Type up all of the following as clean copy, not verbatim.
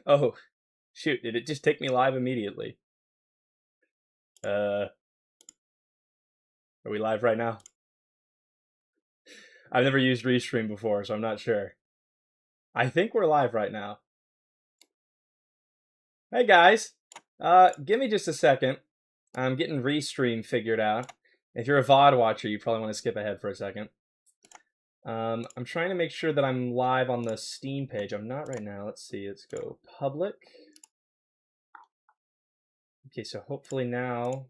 Oh, shoot, did it just take me live immediately? Are we live right now? I've never used Restream before, so I'm not sure. I think we're live right now. Hey guys, give me just a second. I'm getting Restream figured out. If you're a VOD watcher, you probably want to skip ahead for a second. I'm trying to make sure that I'm live on the Steam page. I'm not right now. Let's see. Let's go public. Okay, so hopefully now,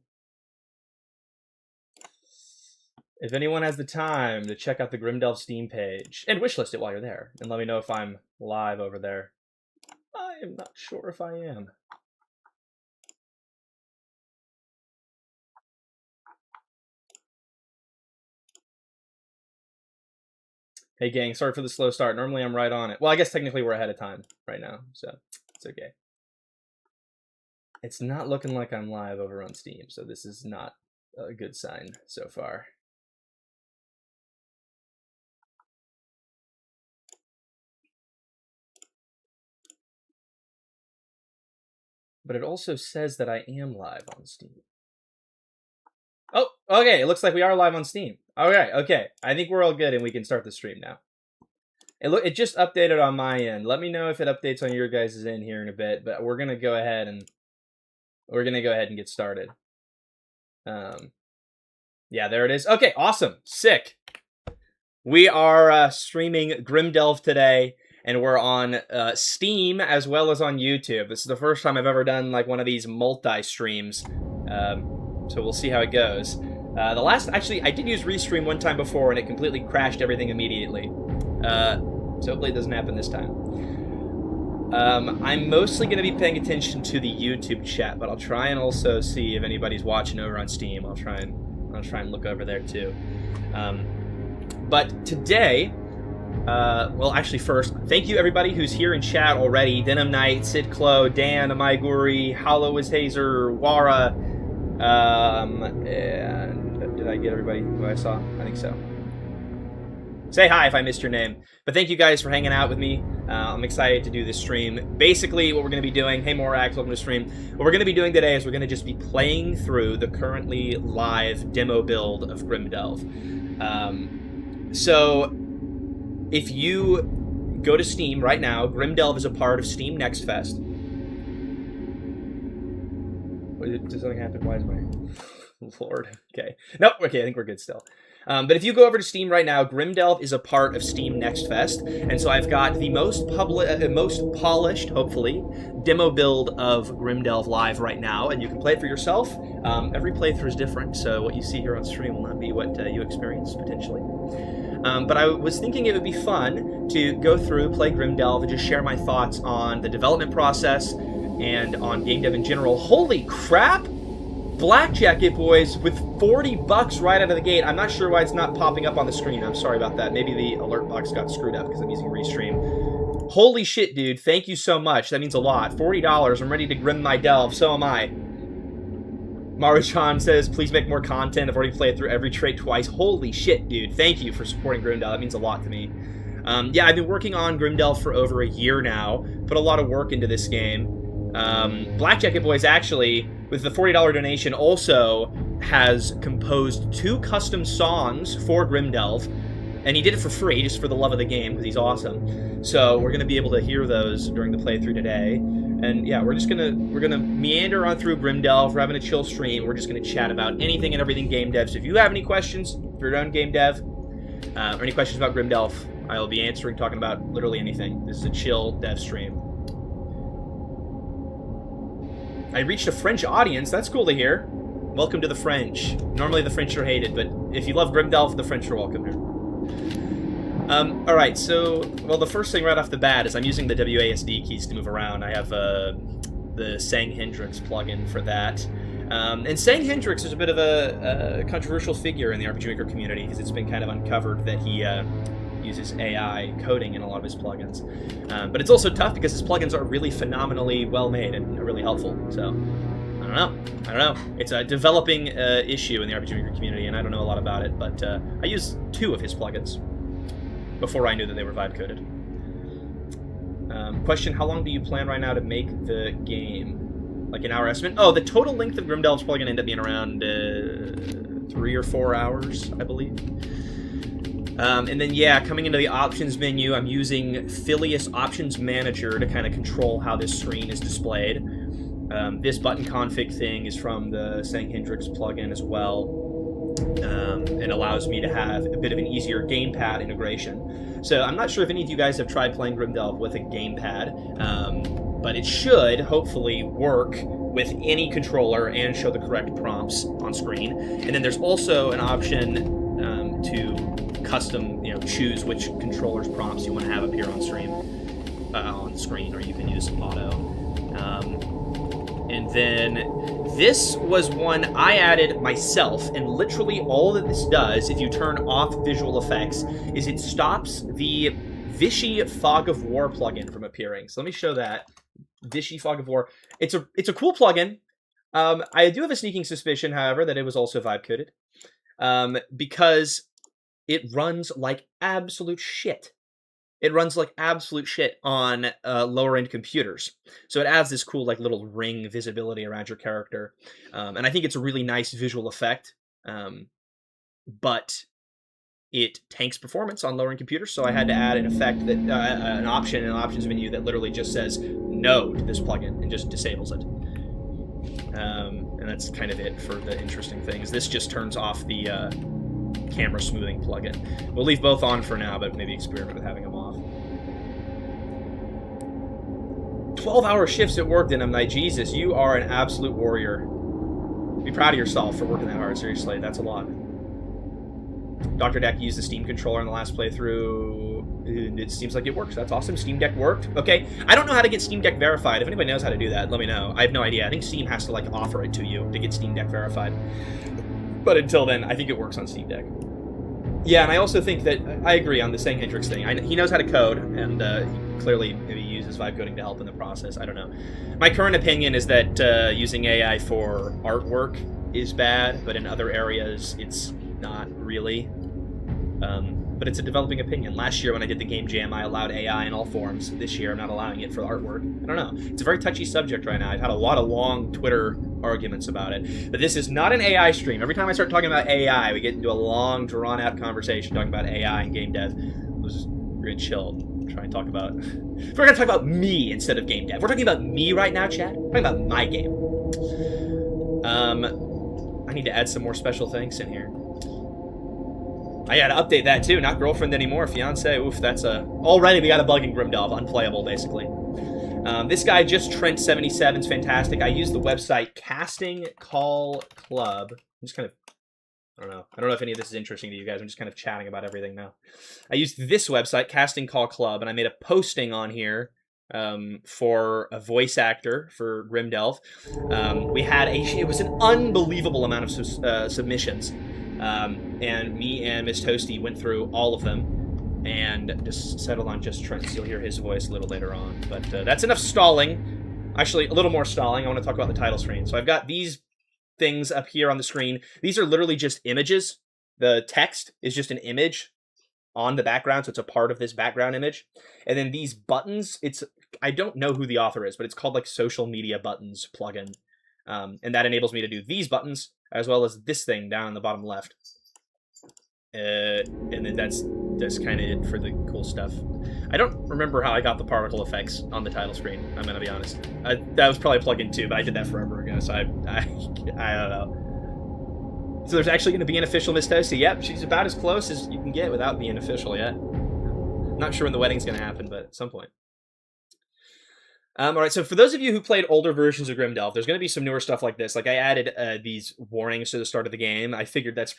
if anyone has the time to check out the Grimdelve Steam page, and wishlist it while you're there, and let me know if I'm live over there. I am not sure if I am. Hey gang, sorry for the slow start. Normally I'm right on it. Well, I guess technically we're ahead of time right now, so it's okay. It's not looking like I'm live over on Steam, so this is not a good sign so far. But it also says that I am live on Steam. Oh, okay, it looks like we are live on Steam. Alright, okay. I think we're all good and we can start the stream now. It just updated on my end. Let me know if it updates on your guys' end here in a bit, but we're gonna go ahead and get started. Yeah, there it is. Okay, awesome. Sick. We are streaming Grimdelve today, and we're on Steam as well as on YouTube. This is the first time I've ever done like one of these multi-streams, so we'll see how it goes. Actually, I did use Restream one time before, and it completely crashed everything immediately. So hopefully it doesn't happen this time. I'm mostly going to be paying attention to the YouTube chat, but I'll try and also see if anybody's watching over on Steam. I'll try and look over there too. But today, well, actually first, thank you everybody who's here in chat already. Denim Knight, Sid Klo, Dan, Amaiguri, Hollow is Hazer, Wara, and did I get everybody who I saw? I think so. Say hi if I missed your name. But thank you guys for hanging out with me. I'm excited to do this stream. Basically, what we're going to be doing... Hey, Morax, welcome to the stream. What we're going to be doing today is we're going to just be playing through the currently live demo build of Grimdelve. So, if you go to Steam right now, Grimdelve is a part of Steam Next Fest. Did something happen? Why is my... Lord. Okay. Nope. Okay, I think we're good still. But if you go over to Steam right now, Grimdelve is a part of Steam Next Fest, and so I've got the most polished, hopefully, demo build of Grimdelve live right now, and you can play it for yourself. Every playthrough is different, so what you see here on stream will not be what you experience, potentially. But I was thinking it would be fun to go through, play Grimdelve, and just share my thoughts on the development process and on game dev in general. Holy crap! Black Jacket Boys with $40 right out of the gate. I'm not sure why it's not popping up on the screen. I'm sorry about that. Maybe the alert box got screwed up because I'm using Restream. Holy shit, dude. Thank you so much. That means a lot. $40. I'm ready to grim my delve. So am I. Maruchan says, please make more content. I've already played through every trait twice. Holy shit, dude. Thank you for supporting Grimdelve. That means a lot to me. Yeah, I've been working on Grimdelve for over a year now. Put a lot of work into this game. Black Jacket Boys actually, with the $40 donation, also has composed 2 custom songs for Grimdelve, and he did it for free, just for the love of the game, because he's awesome. So we're going to be able to hear those during the playthrough today. And yeah, we're gonna meander on through Grimdelve. We're having a chill stream. We're just gonna chat about anything and everything game dev. So if you have any questions for your own game dev, or any questions about Grimdelve, I will be answering, talking about literally anything. This is a chill dev stream. I reached a French audience. That's cool to hear. Welcome to the French. Normally the French are hated, but if you love Grimdelve, the French are welcome here. Alright, so, well, the first thing right off the bat is I'm using the WASD keys to move around. I have the Sang Hendrix plugin for that. And Sang Hendrix is a bit of a controversial figure in the RPG Maker community, because it's been kind of uncovered that he uses AI coding in a lot of his plugins. But it's also tough because his plugins are really phenomenally well made and really helpful. So, I don't know. It's a developing issue in the RPG Maker community, and I don't know a lot about it, but I use 2 of his plugins before I knew that they were vibe coded. Question, how long do you plan right now to make the game? Like an hour estimate? Oh, the total length of Grimdelve is probably going to end up being around 3 or 4 hours, I believe. And then, yeah, coming into the options menu, I'm using Phileas Options Manager to kind of control how this screen is displayed. This button config thing is from the St. Hendrix plugin as well. It allows me to have a bit of an easier gamepad integration. So I'm not sure if any of you guys have tried playing Grimdelve with a gamepad, but it should hopefully work with any controller and show the correct prompts on screen. And then there's also an option to custom, choose which controller's prompts you want to have appear on screen, or you can use auto. And then this was one I added myself, and literally all that this does, if you turn off visual effects, is it stops the Vichy Fog of War plugin from appearing. So let me show that. Vichy Fog of War. It's a cool plugin. I do have a sneaking suspicion, however, that it was also vibe coded, because it runs like absolute shit. It runs like absolute shit on lower-end computers. So it adds this cool little ring visibility around your character. And I think it's a really nice visual effect. But it tanks performance on lower-end computers, so I had to add an effect, that an option in the options menu that literally just says no to this plugin and just disables it. And that's kind of it for the interesting things. This just turns off the camera smoothing plugin. We'll leave both on for now, but maybe experiment with having them off. 12-hour shifts at work, Denim Knight. Jesus, you are an absolute warrior. Be proud of yourself for working that hard. Seriously, that's a lot. Dr. Deck used the Steam controller in the last playthrough. It seems like it works. That's awesome. Steam Deck worked. Okay. I don't know how to get Steam Deck verified. If anybody knows how to do that, let me know. I have no idea. I think Steam has to offer it to you to get Steam Deck verified. But until then, I think it works on Steam Deck. Yeah, and I also think that I agree on the St. Hendrix thing. He knows how to code, and he clearly maybe uses vibe coding to help in the process. I don't know. My current opinion is that using AI for artwork is bad, but in other areas, it's not really. But it's a developing opinion. Last year when I did the game jam, I allowed AI in all forms. This year, I'm not allowing it for artwork. I don't know. It's a very touchy subject right now. I've had a lot of long Twitter arguments about it. But this is not an AI stream. Every time I start talking about AI, we get into a long, drawn-out conversation talking about AI and game dev. We're going to chill. Try and talk about... We're going to talk about me instead of game dev. We're talking about me right now, Chad. We're talking about my game. I need to add some more special things in here. I gotta update that too. Not girlfriend anymore, fiance. Oof, that's already we got a bug in Grimdelve. Unplayable, basically. This guy, Just Trent77, is fantastic. I use the website Casting Call Club. I'm just kind of... I don't know if any of this is interesting to you guys. I'm just kind of chatting about everything now. I used this website, Casting Call Club, and I made a posting on here for a voice actor for Grimdelve. We had it was an unbelievable amount of submissions. And me and Miss Toasty went through all of them and just settled on Just Trent. So you'll hear his voice a little later on. But that's enough stalling. Actually, a little more stalling. I want to talk about the title screen. So I've got these things up here on the screen. These are literally just images. The text is just an image on the background, so it's a part of this background image. And then these buttons, I don't know who the author is, but it's called Social Media Buttons plugin. And that enables me to do these buttons, as well as this thing down in the bottom left. And then that's kind of it for the cool stuff. I don't remember how I got the particle effects on the title screen, I'm going to be honest. That was probably plug-in too, but I did that forever ago, so I don't know. So there's actually going to be an official Miss Toasty. Yep, she's about as close as you can get without being official yet. Not sure when the wedding's going to happen, but at some point. Alright, so for those of you who played older versions of Grimdelve, there's going to be some newer stuff like this. I added these warnings to the start of the game. I figured that's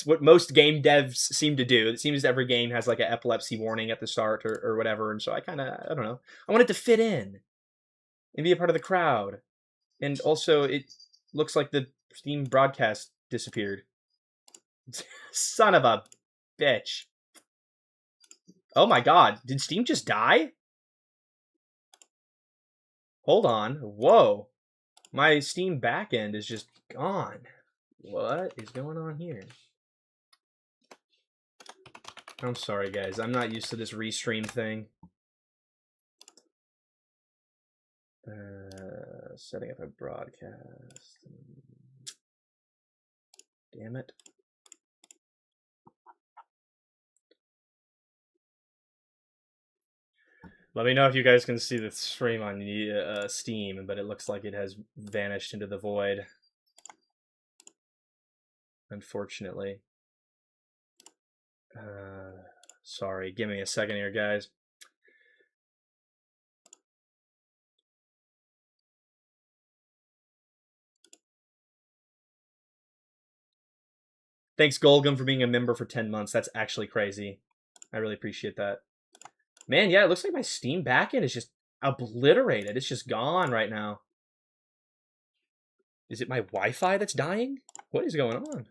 what most game devs seem to do. It seems every game has an epilepsy warning at the start or whatever, and so I don't know. I wanted to fit in and be a part of the crowd. And also, it looks like the Steam broadcast disappeared. Son of a bitch. Oh my god, did Steam just die? Hold on. Whoa. My Steam backend is just gone. What is going on here? I'm sorry, guys. I'm not used to this restream thing. Setting up a broadcast. Damn it. Let me know if you guys can see the stream on Steam, but it looks like it has vanished into the void. Unfortunately. Sorry, give me a second here, guys. Thanks, Golgum, for being a member for 10 months. That's actually crazy. I really appreciate that. Man, yeah, it looks like my Steam backend is just obliterated. It's just gone right now. Is it my Wi-Fi that's dying? What is going on?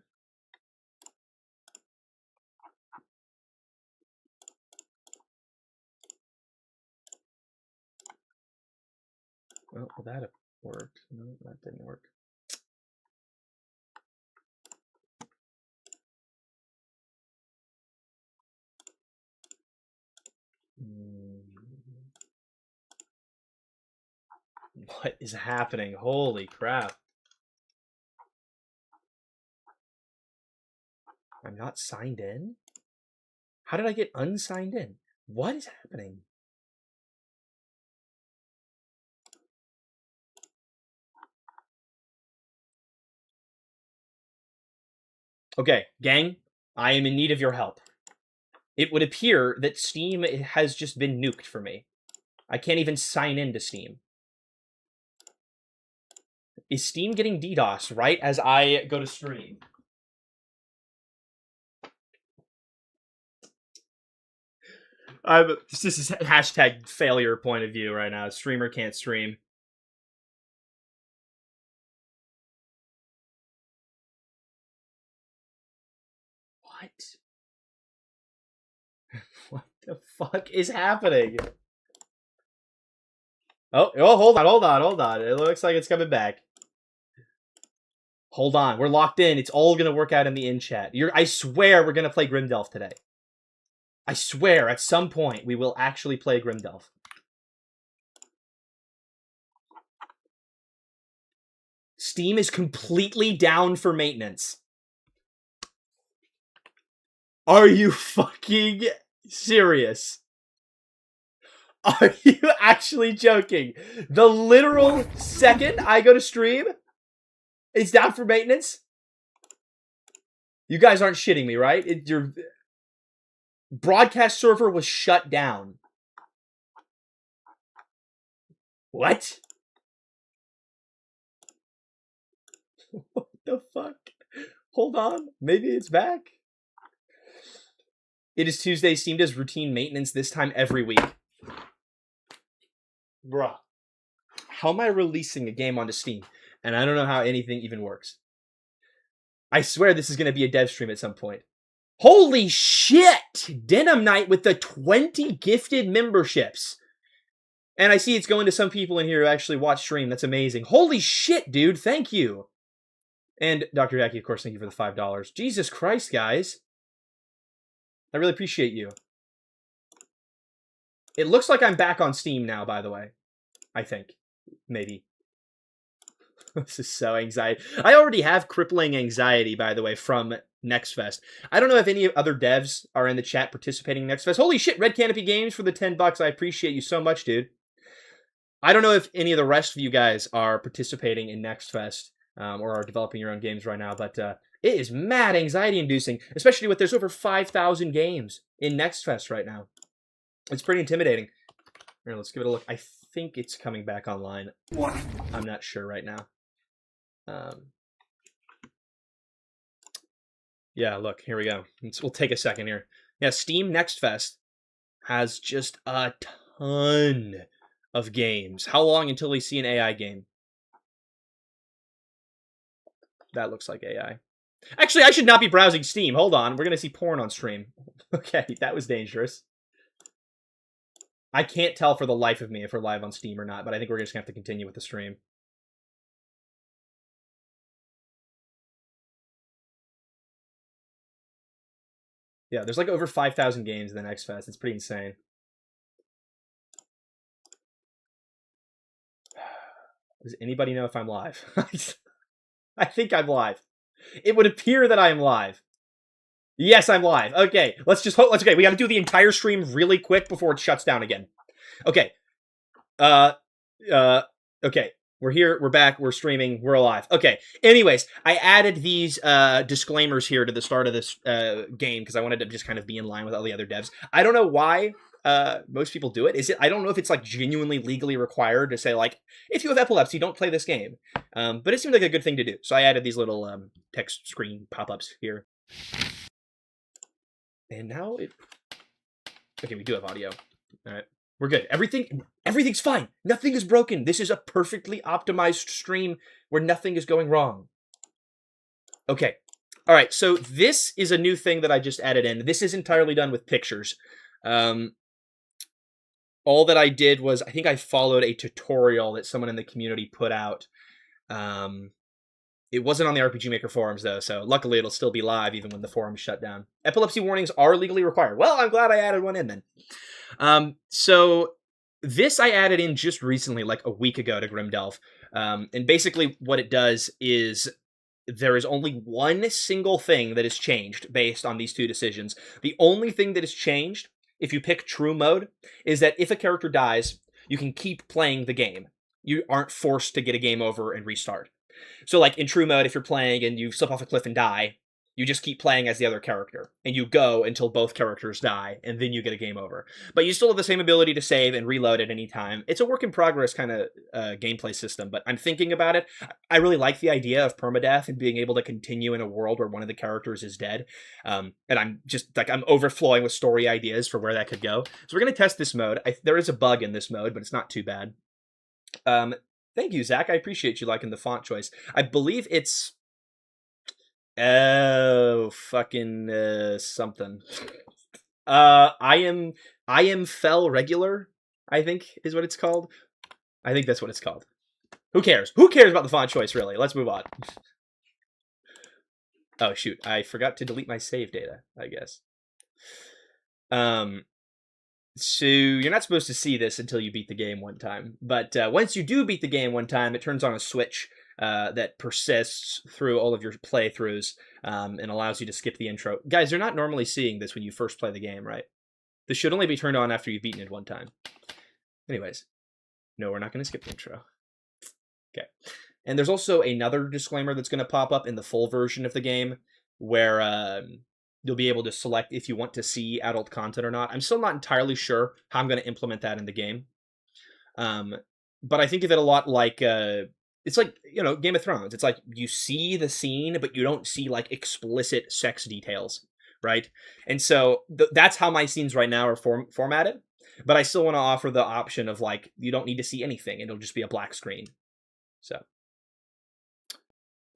Well, that worked. No, that didn't work. What is happening? Holy crap. I'm not signed in? How did I get unsigned in? What is happening? Okay, gang, I am in need of your help. It would appear that Steam has just been nuked for me. I can't even sign into Steam. Is Steam getting DDoS right as I go to stream? This is hashtag failure point of view right now. Streamer can't stream. What? What the fuck is happening? Oh, hold on. It looks like it's coming back. Hold on, we're locked in. It's all gonna work out in the in-chat. I swear we're gonna play Grimdelve today. I swear, at some point, we will actually play Grimdelve. Steam is completely down for maintenance. Are you fucking serious? Are you actually joking? The literal second I go to stream, it's down for maintenance? You guys aren't shitting me, right? Your broadcast server was shut down. What? What the fuck? Hold on. Maybe it's back. It is Tuesday. Steam does routine maintenance this time every week. Bruh. How am I releasing a game onto Steam? And I don't know how anything even works. I swear this is going to be a dev stream at some point. Holy shit! Denim Knight with the 20 gifted memberships. And I see it's going to some people in here who actually watch stream. That's amazing. Holy shit, dude. Thank you. And Dr. Jackie, of course, thank you for the $5. Jesus Christ, guys. I really appreciate you. It looks like I'm back on Steam now, by the way. I think. Maybe. This is so anxiety. I already have crippling anxiety, by the way, from NextFest. I don't know if any other devs are in the chat participating in NextFest. Holy shit, Red Canopy Games for the $10. I appreciate you so much, dude. I don't know if any of the rest of you guys are participating in NextFest or are developing your own games right now, but it is mad anxiety-inducing, especially with there's over 5,000 games in NextFest right now. It's pretty intimidating. Here, let's give it a look. I think it's coming back online. I'm not sure right now. Yeah, look, here we go. We'll take a second here. Yeah, Steam Next Fest has just a ton of games. How long until we see an AI game? That looks like AI. Actually, I should not be browsing Steam. Hold on. We're going to see porn on stream. Okay, that was dangerous. I can't tell for the life of me if we're live on Steam or not, but I think we're just going to have to continue with the stream. Yeah, there's like over 5,000 games in the Next Fest. It's pretty insane. Does anybody know if I'm live? I think I'm live. It would appear that I am live. Yes, I'm live. Okay, let's just hope. Okay, we got to do the entire stream really quick before it shuts down again. Okay. Okay. We're here. We're back. We're streaming. We're alive. Okay. Anyways, I added these disclaimers here to the start of this game because I wanted to just kind of be in line with all the other devs. I don't know why most people do it. I don't know if it's like genuinely legally required to say like, if you have epilepsy, don't play this game. But it seemed like a good thing to do. So I added these little text screen pop-ups here. And now it... Okay, we do have audio. All right. We're good. Everything's fine. Nothing is broken. This is a perfectly optimized stream where nothing is going wrong. Okay. All right. So this is a new thing that I just added in. This is entirely done with pictures. All that I did was, I think I followed a tutorial that someone in the community put out. It wasn't on the RPG Maker forums, though, so luckily it'll still be live even when the forums shut down. Epilepsy warnings are legally required. Well, I'm glad I added one in then. So this I added in just recently, like a week ago to Grimdelve. And basically what it does is there is only one single thing that has changed based on these two decisions. The only thing that has changed, if you pick true mode, is that if a character dies, you can keep playing the game. You aren't forced to get a game over and restart. So like in true mode, if you're playing and you slip off a cliff and die, you just keep playing as the other character, and you go until both characters die, and then you get a game over. But you still have the same ability to save and reload at any time. It's a work-in-progress kind of gameplay system, but I'm thinking about it. I really like the idea of permadeath and being able to continue in a world where one of the characters is dead. And I'm just, like, I'm overflowing with story ideas for where that could go. So we're going to test this mode. There is a bug in this mode, but it's not too bad. Thank you, Zach. I appreciate you liking the font choice. I believe it's... Oh, fucking something. I am fell regular, I think is what it's called. I think that's what it's called. Who cares? Who cares about the font choice, really? Let's move on. Oh, shoot. I forgot to delete my save data, I guess. So you're not supposed to see this until you beat the game one time. But once you do beat the game one time, it turns on a switch that persists through all of your playthroughs and allows you to skip the intro. Guys, you're not normally seeing this when you first play the game, right? This should only be turned on after you've beaten it one time. Anyways, no, we're not going to skip the intro. Okay. And there's also another disclaimer that's going to pop up in the full version of the game where you'll be able to select if you want to see adult content or not. I'm still not entirely sure how I'm going to implement that in the game. But I think of it a lot like... it's like, you know, Game of Thrones. It's like you see the scene, but you don't see, like, explicit sex details, right? And so that's how my scenes right now are formatted. But I still want to offer the option of, like, you don't need to see anything. It'll just be a black screen. So.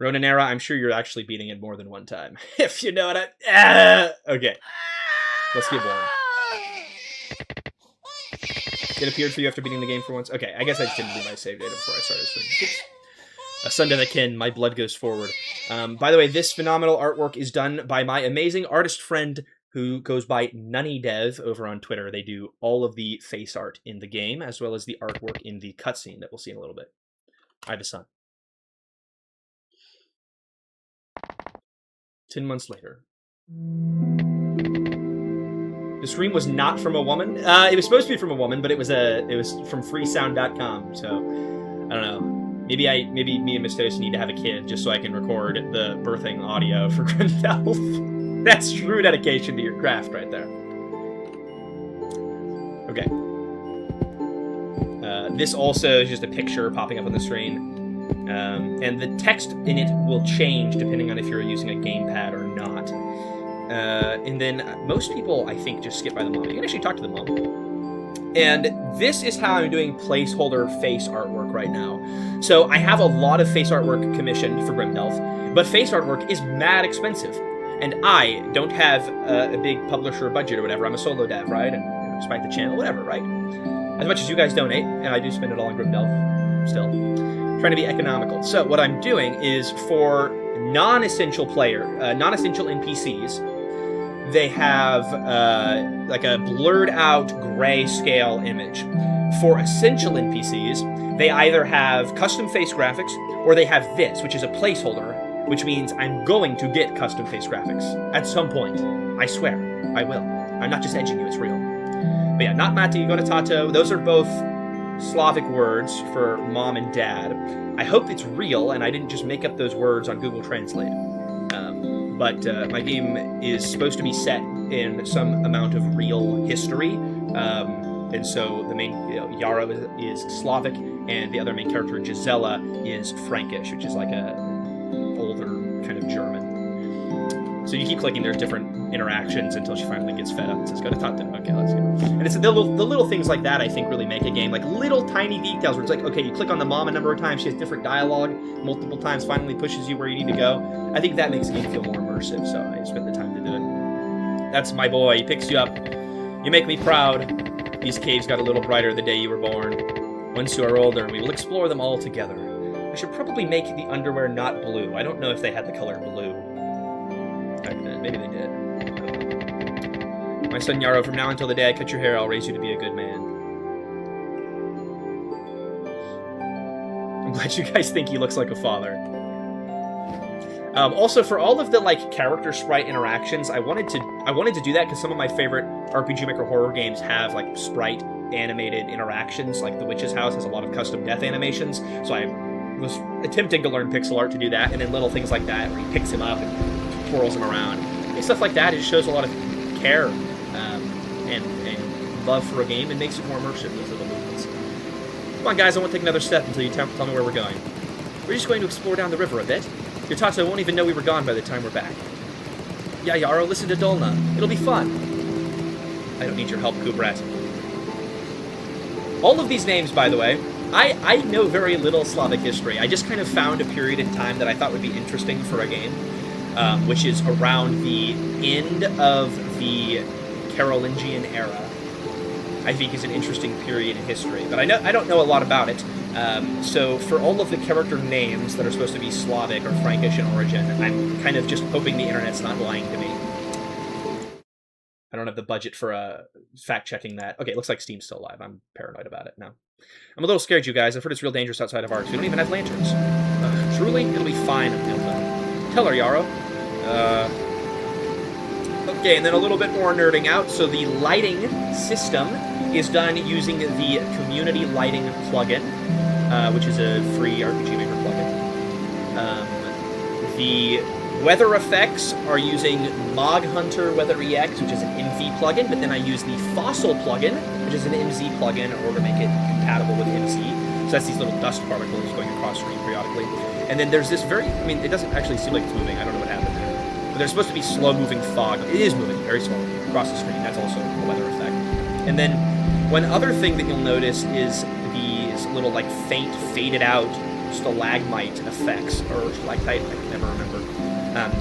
Ronanera, I'm sure you're actually beating it more than one time. If you know what I... Okay. Let's get going. It appeared for you after beating the game for once? Okay, I guess I just didn't do my save data before I started streaming. Oops. A son to the kin, my blood goes forward. By the way, this phenomenal artwork is done by my amazing artist friend who goes by Nunnydev over on Twitter. They do all of the face art in the game, as well as the artwork in the cutscene that we'll see in a little bit. I have a son. 10 months later. The stream was not from a woman. It was supposed to be from a woman, but it was from freesound.com. So I don't know. Maybe me and Miss Toast need to have a kid just so I can record the birthing audio for Grimdelve. That's true dedication to your craft right there. Okay. This also is just a picture popping up on the screen. And the text in it will change depending on if you're using a gamepad or not. And then most people, I think, just skip by the mom. You can actually talk to the mom. And this is how I'm doing placeholder face artwork right now. So I have a lot of face artwork commissioned for Grimdelve, but face artwork is mad expensive. And I don't have a big publisher budget or whatever. I'm a solo dev, right? And despite the channel, whatever, right? As much as you guys donate, and I do spend it all on Grimdelve still. Trying to be economical. So what I'm doing is for non-essential NPCs, they have like a blurred out grayscale image. For essential NPCs, they either have custom face graphics or they have this, which is a placeholder, which means I'm going to get custom face graphics at some point. I swear, I will. I'm not just edging you, it's real. But yeah, not Mati, go to Tato. Those are both Slavic words for mom and dad. I hope it's real and I didn't just make up those words on Google Translate. But my game is supposed to be set in some amount of real history. And so the main, Yarrow is Slavic, and the other main character, Gisela, is Frankish, which is like a older kind of German. So you keep clicking, there's different interactions until she finally gets fed up and says, go to Tato. Okay, let's go. And it's the little things like that I think really make a game. Like little tiny details where it's like, okay, you click on the mom a number of times, she has different dialogue multiple times, finally pushes you where you need to go. I think that makes the game feel more immersive, so I spent the time to do it. That's my boy. He picks you up. You make me proud. These caves got a little brighter the day you were born. Once you are older, we will explore them all together. I should probably make the underwear not blue. I don't know if they had the color blue back then. Maybe they did. My son Yarrow, from now until the day I cut your hair, I'll raise you to be a good man. I'm glad you guys think he looks like a father. Also, for all of the like character sprite interactions, I wanted to do that because some of my favorite RPG Maker horror games have like sprite animated interactions. Like The Witch's House has a lot of custom death animations, so I was attempting to learn pixel art to do that, and then little things like that where he picks him up and twirls him around. And stuff like that, it just shows a lot of care and love for a game and makes it more immersive, those little movements. Come on, guys, I won't take another step until you tell me where we're going. We're just going to explore down the river a bit. Your Tato won't even know we were gone by the time we're back. Yeah, Yarrow, listen to Dolna. It'll be fun. I don't need your help, Kubrat. All of these names, by the way, I know very little Slavic history. I just kind of found a period in time that I thought would be interesting for a game, which is around the end of the Carolingian era. I think is an interesting period in history, but I don't know a lot about it. So for all of the character names that are supposed to be Slavic or Frankish in origin, I'm kind of just hoping the internet's not lying to me. I don't have the budget for fact-checking that. Okay, it looks like Steam's still alive. I'm paranoid about it now. I'm a little scared, you guys. I've heard it's real dangerous outside of Arx. We don't even have lanterns. Truly? It'll be fine, Grimdelve. Tell her, Yarrow. Okay, and then a little bit more nerding out. So the lighting system is done using the Community Lighting plugin, which is a free RPG Maker plugin. The weather effects are using Mog Hunter Weather EX, which is an MV plugin, but then I use the Fossil plugin, which is an MZ plugin, in order to make it compatible with MZ. So that's these little dust particles going across screen periodically. And then there's this it doesn't actually seem like it's moving. I don't know what happened there. But there's supposed to be slow-moving fog. It is moving very slowly across the screen. That's also a weather effect. And then one other thing that you'll notice is these little, like, faint, faded-out stalagmite effects, or stalactite, I can never remember.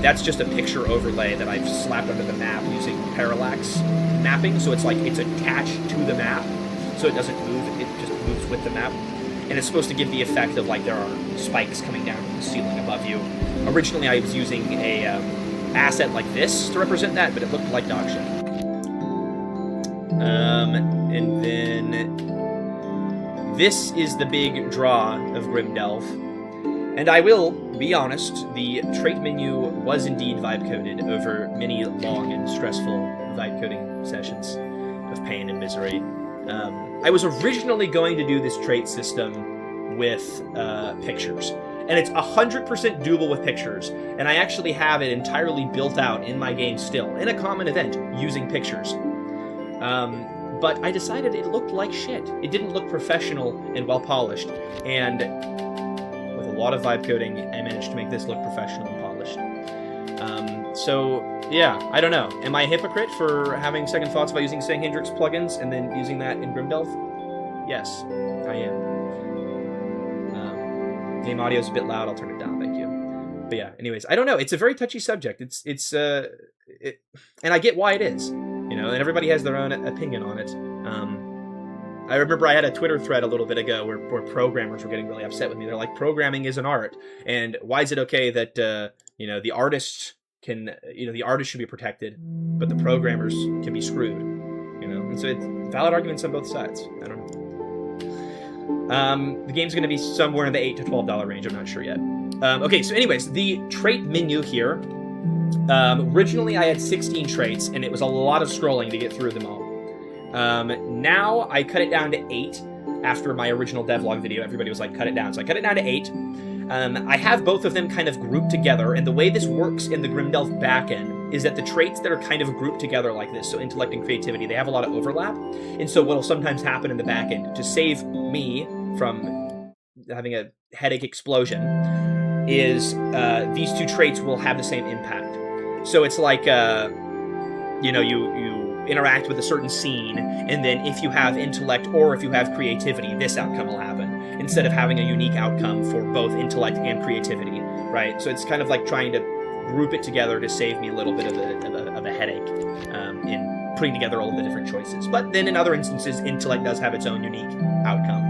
That's just a picture overlay that I've slapped under the map using parallax mapping, so it's like it's attached to the map, so it doesn't move, it just moves with the map. And it's supposed to give the effect of, like, there are spikes coming down from the ceiling above you. Originally, I was using a asset like this to represent that, but it looked like dog shit. And then this is the big draw of Grimdelve. And I will be honest, the trait menu was indeed vibe-coded over many long and stressful vibe-coding sessions of pain and misery. I was originally going to do this trait system with pictures. And it's 100% doable with pictures. And I actually have it entirely built out in my game still, in a common event, using pictures. But I decided it looked like shit. It didn't look professional and well-polished. And with a lot of vibe coding, I managed to make this look professional and polished. So, yeah, I don't know. Am I a hypocrite for having second thoughts about using St. Hendrix plugins and then using that in Grimdelve? Yes, I am. Game audio is a bit loud. I'll turn it down. Thank you. But yeah, anyways, I don't know. It's a very touchy subject. And I get why it is. You know, and everybody has their own opinion on it. I remember I had a Twitter thread a little bit ago where programmers were getting really upset with me. They're like, programming is an art, and why is it okay that, you know, the artists can, the artist should be protected, but the programmers can be screwed, And so it's valid arguments on both sides. I don't know. The game's going to be somewhere in the $8 to $12 range. I'm not sure yet. Okay, so anyways, the trait menu here. Originally, I had 16 traits, and it was a lot of scrolling to get through them all. Now, I cut it down to 8 after my original devlog video. Everybody was like, cut it down. So I cut it down to 8. I have both of them kind of grouped together, and the way this works in the Grimdelve backend is that the traits that are kind of grouped together like this, so intellect and creativity, they have a lot of overlap. And so what will sometimes happen in the backend, to save me from having a headache explosion, is these two traits will have the same impact. So it's like, you interact with a certain scene, and then if you have intellect or if you have creativity, this outcome will happen, instead of having a unique outcome for both intellect and creativity, right? So it's kind of like trying to group it together to save me a little bit of a headache in putting together all of the different choices. But then in other instances, intellect does have its own unique outcome.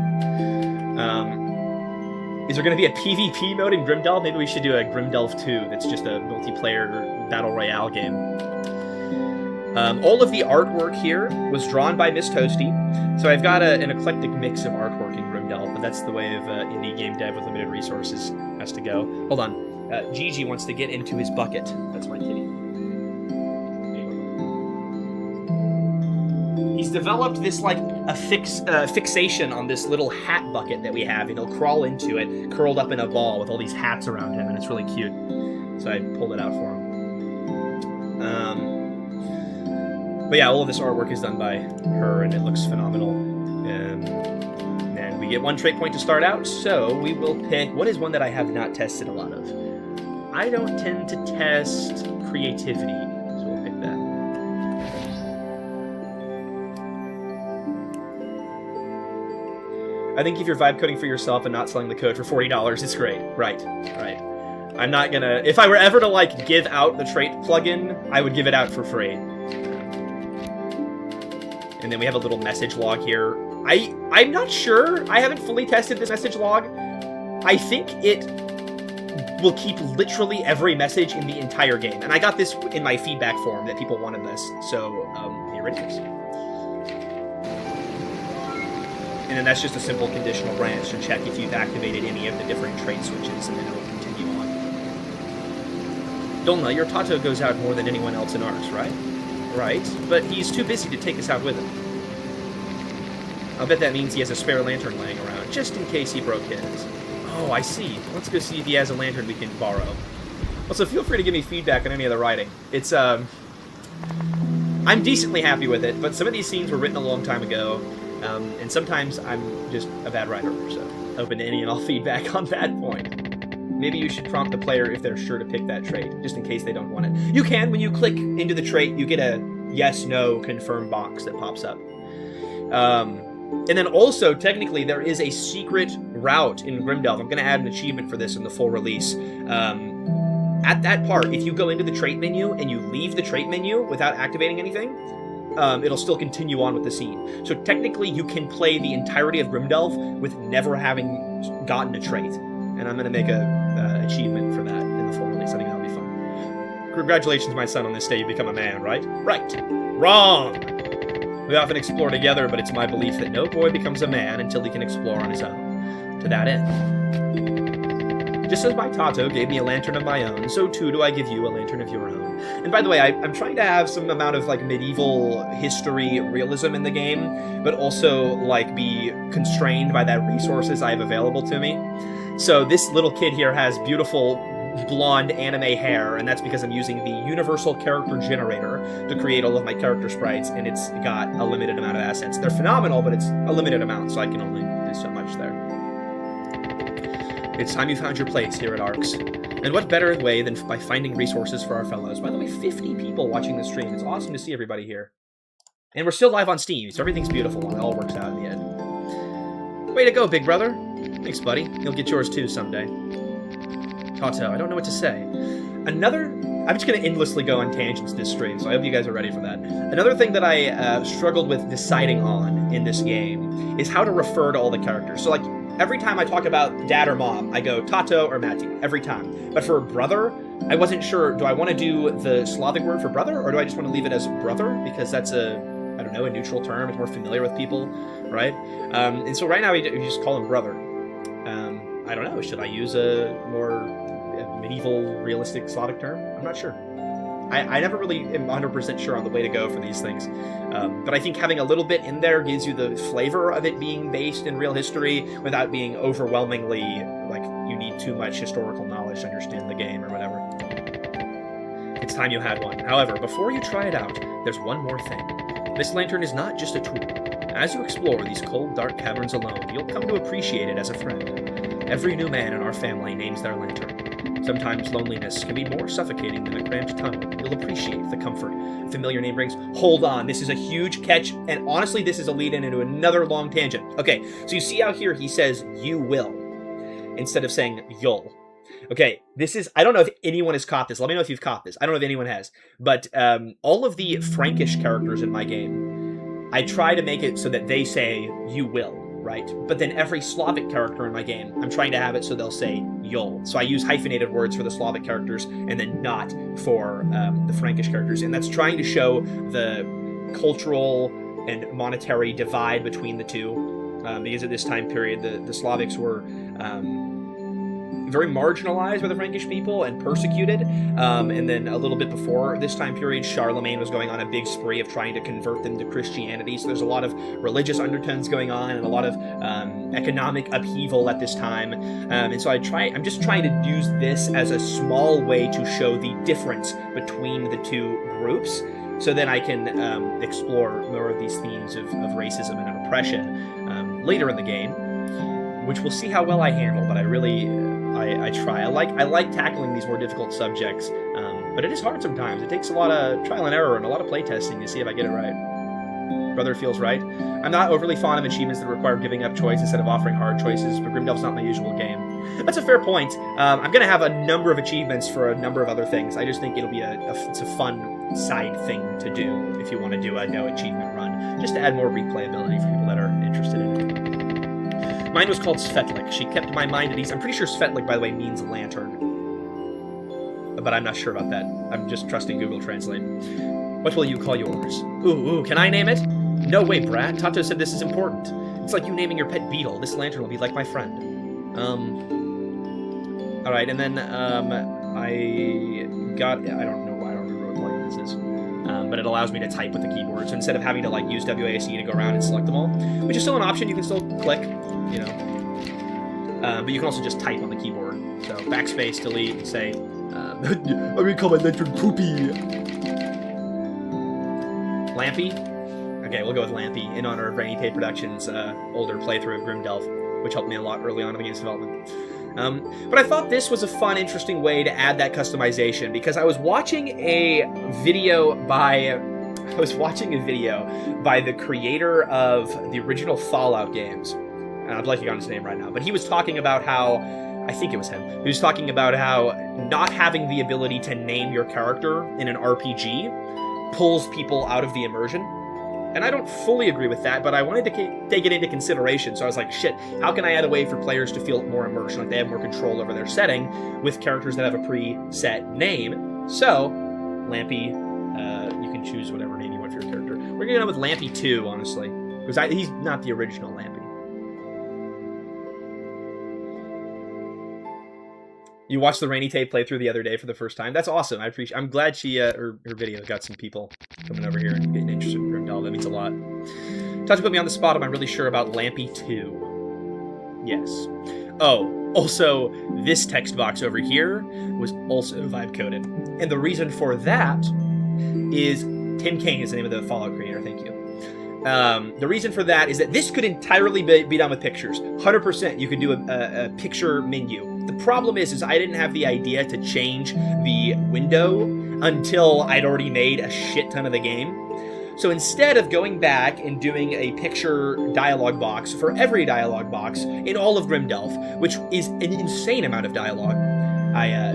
Is there going to be a PvP mode in Grimdelve? Maybe we should do a Grimdelve 2 that's just a multiplayer battle royale game. All of the artwork here was drawn by Miss Toasty, so I've got an eclectic mix of artwork in Grimdelve, but that's the way of indie game dev with limited resources has to go. Hold on. Gigi wants to get into his bucket. That's my kitty. He's developed this, like, fixation on this little hat bucket that we have, and he'll crawl into it, curled up in a ball with all these hats around him, and it's really cute. So I pulled it out for him. But yeah, all of this artwork is done by her, and it looks phenomenal. And we get 1 trait point to start out, so we will pick... What is one that I have not tested a lot of? I don't tend to test creativity, so we'll pick that. I think if you're vibe coding for yourself and not selling the code for $40, it's great. Right. I'm not gonna... If I were ever to, like, give out the trait plugin, I would give it out for free. And then we have a little message log here. I'm not sure. I haven't fully tested this message log. I think it will keep literally every message in the entire game. And I got this in my feedback form that people wanted this. So, here it is. And then that's just a simple conditional branch to check if you've activated any of the different trait switches, and then it'll continue on. Dolna, your Tato goes out more than anyone else in ours, right? Right, but he's too busy to take us out with him. I'll bet that means he has a spare lantern laying around, just in case he broke his. Oh, I see. Let's go see if he has a lantern we can borrow. Also, feel free to give me feedback on any of the writing. It's, I'm decently happy with it, but some of these scenes were written a long time ago, and sometimes I'm just a bad writer, so open to any and all feedback on that point. Maybe you should prompt the player if they're sure to pick that trait, just in case they don't want it. You can, when you click into the trait, you get a yes, no, confirm box that pops up. And then also, technically, there is a secret route in Grimdelve. I'm going to add an achievement for this in the full release. At that part, if you go into the trait menu and you leave the trait menu without activating anything, it'll still continue on with the scene. So technically, you can play the entirety of Grimdelve with never having gotten a trait. And I'm going to make a achievement for that in the full release. I think that'll be fun. Congratulations, my son, on this day you become a man, right? Right. Wrong! We often explore together, but it's my belief that no boy becomes a man until he can explore on his own. To that end. Just as my Tato gave me a lantern of my own, so too do I give you a lantern of your own. And by the way, I'm trying to have some amount of, like, medieval history realism in the game, but also, like, be constrained by the resources I have available to me. So this little kid here has beautiful blonde anime hair, and that's because I'm using the universal character generator to create all of my character sprites, and it's got a limited amount of assets. They're phenomenal, but it's a limited amount, so I can only do so much there. It's time you found your place here at ARX. And what better way than by finding resources for our fellows? By the way, 50 people watching the stream. It's awesome to see everybody here. And we're still live on Steam, so everything's beautiful, and it all works out in the end. Way to go, big brother. Thanks, buddy. You'll get yours too someday. Tato, I don't know what to say. I'm just going to endlessly go on tangents this stream, so I hope you guys are ready for that. Another thing that I struggled with deciding on in this game is how to refer to all the characters. So, like, every time I talk about dad or mom, I go Tato or Mati, every time. But for brother, I wasn't sure, do I want to do the Slavic word for brother, or do I just want to leave it as brother? Because that's a neutral term. It's more familiar with people, right? And so right now, we just call him brother. I don't know, should I use a more medieval, realistic Slavic term? I'm not sure. I never really am 100% sure on the way to go for these things. But I think having a little bit in there gives you the flavor of it being based in real history without being overwhelmingly, like, you need too much historical knowledge to understand the game or whatever. It's time you had one. However, before you try it out, there's one more thing. This lantern is not just a tool. As you explore these cold, dark caverns alone, you'll come to appreciate it as a friend. Every new man in our family names their lantern. Sometimes loneliness can be more suffocating than a cramped tunnel. You'll appreciate the comfort a familiar name brings. Hold on, this is a huge catch, and honestly, this is a lead-in into another long tangent. Okay, so you see out here, he says, you will, instead of saying you'll. Okay, this is, I don't know if anyone has caught this. Let me know if you've caught this. I don't know if anyone has. But all of the Frankish characters in my game, I try to make it so that they say, you will, right? But then every Slavic character in my game, I'm trying to have it so they'll say, you'll. So I use hyphenated words for the Slavic characters and then not for the Frankish characters. And that's trying to show the cultural and monetary divide between the two. Because at this time period, the Slavics were very marginalized by the Frankish people and persecuted. And then a little bit before this time period, Charlemagne was going on a big spree of trying to convert them to Christianity. So there's a lot of religious undertones going on and a lot of economic upheaval at this time. And so I'm just trying to use this as a small way to show the difference between the two groups. So then I can explore more of these themes of racism and oppression later in the game, which we'll see how well I handle, but I try. I like tackling these more difficult subjects, but it is hard sometimes. It takes a lot of trial and error and a lot of playtesting to see if I get it right. Brother feels right. I'm not overly fond of achievements that require giving up choice instead of offering hard choices, but Grimdelve's not my usual game. That's a fair point. I'm going to have a number of achievements for a number of other things. I just think it'll be it's a fun side thing to do if you want to do a no achievement run, just to add more replayability for people that are interested in it. Mine was called Svetlik. She kept my mind at ease. I'm pretty sure Svetlik, by the way, means lantern. But I'm not sure about that. I'm just trusting Google Translate. What will you call yours? Ooh, can I name it? No way, Brad. Tato said this is important. It's like you naming your pet beetle. This lantern will be like my friend. Alright, and then, I don't remember what plugin this is. But it allows me to type with the keyboard. So instead of having to like use WASD to go around and select them all, which is still an option, you can still click, you know. But you can also just type on the keyboard. So backspace, delete, and say, I'm gonna call my lantern Poopy. Lampy? Okay, we'll go with Lampy in honor of Rainy Tape Productions' older playthrough of Grimdelve, which helped me a lot early on in the game's development. But I thought this was a fun, interesting way to add that customization, because I was watching a video by the creator of the original Fallout games. And I'm blanking on his name right now, but he was talking about how, I think it was him, he was talking about how not having the ability to name your character in an RPG pulls people out of the immersion. And I don't fully agree with that, but I wanted to take it into consideration. So I was like, shit, how can I add a way for players to feel more immersed, like they have more control over their setting with characters that have a preset name? So, Lampy, you can choose whatever name you want for your character. We're going to go with Lampy 2, honestly, because he's not the original Lampy. You watched the Rainy Tape playthrough the other day for the first time. That's awesome. I'm glad she her video got some people coming over here and getting interested in Grimdelve. That means a lot. Tato put me on the spot. I'm really sure about Lampy 2. Yes. Oh, also, this text box over here was also vibe coded. And the reason for that is Tim King is the name of the Fallout creator. Thank you. The reason for that is that this could entirely be done with pictures. 100% you could do a picture menu. The problem is I didn't have the idea to change the window until I'd already made a shit ton of the game. So instead of going back and doing a picture dialogue box for every dialogue box in all of Grimdelve, which is an insane amount of dialogue, I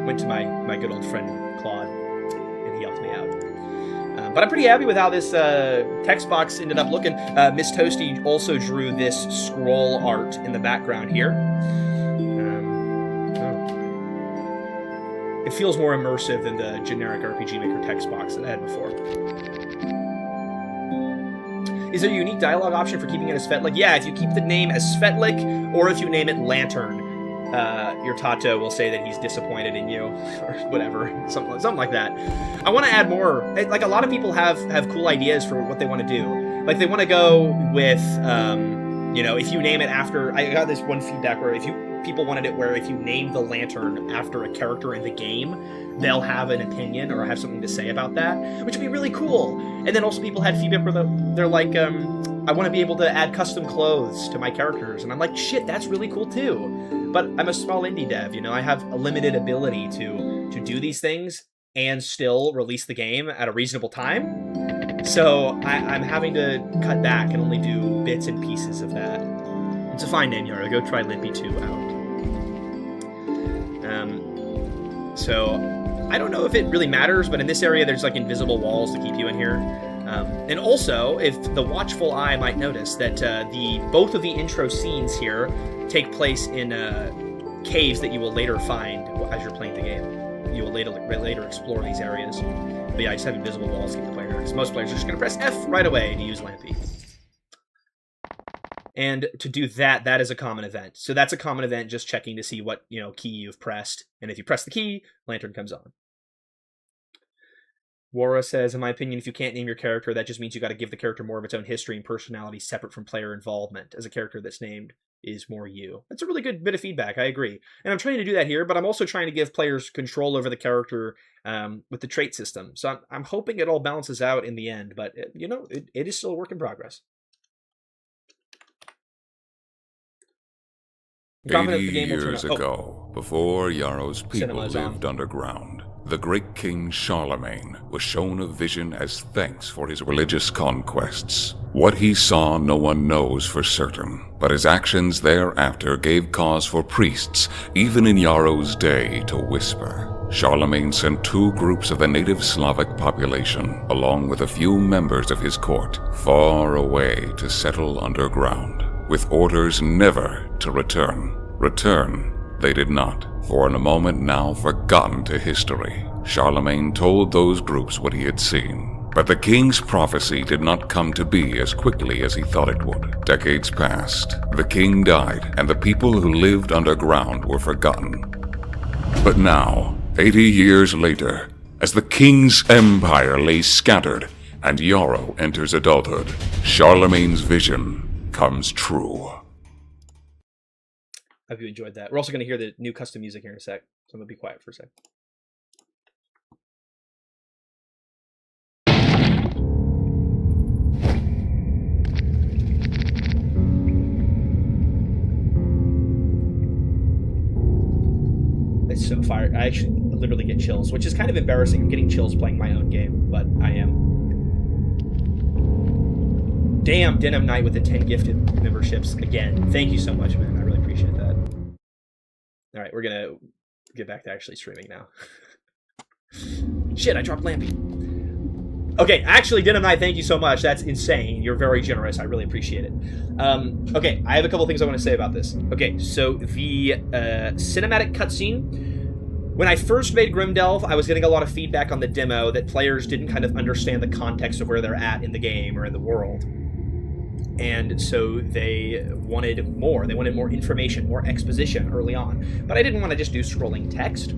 went to my good old friend Claude, and he helped me out. But I'm pretty happy with how this text box ended up looking. Miss Toasty also drew this scroll art in the background here. It feels more immersive than the generic RPG Maker text box that I had before. Is there a unique dialogue option for keeping it as Svetlik? Yeah, if you keep the name as Svetlik, or if you name it Lantern, your Tato will say that he's disappointed in you, or whatever, something like that. I want to add more. Like, a lot of people have cool ideas for what they want to do. Like, they want to go with, you know, if you name it after... I got this one feedback where people wanted it where if you name the Lantern after a character in the game, they'll have an opinion or have something to say about that, which would be really cool. And then also people had feedback where they're like, I want to be able to add custom clothes to my characters. And I'm like, shit, that's really cool too. But I'm a small indie dev, you know, I have a limited ability to do these things and still release the game at a reasonable time. So I'm having to cut back and only do bits and pieces of that. It's a fine name, Yara. Go try Limpy 2 out. So I don't know if it really matters, but in this area there's like invisible walls to keep you in here. And also, if the watchful eye might notice that both of the intro scenes here take place in caves that you will later find as you're playing the game. You will later explore these areas. But yeah, I just have invisible walls to keep the player here, because most players are just going to press F right away to use Lampy. And to do that, that is a common event. So that's a common event, just checking to see what, you know, key you've pressed. And if you press the key, Lantern comes on. Wara says, in my opinion, if you can't name your character, that just means you got to give the character more of its own history and personality separate from player involvement, as a character that's named is more you. That's a really good bit of feedback, I agree. And I'm trying to do that here, but I'm also trying to give players control over the character with the trait system. So I'm hoping it all balances out in the end, but, you know, it is still a work in progress. 80 years ago, before Yarrow's people lived underground, the great king Charlemagne was shown a vision as thanks for his religious conquests. What he saw no one knows for certain, but his actions thereafter gave cause for priests, even in Yarrow's day, to whisper. Charlemagne sent 2 groups of the native Slavic population, along with a few members of his court, far away to settle underground, with orders never to return. Return they did not, for in a moment now forgotten to history, Charlemagne told those groups what he had seen. But the king's prophecy did not come to be as quickly as he thought it would. Decades passed, the king died, and the people who lived underground were forgotten. But now, 80 years later, as the king's empire lay scattered and Yarrow enters adulthood, Charlemagne's vision comes true. Hope you enjoyed that. We're also going to hear the new custom music here in a sec, so I'm going to be quiet for a sec. It's so fire. I actually literally get chills, which is kind of embarrassing. I'm getting chills playing my own game, but I am. Damn, Denim Knight with the 10 gifted memberships again. Thank you so much, man. I really appreciate that. All right, we're gonna get back to actually streaming now. Shit, I dropped Lampy. Okay, actually, Denim Knight, thank you so much. That's insane. You're very generous. I really appreciate it. Okay, I have a couple things I want to say about this. Okay, so the cinematic cutscene. When I first made Grimdelve, I was getting a lot of feedback on the demo that players didn't kind of understand the context of where they're at in the game or in the world. And so they wanted more. They wanted more information, more exposition early on. But I didn't want to just do scrolling text.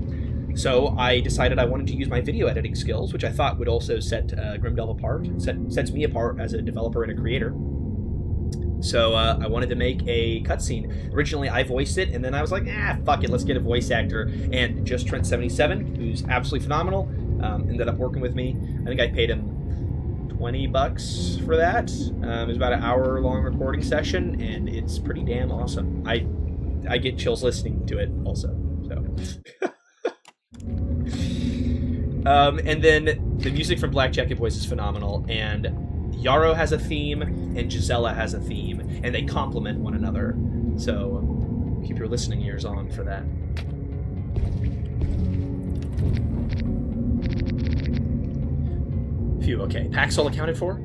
So I decided I wanted to use my video editing skills, which I thought would also set Grimdelve apart, sets me apart as a developer and a creator. So I wanted to make a cutscene. Originally, I voiced it, and then I was like, fuck it, let's get a voice actor. And Just Trent77, who's absolutely phenomenal, ended up working with me. I think I paid him $20 for that. It was about an hour-long recording session, and it's pretty damn awesome. I get chills listening to it also. So. And then the music from Black Jacket Voice is phenomenal, and Yarrow has a theme, and Gisela has a theme, and they complement one another. So keep your listening ears on for that. Phew, okay. Packs all accounted for?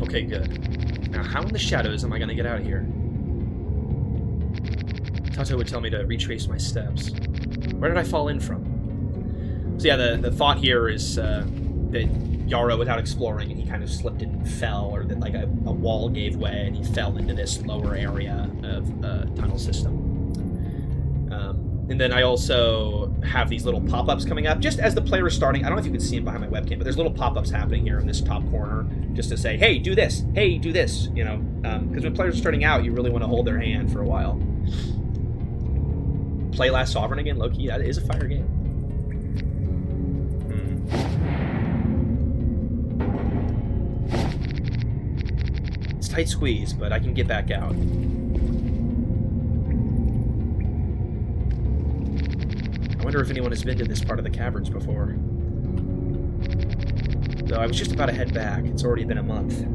Okay, good. Now, how in the shadows am I gonna get out of here? Tato would tell me to retrace my steps. Where did I fall in from? So yeah, the thought here is that Yarrow, without exploring, he kind of slipped and fell, or that like a wall gave way and he fell into this lower area of the tunnel system. And then I also have these little pop-ups coming up just as the player is starting. I don't know if you can see them behind my webcam, but there's little pop-ups happening here in this top corner just to say, hey, do this, hey, do this, you know, because when players are starting out, you really want to hold their hand for a while. Play Last Sovereign again, low-key, that is a fire game. It's tight squeeze, but I can get back out. I wonder if anyone has been to this part of the caverns before. Though I was just about to head back. It's already been a month. I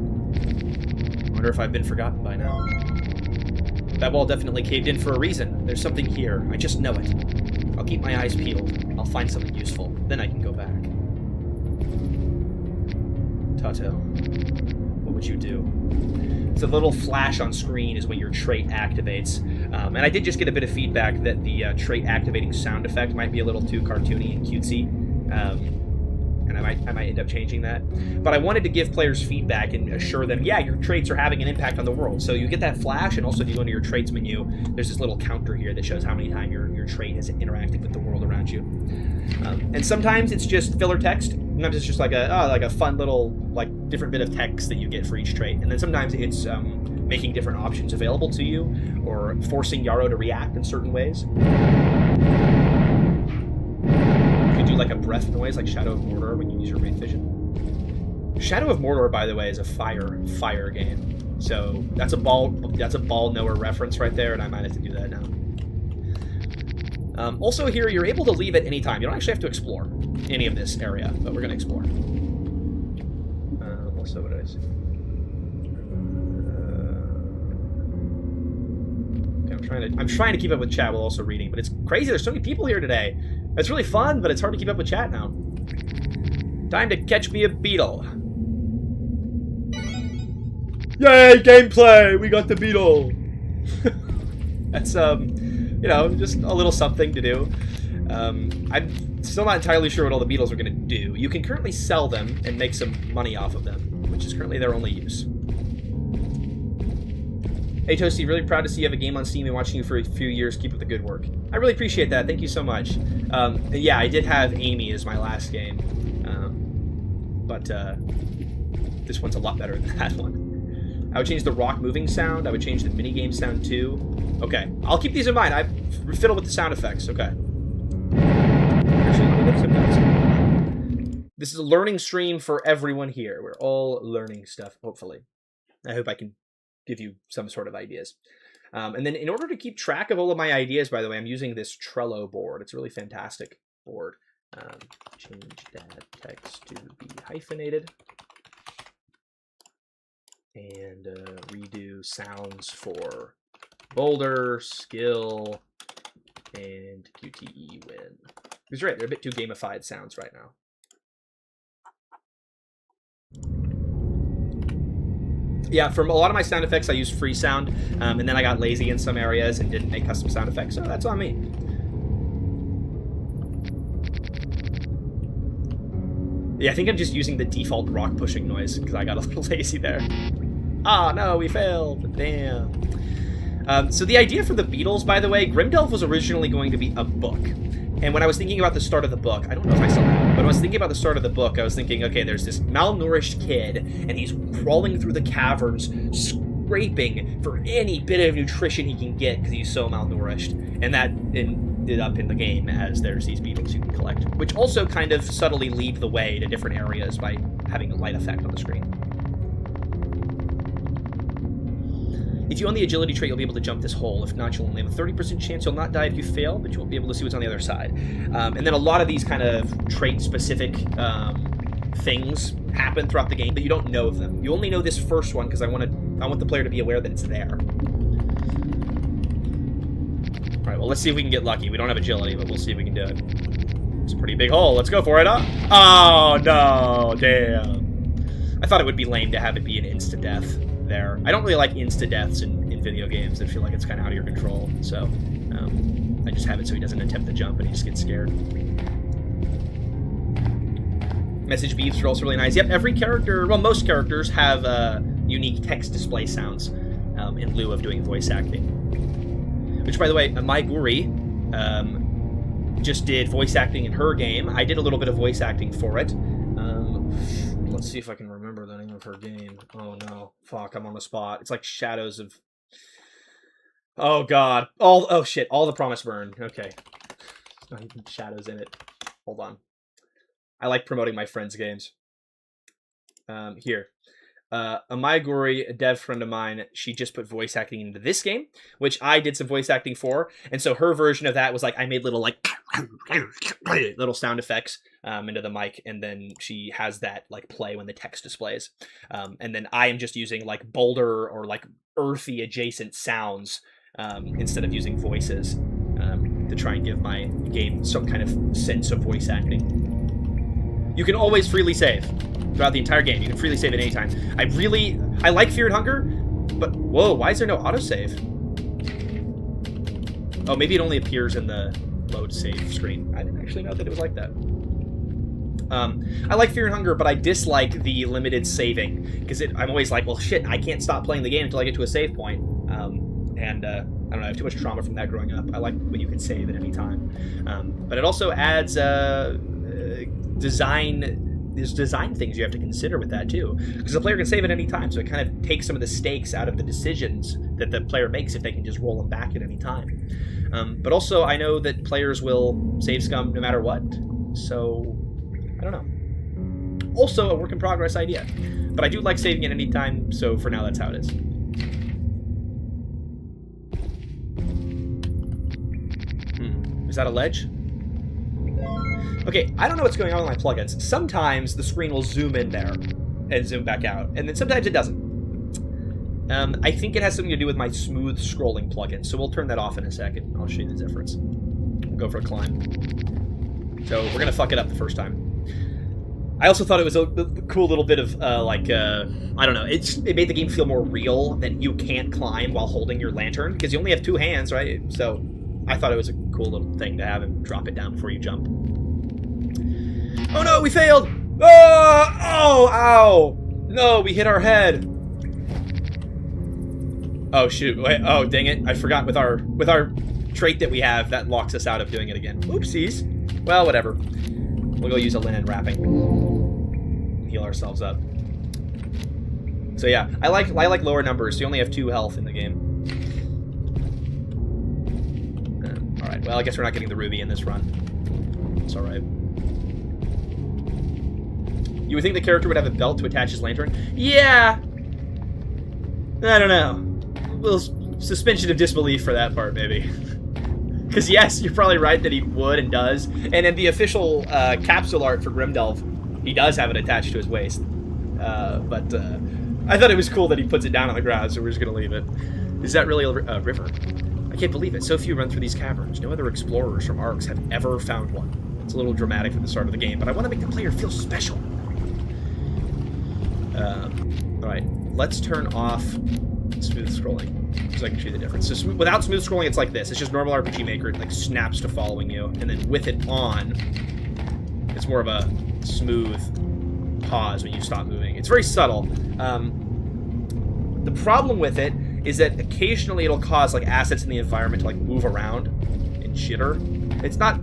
wonder if I've been forgotten by now. That wall definitely caved in for a reason. There's something here. I just know it. I'll keep my eyes peeled. I'll find something useful. Then I can go back. Tato, what would you do? So the little flash on screen is when your trait activates. And I did just get a bit of feedback that the trait activating sound effect might be a little too cartoony and cutesy. And I might end up changing that. But I wanted to give players feedback and assure them, yeah, your traits are having an impact on the world. So you get that flash, and also if you go into your traits menu, there's this little counter here that shows how many times your trait has interacted with the world around you. And sometimes it's just filler text. Sometimes it's just like a fun little different bit of text that you get for each trait. And then sometimes it's making different options available to you, or forcing Yarrow to react in certain ways. You can do like a breath noise, like Shadow of Mordor, when you use your Wraith Vision. Shadow of Mordor, by the way, is a fire game. So that's a ball knower reference right there, and I might have to do that now. Also here, you're able to leave at any time. You don't actually have to explore any of this area, but we're going to explore. Also, what did I say? Okay, I'm trying to keep up with chat while also reading, but it's crazy. There's so many people here today. It's really fun, but it's hard to keep up with chat now. Time to catch me a beetle. Yay, gameplay! We got the beetle. That's you know, just a little something to do. I'm still not entirely sure what all the beetles are going to do. You can currently sell them and make some money off of them, which is currently their only use. Hey Toasty, really proud to see you have a game on Steam and watching you for a few years. Keep up the good work. I really appreciate that. Thank you so much. Yeah, I did have Amy as my last game, but this one's a lot better than that one. I would change the rock moving sound. I would change the minigame sound too. Okay, I'll keep these in mind. I fiddle with the sound effects. Okay. This is a learning stream for everyone here. We're all learning stuff, hopefully. I hope I can give you some sort of ideas. And then in order to keep track of all of my ideas, by the way, I'm using this Trello board. It's a really fantastic board. Change that text to be hyphenated. And redo sounds for Boulder, Skill, and QTE Win. Because right, they're a bit too gamified sounds right now. Yeah, for a lot of my sound effects, I used free sound, and then I got lazy in some areas and didn't make custom sound effects, so that's on me. Yeah, I think I'm just using the default rock pushing noise, because I got a little lazy there. Ah, no, we failed. Damn. So the idea for the Beatles, by the way, Grimdelve was originally going to be a book. And when I was thinking about the start of the book, I don't know if I still have it, but when I was thinking about the start of the book, I was thinking, okay, there's this malnourished kid, and he's crawling through the caverns, scraping for any bit of nutrition he can get because he's so malnourished. And that ended up in the game as there's these beetles you can collect, which also kind of subtly lead the way to different areas by having a light effect on the screen. If you own the agility trait, you'll be able to jump this hole. If not, you'll only have a 30% chance you'll not die if you fail, but you won't be able to see what's on the other side. And then a lot of these kind of trait-specific things happen throughout the game, but you don't know of them. You only know this first one because I want the player to be aware that it's there. All right, well, let's see if we can get lucky. We don't have agility, but we'll see if we can do it. It's a pretty big hole. Let's go for it, huh? Oh, no. Damn. I thought it would be lame to have it be an insta-death there. I don't really like insta-deaths in video games. I feel like it's kind of out of your control. So, I just have it so he doesn't attempt the jump and he just gets scared. Message beeps are also really nice. Yep, every character, well, most characters have unique text display sounds in lieu of doing voice acting. Which, by the way, Mai Guri just did voice acting in her game. I did a little bit of voice acting for it. Let's see if I can remember the name of her game. Oh, no. Fuck, I'm on the spot. It's like Shadows of... Oh, God. Oh, shit. All the Promise Burn. Okay. There's not even Shadows in it. Hold on. I like promoting my friends' games. Here. Amayaguri, a dev friend of mine, she just put voice acting into this game, which I did some voice acting for, and so her version of that was like, I made little, like, little sound effects into the mic, and then she has that, like, play when the text displays. And then I am just using, like, boulder or, like, earthy adjacent sounds instead of using voices to try and give my game some kind of sense of voice acting. You can always freely save throughout the entire game. You can freely save at any time. I like Fear and Hunger, but whoa, why is there no autosave? Oh, maybe it only appears in the load save screen. I didn't actually know that it was like that. I like Fear and Hunger, but I dislike the limited saving because I'm always like, well, shit, I can't stop playing the game until I get to a save point. I don't know, I have too much trauma from that growing up. I like when you can save at any time. But it also adds there's design things you have to consider with that too, because the player can save at any time, so it kind of takes some of the stakes out of the decisions that the player makes if they can just roll them back at any time. But also, I know that players will save scum no matter what, so I don't know. Also, a work in progress idea, but I do like saving at any time, so for now that's how it is. Is that a ledge? Okay, I don't know what's going on with my plugins. Sometimes the screen will zoom in there and zoom back out, and then sometimes it doesn't. I think it has something to do with my smooth scrolling plugin, so we'll turn that off in a second. I'll show you the difference. We'll go for a climb. So we're gonna fuck it up the first time. I also thought it was a cool little bit of, I don't know, it made the game feel more real that you can't climb while holding your lantern, because you only have two hands, right? So I thought it was a cool little thing to have him drop it down before you jump. Oh no, we failed! Oh, ow! No, we hit our head. Oh shoot! Wait, oh dang it! I forgot with our trait that we have that locks us out of doing it again. Oopsies. Well, whatever. We'll go use a linen wrapping. Heal ourselves up. So yeah, I like lower numbers. So you only have 2 health in the game. All right. Well, I guess we're not getting the ruby in this run. It's all right. You would think the character would have a belt to attach his lantern? Yeah! I don't know. A little suspension of disbelief for that part, maybe. Because yes, you're probably right that he would and does. And in the official capsule art for Grimdelve, he does have it attached to his waist. But I thought it was cool that he puts it down on the ground, so we're just going to leave it. Is that really a river? I can't believe it. So few run through these caverns. No other explorers from Arcs have ever found one. It's a little dramatic at the start of the game, but I want to make the player feel special. Alright, let's turn off smooth scrolling so I can show you the difference. So without smooth scrolling, it's like this. It's just normal RPG Maker. It like snaps to following you, and then with it on, it's more of a smooth pause when you stop moving. It's very subtle. The problem with it is that occasionally it'll cause like assets in the environment to like move around and jitter. It's not...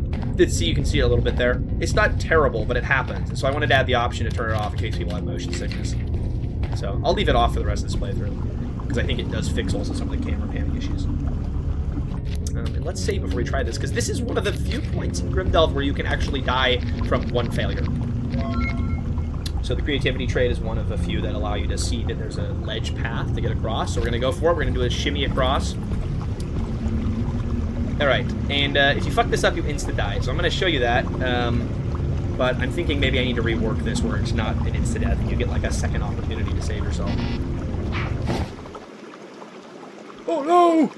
See, you can see it a little bit there. It's not terrible, but it happens. And so I wanted to add the option to turn it off in case people have motion sickness. So I'll leave it off for the rest of this playthrough, because I think it does fix also some of the camera panning issues. And let's save before we try this, because this is one of the few points in Grimdelve where you can actually die from one failure. So the creativity trait is one of a few that allow you to see that there's a ledge path to get across. So we're going to go for it. We're going to do a shimmy across. Alright, and if you fuck this up, you insta-die. So I'm going to show you that, but I'm thinking maybe I need to rework this where it's not an insta-death. You get like a second opportunity to save yourself. Oh no!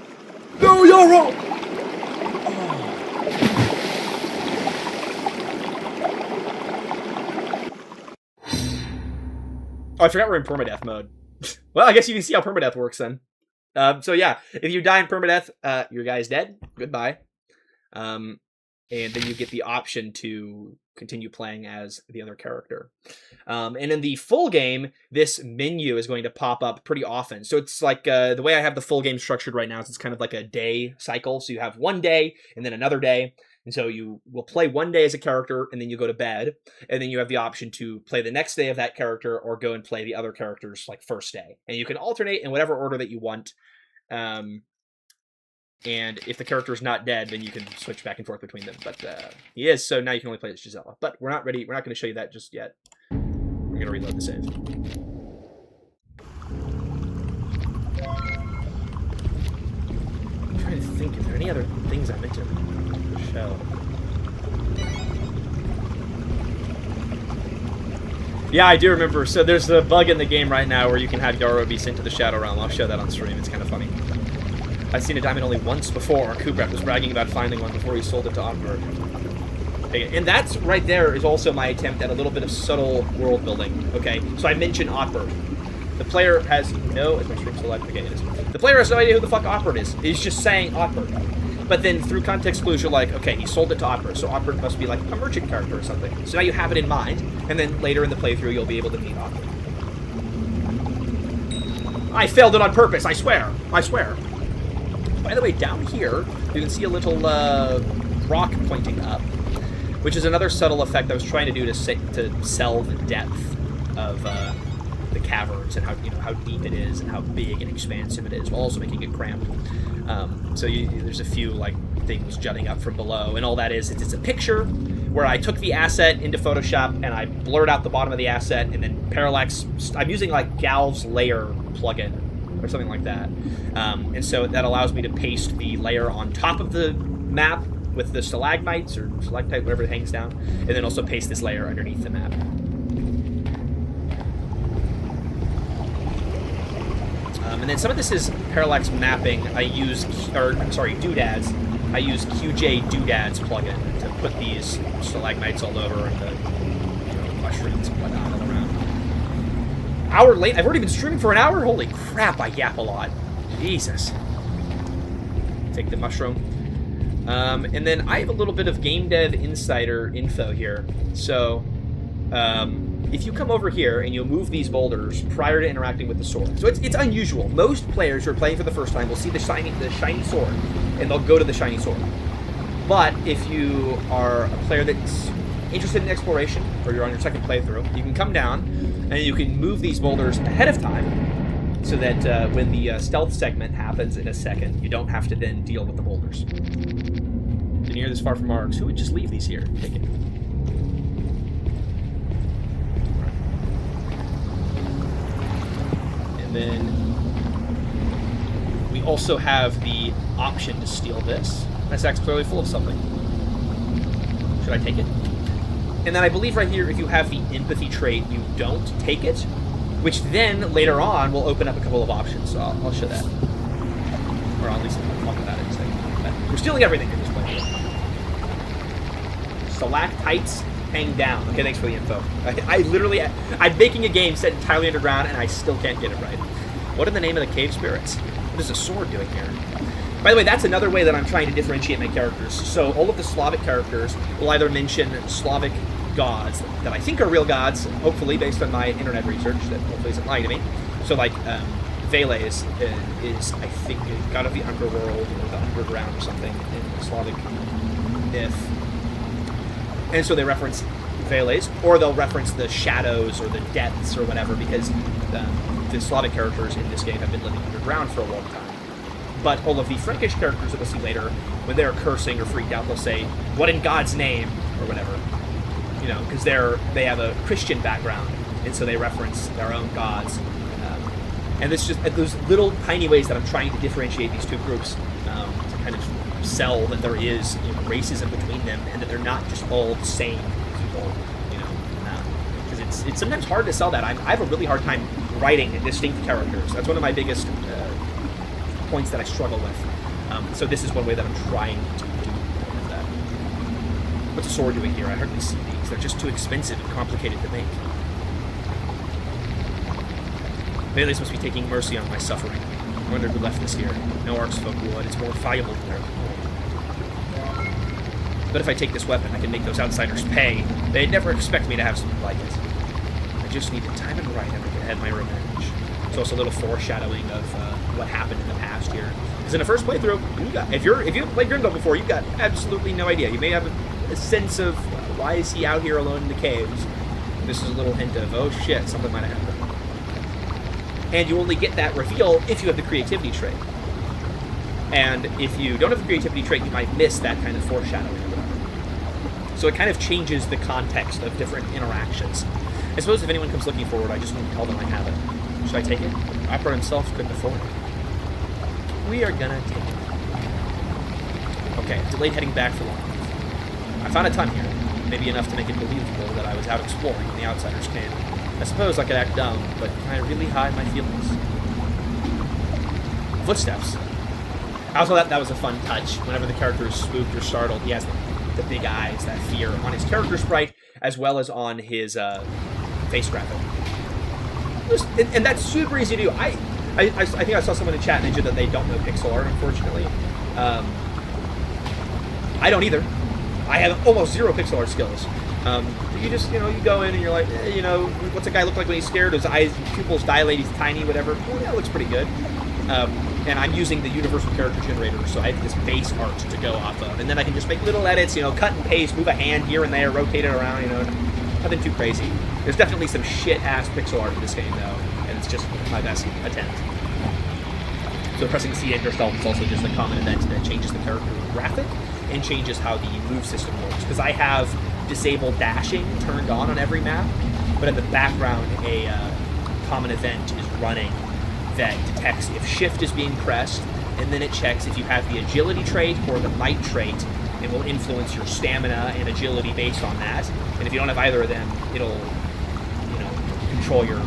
No, you're wrong! Oh, I forgot we're in permadeath mode. Well, I guess you can see how permadeath works then. So yeah, if you die in permadeath, your guy's dead. Goodbye. And then you get the option to continue playing as the other character. And in the full game, this menu is going to pop up pretty often. So it's like the way I have the full game structured right now is it's kind of like a day cycle. So you have one day and then another day. And so you will play one day as a character, and then you go to bed, and then you have the option to play the next day of that character or go and play the other character's like first day. And you can alternate in whatever order that you want. And if the character is not dead, then you can switch back and forth between them. But he is, so now you can only play as Gisela. But we're not ready. We're not going to show you that just yet. We're going to reload the save. I'm trying to think, is there any other things I meant to show? Yeah, I do remember. So there's a bug in the game right now where you can have Yarrow be sent to the Shadow Realm. I'll show that on stream. It's kind of funny. I've seen a diamond only once before. Kubrat was bragging about finding one before he sold it to Oddbird. And that's right there is also my attempt at a little bit of subtle world building. Okay, so I mentioned Oddbird. The player has no... Is my stream still live? Okay, it is. The player has no idea who the fuck Oddbird is. He's just saying Oddbird. But then through context clues, you're like, okay, he sold it to Oddbird, so Oddbird must be like a merchant character or something. So now you have it in mind, and then later in the playthrough, you'll be able to meet Oddbird. I failed it on purpose, I swear. I swear. By the way, down here, you can see a little rock pointing up, which is another subtle effect I was trying to do to sell the depth of the caverns and how deep it is and how big and expansive it is, while also making it cramped. So there's a few like things jutting up from below, and all that is it's a picture where I took the asset into Photoshop and I blurred out the bottom of the asset, and then parallax. I'm using like Galv's layer plugin or something like that, and so that allows me to paste the layer on top of the map with the stalagmites or stalactite, whatever it hangs down, and then also paste this layer underneath the map. And then some of this is parallax mapping. I use, doodads. I use QJ Doodads plugin to put these stalagmites all over and the mushrooms and whatnot all around. Hour late. I've already been streaming for an hour. Holy crap! I yap a lot. Jesus. Take the mushroom. And then I have a little bit of game dev insider info here. So, if you come over here and you'll move these boulders prior to interacting with the sword. So it's unusual. Most players who are playing for the first time will see the shiny sword, and they'll go to the shiny sword. But if you are a player that's interested in exploration, or you're on your second playthrough, you can come down and you can move these boulders ahead of time, so that when the stealth segment happens in a second, you don't have to then deal with the boulders. Been here this far from Args. Who would just leave these here? Take it. And then we also have the option to steal this. This sack's clearly full of something. Should I take it? And then I believe right here, if you have the empathy trait, you don't take it, which then later on will open up a couple of options. So I'll show that. Or at least I'll talk about it in a second. But we're stealing everything in this point. Stalactites hang down. Okay, thanks for the info. I'm making a game set entirely underground, and I still can't get it right. What in the name of the cave spirits? What is a sword doing here? By the way, that's another way that I'm trying to differentiate my characters. So all of the Slavic characters will either mention Slavic gods that I think are real gods, hopefully based on my internet research that hopefully isn't lying to me. So like Veles is, I think, a god of the underworld or the underground or something in Slavic myth. And so they reference Veles, or they'll reference the shadows or the depths or whatever, because the Slavic characters in this game have been living underground for a long time. But all of the Frankish characters that we'll see later, when they're cursing or freaked out, they'll say, "What in God's name?" or whatever. Because they have a Christian background, and so they reference their own gods. And it's just those little tiny ways that I'm trying to differentiate these two groups, to kind of sell that there is racism between them, and that they're not just all the same people. Because it's sometimes hard to sell that. I have a really hard time writing distinct characters. That's one of my biggest points that I struggle with. So this is one way that I'm trying to do that. What's a sword doing here? I hardly see these. They're just too expensive and complicated to make. Bailey's supposed to be taking mercy on my suffering. I wonder who left this here. No Arcs folk would. It's more valuable than their own. But if I take this weapon, I can make those outsiders pay. They'd never expect me to have something like it. I just need to time it right and I can have my revenge. It's also a little foreshadowing of what happened in the past here. Because in the first playthrough, if you haven't played Grimdelve before, you've got absolutely no idea. You may have a sense of why is he out here alone in the caves. This is a little hint of, oh shit, something might have happened. And you only get that reveal if you have the creativity trait. And if you don't have the creativity trait, you might miss that kind of foreshadowing or whatever. So it kind of changes the context of different interactions. I suppose if anyone comes looking forward, I just want to tell them I have it. Should I take it? Opera himself couldn't afford it. We are gonna take it. Okay, delayed heading back for long enough. I found a ton here. Maybe enough to make it believable that I was out exploring when the outsiders came. I suppose I could act dumb, but can I really hide my feelings? Footsteps. I also thought that was a fun touch. Whenever the character is spooked or startled, he has the big eyes, that fear, on his character sprite, as well as on his face graphic. And that's super easy to do. I think I saw someone in chat mention that they don't know pixel art, unfortunately. I don't either. I have almost zero pixel art skills. You just, you go in and you're like, what's a guy look like when he's scared? His eyes, pupils dilate, he's tiny, whatever. Well, that looks pretty good. And I'm using the universal character generator, so I have this base art to go off of. And then I can just make little edits, cut and paste, move a hand here and there, rotate it around, nothing too crazy. There's definitely some shit-ass pixel art in this game, though, and it's just my best attempt. So pressing C enter stealth is also just a common event that changes the character graphic and changes how the move system works. Because I have disabled dashing turned on every map, but in the background a common event is running that detects if shift is being pressed, and then it checks if you have the agility trait or the might trait, and will influence your stamina and agility based on that. And if you don't have either of them, it'll control your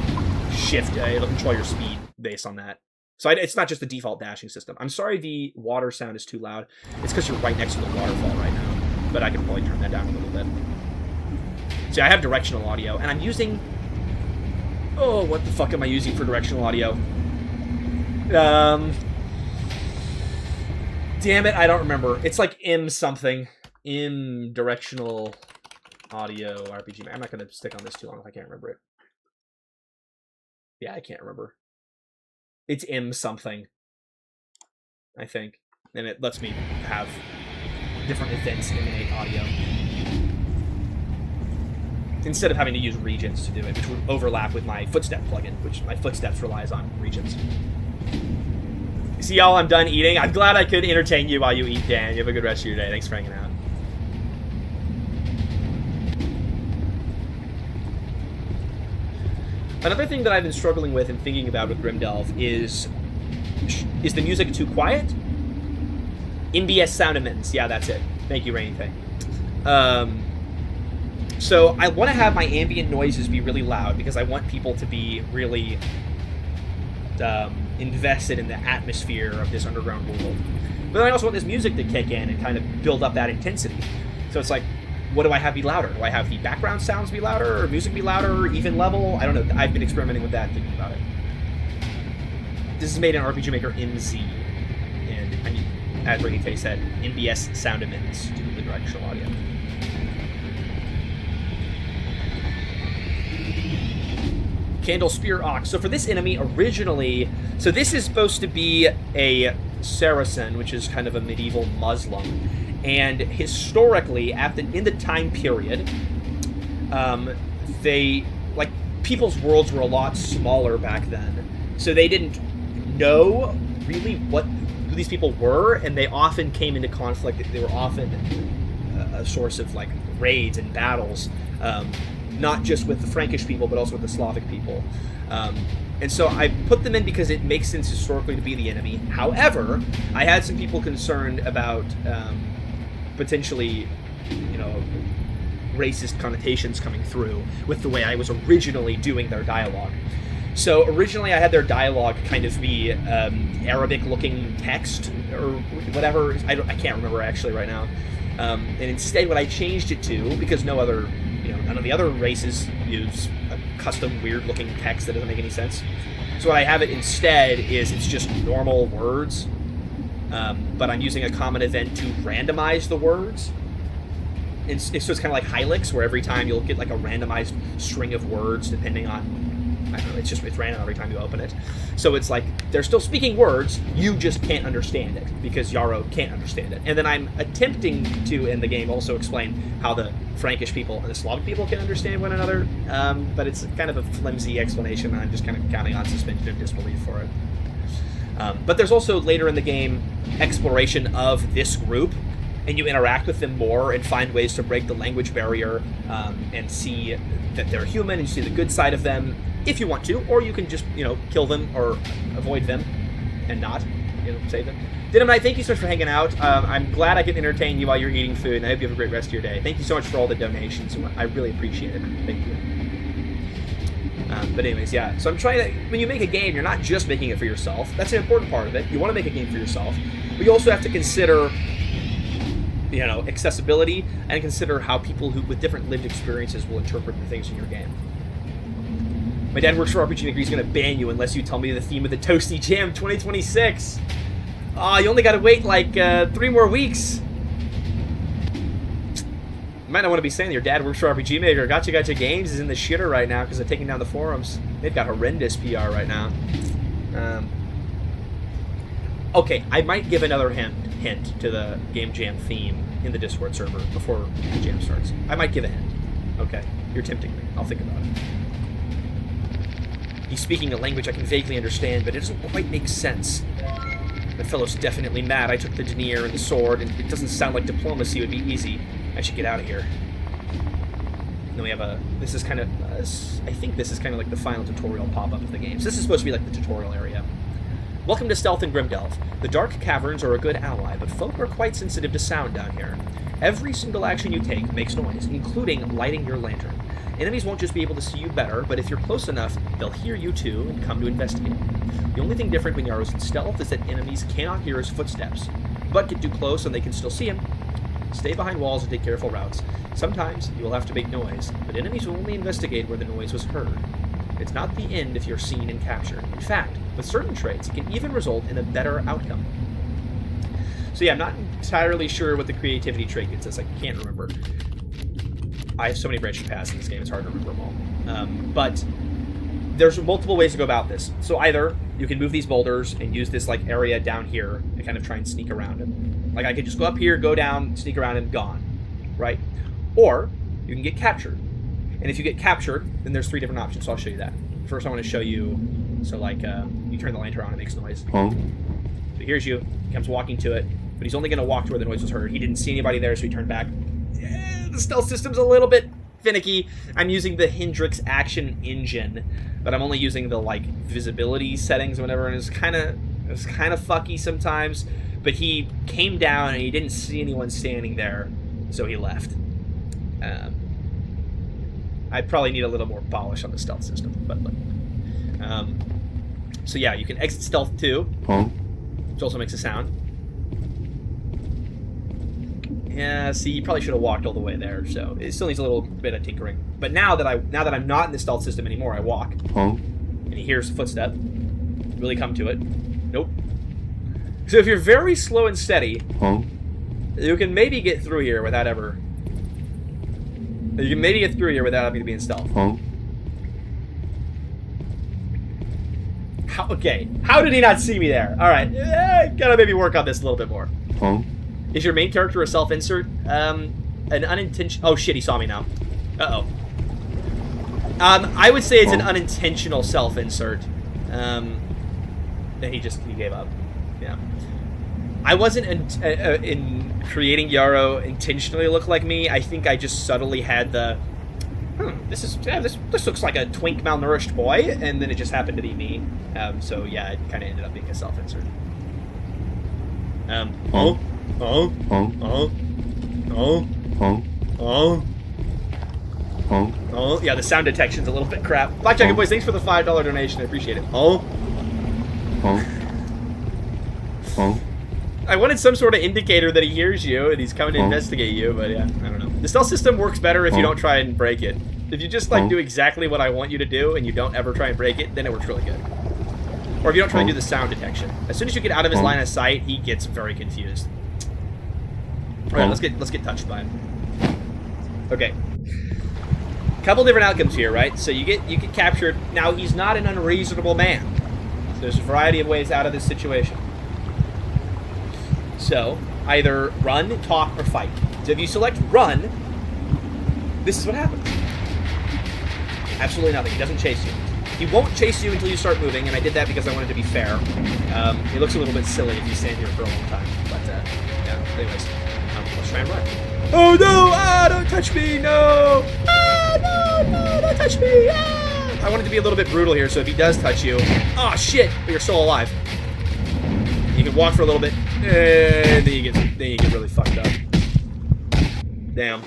shift, it'll control your speed based on that. So it's not just the default dashing system. I'm sorry the water sound is too loud. It's because you're right next to the waterfall right now. But I can probably turn that down a little bit. See, I have directional audio, and I'm using... Oh, what the fuck am I using for directional audio? Damn it, I don't remember. It's like M something. M directional audio RPG. I'm not going to stick on this too long if I can't remember it. Yeah, I can't remember. It's M something, I think. And it lets me have different events emanate audio. Instead of having to use regions to do it, which would overlap with my footstep plugin, which my footsteps relies on regions. See, y'all, I'm done eating. I'm glad I could entertain you while you eat, Dan. You have a good rest of your day. Thanks for hanging out. Another thing that I've been struggling with and thinking about with Grimdelve is the music too quiet? NBS sound emittance. Yeah, that's it. Thank you, Rainy Thing. So I want to have my ambient noises be really loud because I want people to be really invested in the atmosphere of this underground world. But then I also want this music to kick in and kind of build up that intensity. So it's like, what do I have be louder? Do I have the background sounds be louder, or music be louder, or even level? I don't know. I've been experimenting with that, thinking about it. This is made in RPG Maker MZ, and as Rainy Face said, NBS sound emittance to the directional audio. Candle Spear Ox. So for this enemy, originally, so this is supposed to be a Saracen, which is kind of a medieval Muslim. And historically, in the time period, people's worlds were a lot smaller back then. So they didn't know really who these people were, and they often came into conflict. They were often a source of raids and battles, not just with the Frankish people, but also with the Slavic people. And so I put them in because it makes sense historically to be the enemy. However, I had some people concerned about potentially, racist connotations coming through with the way I was originally doing their dialogue. So originally I had their dialogue kind of be Arabic-looking text or whatever. I can't remember actually right now. And instead, what I changed it to, because none of the other races use a custom weird-looking text that doesn't make any sense. So what I have it instead is it's just normal words, but I'm using a common event to randomize the words. So it's kind of like Hylix, where every time you'll get like a randomized string of words depending on, I don't know, it's random every time you open it. So it's like they're still speaking words, you just can't understand it because Yarrow can't understand it. And then I'm attempting to, in the game, also explain how the Frankish people and the Slavic people can understand one another, but it's kind of a flimsy explanation. I'm just kind of counting on suspension of disbelief for it. But there's also later in the game exploration of this group, and you interact with them more and find ways to break the language barrier, and see that they're human and see the good side of them if you want to, or you can just, kill them or avoid them and not, save them. Dynamite, thank you so much for hanging out. I'm glad I can entertain you while you're eating food, and I hope you have a great rest of your day. Thank you so much for all the donations. I really appreciate it. Thank you. But anyways, yeah. So I'm trying to, when you make a game, you're not just making it for yourself. That's an important part of it. You want to make a game for yourself, but you also have to consider accessibility, and consider how people with different lived experiences will interpret the things in your game. My dad works for RPG Maker. He's going to ban you unless you tell me the theme of the Toasty Jam 2026. Oh, you only got to wait like 3 more weeks. You might not want to be saying your dad works for RPG Maker. Gotcha Games is in the shitter right now because they're taking down the forums. They've got horrendous PR right now. Okay, I might give another hint to the Game Jam theme in the Discord server before the jam starts. I might give a hint. Okay, you're tempting me. I'll think about it. He's speaking a language I can vaguely understand, but it doesn't quite make sense. That fellow's definitely mad. I took the denier and the sword, and it doesn't sound like diplomacy would be easy. I should get out of here. And then we have this is kind of, I think this is kind of like the final tutorial pop-up of the game. So this is supposed to be like the tutorial area. Welcome to Stealth in Grimdelve. The dark caverns are a good ally, but folk are quite sensitive to sound down here. Every single action you take makes noise, including lighting your lantern. Enemies won't just be able to see you better, but if you're close enough, they'll hear you too and come to investigate. The only thing different when Yarrow's in stealth is that enemies cannot hear his footsteps, but get too close and they can still see him. Stay behind walls and take careful routes. Sometimes you will have to make noise, but enemies will only investigate where the noise was heard. It's not the end if you're seen and captured. In fact, with certain traits, it can even result in a better outcome. So yeah, I'm not entirely sure what the creativity trait gets us. I can't remember. I have so many branching paths in this game, it's hard to remember them all. But there's multiple ways to go about this. So either you can move these boulders and use this like area down here and kind of try and sneak around it. Like I could just go up here, go down, sneak around, and gone, right? Or you can get captured. And if you get captured, then there's 3 different options, so I'll show you that. First I want to show you, so like, you turn the lantern on, it makes noise. Huh? So here's you, he comes walking to it, but he's only going to walk to where the noise was heard. He didn't see anybody there, so he turned back. The stealth system's a little bit finicky. I'm using the Hendrix action engine, but I'm only using the like visibility settings or whatever, and it's kind of fucky sometimes. But he came down and he didn't see anyone standing there, so he left. I probably need a little more polish on the stealth system, but look. So yeah, you can exit stealth too, Huh? which also makes a sound. Yeah, see, you probably should have walked all the way there, so it still needs a little bit of tinkering. But now that I'm not in the stealth system anymore, I walk, Huh? and he hears a footstep. Really come to it. Nope. So if you're very slow and steady, Huh? you can maybe get through here without ever... You can maybe get through here without having to be in stealth. Huh? Okay, how did he not see me there? Alright, gotta maybe work on this a little bit more. Huh? Is your main character a self-insert? An unintentional... Oh shit, he saw me now. Uh-oh. I would say it's an unintentional self-insert. Then he gave up. Yeah. I wasn't in creating Yarrow intentionally look like me. I think I just subtly had the... this looks like a twink malnourished boy, and then it just happened to be me. So yeah, it kind of ended up being a self-insert. Huh? Oh, yeah, the sound detection's a little bit crap. Blackjacket Boys, thanks for the $5 donation. I appreciate it. I wanted some sort of indicator that he hears you and he's coming to investigate you, but yeah, I don't know. The stealth system works better if you don't try and break it. If you just like do exactly what I want you to do and you don't ever try and break it, then it works really good. Or if you don't try to do the sound detection. As soon as you get out of his line of sight, he gets very confused. Alright, let's get touched by him. Okay. Couple different outcomes here, right? So you get captured. Now, he's not an unreasonable man. So there's a variety of ways out of this situation. So, either run, talk, or fight. So if you select run, this is what happens. Absolutely nothing. He doesn't chase you. He won't chase you until you start moving, and I did that because I wanted to be fair. It looks a little bit silly if you stand here for a long time. But, yeah, anyways. Let's try and run. Oh, no! Ah, don't touch me! No! Ah, no, don't touch me! Ah! I wanted to be a little bit brutal here, so if he does touch you... Oh, shit! But you're still alive. You can walk for a little bit, and then you get really fucked up. Damn.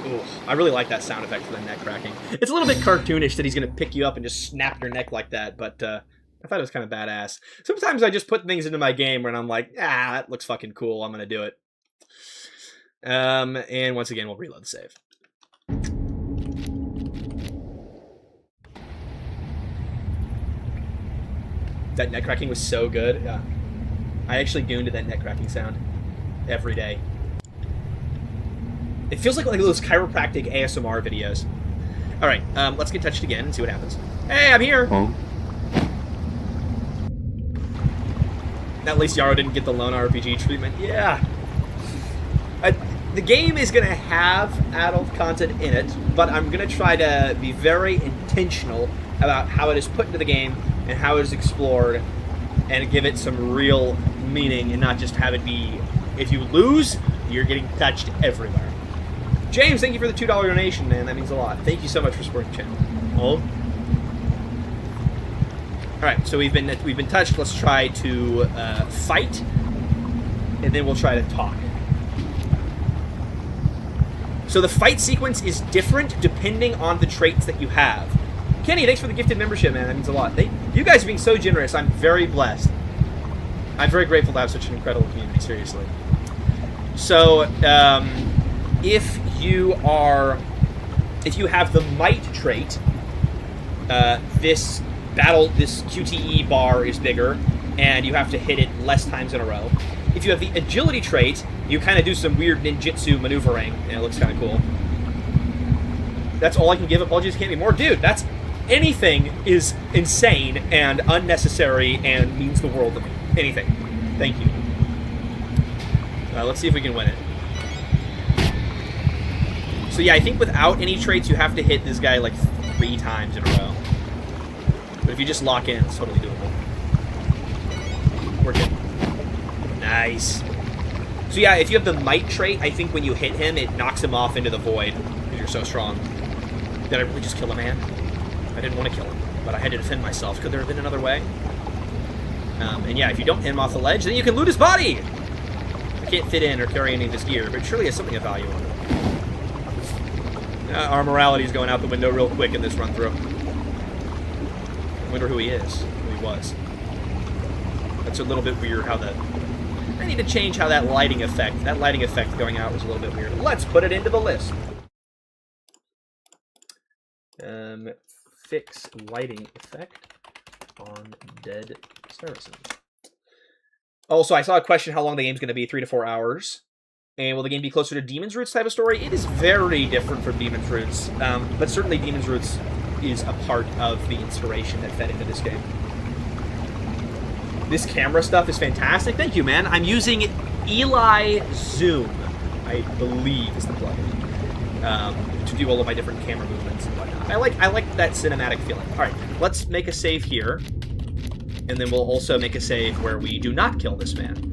Ooh, I really like that sound effect for the neck cracking. It's a little bit cartoonish that he's going to pick you up and just snap your neck like that, but I thought it was kind of badass. Sometimes I just put things into my game when I'm like, that looks fucking cool, I'm going to do it. And once again, we'll reload the save. That neck cracking was so good. Yeah. I actually gooned to that neck cracking sound every day. It feels like those chiropractic ASMR videos. All right, let's get touched again and see what happens. Hey, I'm here. At least Yarrow didn't get the lone RPG treatment. Yeah. The game is going to have adult content in it, but I'm going to try to be very intentional about how it is put into the game and how it is explored, and give it some real meaning, and not just have it be, if you lose, you're getting touched everywhere. James, thank you for the $2 donation, man. That means a lot. Thank you so much for supporting the channel. All right, so we've been touched. Let's try to fight, and then we'll try to talk. So the fight sequence is different depending on the traits that you have. Kenny, thanks for the gifted membership, man. That means a lot. You guys are being so generous. I'm very blessed. I'm very grateful to have such an incredible community, seriously. So, if you have the might trait, this QTE bar is bigger, and you have to hit it less times in a row. If you have the agility trait, you kind of do some weird ninjutsu maneuvering, and it looks kind of cool. That's all I can give. Apologies, can't be more. Dude, anything is insane and unnecessary and means the world to me. Anything. Thank you. Let's see if we can win it. So yeah, I think without any traits, you have to hit this guy like 3 times in a row. But if you just lock in, it's totally doable. We're good. Nice. So yeah, if you have the might trait, I think when you hit him, it knocks him off into the void, because you're so strong. Did I really just kill a man? I didn't want to kill him, but I had to defend myself. Could there have been another way? And yeah, if you don't hit him off the ledge, then you can loot his body! I can't fit in or carry any of his gear, but surely has something of value on it. Our morality is going out the window real quick in this run-through. I wonder who he is, who he was. That's a little bit weird how that... I need to change how that lighting effect going out was a little bit weird. Let's put it into the list. Fix lighting effect on dead Saracen. Also, I saw a question how long the game's going to be, 3 to 4 hours. And will the game be closer to Demon's Roots type of story? It is very different from Demon's Roots, but certainly Demon's Roots is a part of the inspiration that fed into this game. This camera stuff is fantastic. Thank you, man. I'm using Eli Zoom, I believe is the plugin, to do all of my different camera movements and whatnot. I like that cinematic feeling. All right, let's make a save here, and then we'll also make a save where we do not kill this man.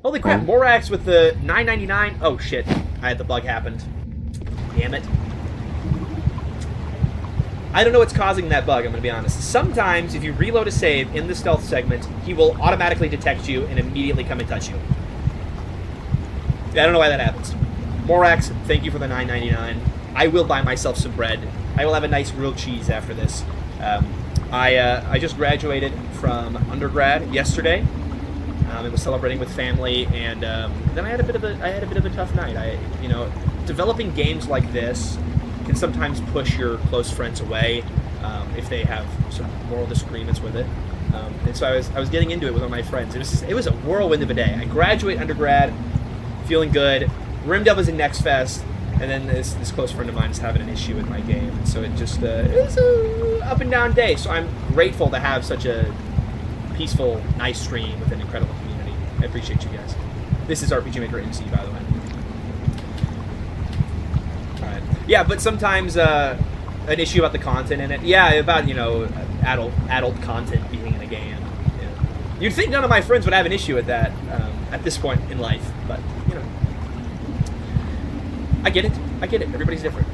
Holy crap, Morax with the $9.99. Oh shit, I had the bug happened. Damn it. I don't know what's causing that bug, I'm going to be honest. Sometimes, if you reload a save in the stealth segment, he will automatically detect you and immediately come and touch you. I don't know why that happens. Morax, thank you for the $9.99. I will buy myself some bread. I will have a nice grilled cheese after this. I just graduated from undergrad yesterday. and was celebrating with family, and then I had a bit of a tough night. Developing games like this can sometimes push your close friends away if they have some moral disagreements with it. And so I was getting into it with one of my friends. It was a whirlwind of a day. I graduate undergrad, feeling good. Grimdelve was in Next Fest, and then this close friend of mine is having an issue with my game. And so it was a up and down day. So I'm grateful to have such a peaceful, nice stream with an incredible community. I appreciate you guys. This is RPG Maker MC, by the way. Alright. Yeah, but sometimes an issue about the content in it. Yeah, about, adult content being in a game. Yeah. You'd think none of my friends would have an issue with that at this point in life, but, I get it. Everybody's different.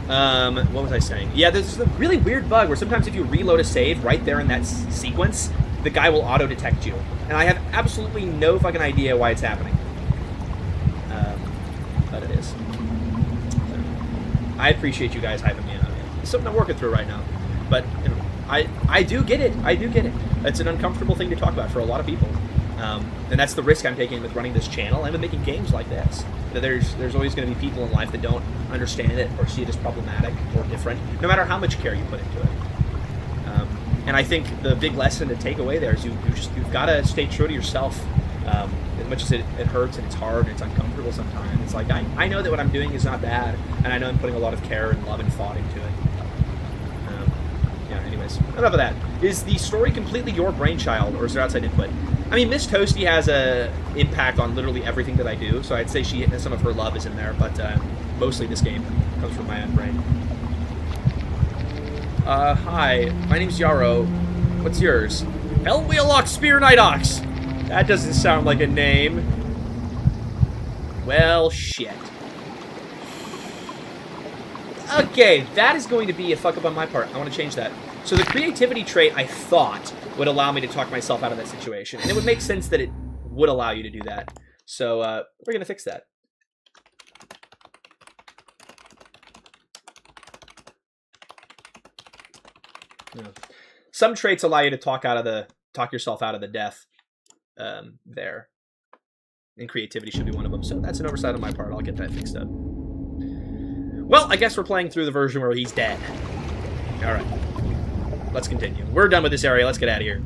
What was I saying? Yeah, there's a really weird bug where sometimes if you reload a save right there in that sequence, the guy will auto-detect you. And I have absolutely no fucking idea why it's happening. But it is. So, I appreciate you guys hyping me up. It's something I'm working through right now. But, I do get it. It's an uncomfortable thing to talk about for a lot of people. And that's the risk I'm taking with running this channel and with making games like this. There's always going to be people in life that don't understand it or see it as problematic or different, no matter how much care you put into it. And I think the big lesson to take away there is you've got to stay true to yourself. As much as it hurts and it's hard and it's uncomfortable sometimes, it's like I know that what I'm doing is not bad, and I know I'm putting a lot of care and love and thought into it. Anyways, enough of that. Is the story completely your brainchild, or is there outside input? I mean, Miss Toasty has a impact on literally everything that I do, so I'd say some of her love is in there, but mostly this game comes from my own brain. Hi, my name's Yarrow. What's yours? Elwheelock Spear Night Ox! That doesn't sound like a name. Well, shit. Okay, that is going to be a fuck up on my part. I want to change that. So the creativity trait, I thought, would allow me to talk myself out of that situation. And it would make sense that it would allow you to do that. So we're going to fix that. Yeah. Some traits allow you to talk yourself out of the death there. And creativity should be one of them. So that's an oversight on my part. I'll get that fixed up. Well, I guess we're playing through the version where he's dead. Alright. Let's continue. We're done with this area. Let's get out of here.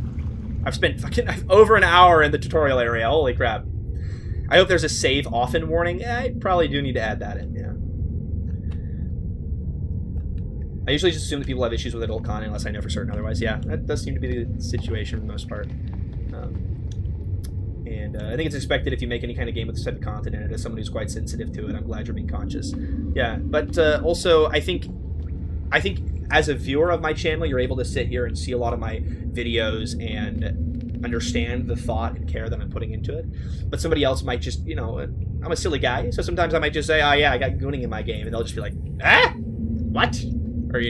I've spent fucking over an hour in the tutorial area. Holy crap. I hope there's a save often warning. I probably do need to add that in, yeah. I usually just assume that people have issues with adult content unless I know for certain otherwise. Yeah, that does seem to be the situation for the most part. And I think it's expected if you make any kind of game with this type of content in it. As someone who's quite sensitive to it, I'm glad you're being conscious. Yeah, but also I think as a viewer of my channel, you're able to sit here and see a lot of my videos and understand the thought and care that I'm putting into it. But somebody else might just, I'm a silly guy, so sometimes I might just say, oh yeah, I got gooning in my game, and they'll just be like, ah, what? Or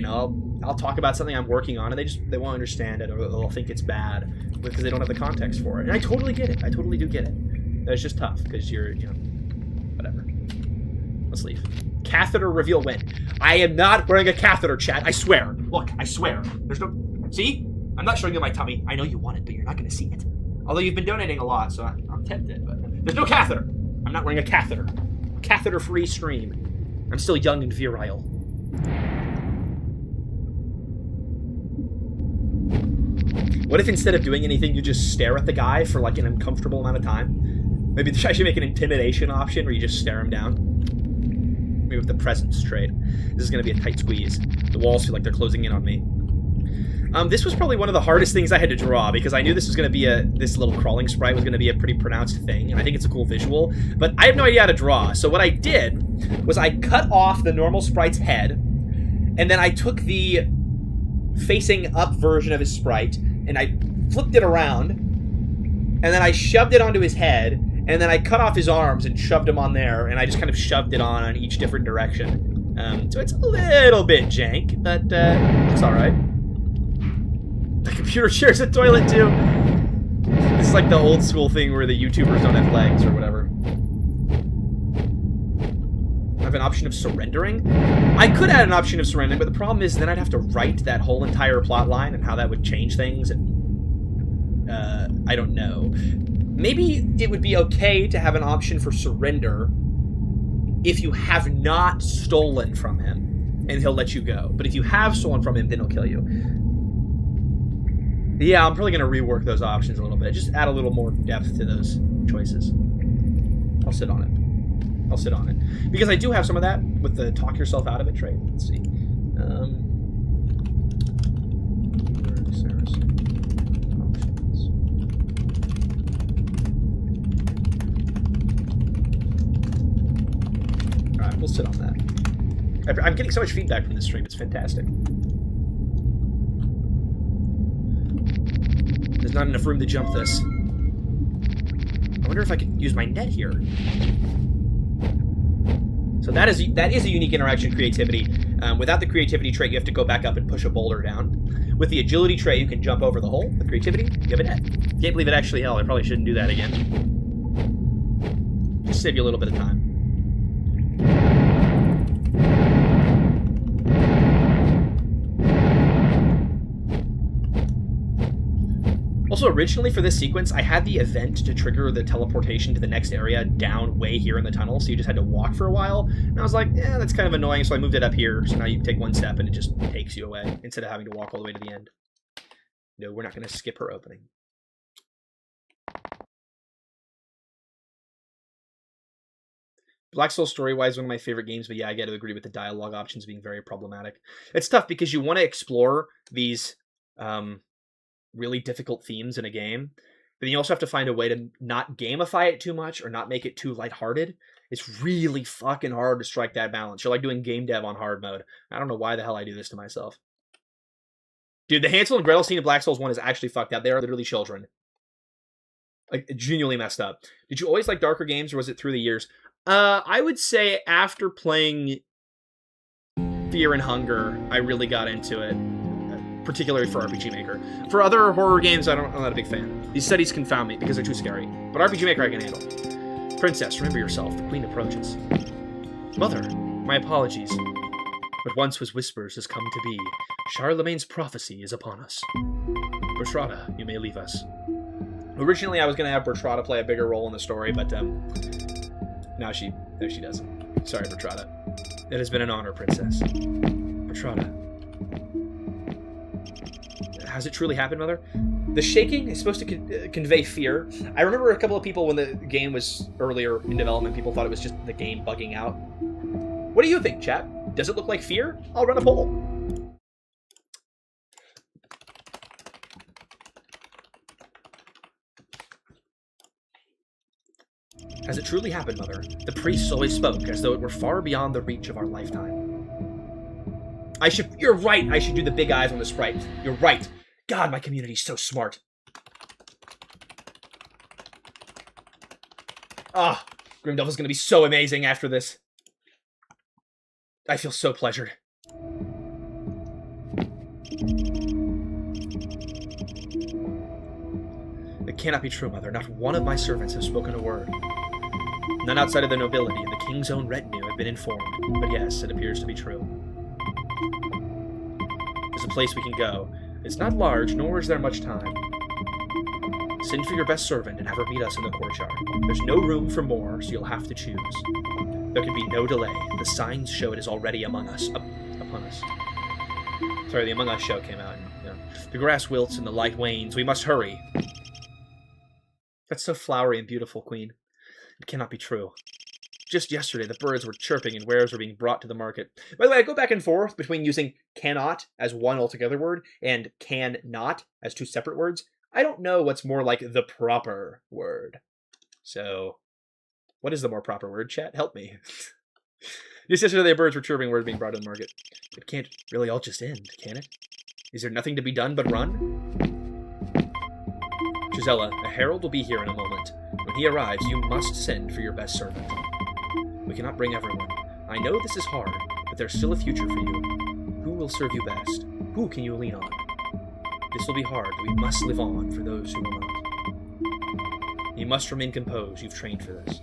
I'll talk about something I'm working on, and they won't understand it, or they'll think it's bad because they don't have the context for it. And I totally get it. I totally do get it. It's just tough because you're, whatever. Let's leave. Catheter reveal when. I am not wearing a catheter, chat. I swear. Look, I swear. There's no... See? I'm not showing you my tummy. I know you want it, but you're not going to see it. Although you've been donating a lot, so I'm tempted, but... There's no catheter. I'm not wearing a catheter. Catheter-free stream. I'm still young and virile. What if instead of doing anything, you just stare at the guy for like an uncomfortable amount of time? Maybe I should make an intimidation option where you just stare him down. Maybe with the presence trait. This is going to be a tight squeeze. The walls feel like they're closing in on me. This was probably one of the hardest things I had to draw because I knew this was going to be this little crawling sprite was going to be a pretty pronounced thing, and I think it's a cool visual, but I have no idea how to draw. So what I did was I cut off the normal sprite's head, and then I took the facing up version of his sprite, and I flipped it around, and then I shoved it onto his head, and then I cut off his arms and shoved them on there, and I just kind of shoved it on each different direction. So it's a little bit jank, but it's alright. The computer shares a toilet too. This is like the old school thing where the YouTubers don't have legs or whatever. I have an option of surrendering? I could add an option of surrendering, but the problem is then I'd have to write that whole entire plot line and how that would change things, and I don't know. Maybe it would be okay to have an option for surrender if you have not stolen from him, and he'll let you go. But if you have stolen from him, then he'll kill you. Yeah, I'm probably going to rework those options a little bit. Just add a little more depth to those choices. I'll sit on it. I'll sit on it. Because I do have some of that with the talk yourself out of it trait. Let's see. Alright, we'll sit on that. I'm getting so much feedback from this stream. It's fantastic. There's not enough room to jump this. I wonder if I could use my net here. So that is a unique interaction creativity. Without the creativity trait, you have to go back up and push a boulder down. With the agility trait, you can jump over the hole. With creativity, you have a net. Can't believe it actually held. I probably shouldn't do that again. Just save you a little bit of time. Also, originally for this sequence, I had the event to trigger the teleportation to the next area down way here in the tunnel, so you just had to walk for a while. And I was like, yeah, that's kind of annoying, so I moved it up here. So now you take one step and it just takes you away, instead of having to walk all the way to the end. No, we're not going to skip her opening. Black Soul story-wise is one of my favorite games, but yeah, I got to agree with the dialogue options being very problematic. It's tough because you want to explore these really difficult themes in a game, but then you also have to find a way to not gamify it too much or not make it too lighthearted. It's really fucking hard to strike that balance. You're like doing game dev on hard mode. I don't know why the hell I do this to myself. Dude, the Hansel and Gretel scene in Black Souls 1 is actually fucked up. They are literally children. Like, genuinely messed up. Did you always like darker games, or was it through the years? I would say after playing Fear and Hunger, I really got into it. Particularly for RPG Maker. For other horror games, I'm not a big fan. These studies confound me because they're too scary. But RPG Maker I can handle. Princess, remember yourself. The queen approaches. Mother, my apologies. What once was whispers has come to be. Charlemagne's prophecy is upon us. Bertrada, you may leave us. Originally, I was going to have Bertrada play a bigger role in the story, but now she doesn't. Sorry, Bertrada. It has been an honor, Princess. Bertrada. Has it truly happened, Mother? The shaking is supposed to convey fear. I remember a couple of people when the game was earlier in development, people thought it was just the game bugging out. What do you think, chat? Does it look like fear? I'll run a poll. Has it truly happened, Mother? The priests always spoke as though it were far beyond the reach of our lifetime. You're right, I should do the big eyes on the sprite. You're right. God, my community's so smart. Ah, Grimdelve is going to be so amazing after this. I feel so pleasured. It cannot be true, Mother. Not one of my servants has spoken a word. None outside of the nobility and the king's own retinue have been informed. But yes, it appears to be true. There's a place we can go. It's not large, nor is there much time. Send for your best servant and have her meet us in the courtyard. There's no room for more, so you'll have to choose. There can be no delay. The signs show it is already among us. Upon us. Sorry, the Among Us show came out. And, the grass wilts and the light wanes. We must hurry. That's so flowery and beautiful, Queen. It cannot be true. Just yesterday, the birds were chirping and wares were being brought to the market. By the way, I go back and forth between using cannot as one altogether word and can not as two separate words. I don't know what's more like the proper word. So, what is the more proper word, chat? Help me. Just yesterday, the birds were chirping, wares being brought to the market. It can't really all just end, can it? Is there nothing to be done but run? Gisela, a herald will be here in a moment. When he arrives, you must send for your best servant. We cannot bring everyone. I know this is hard, but there's still a future for you. Who will serve you best? Who can you lean on? This will be hard, but we must live on for those who will not. You must remain composed. You've trained for this.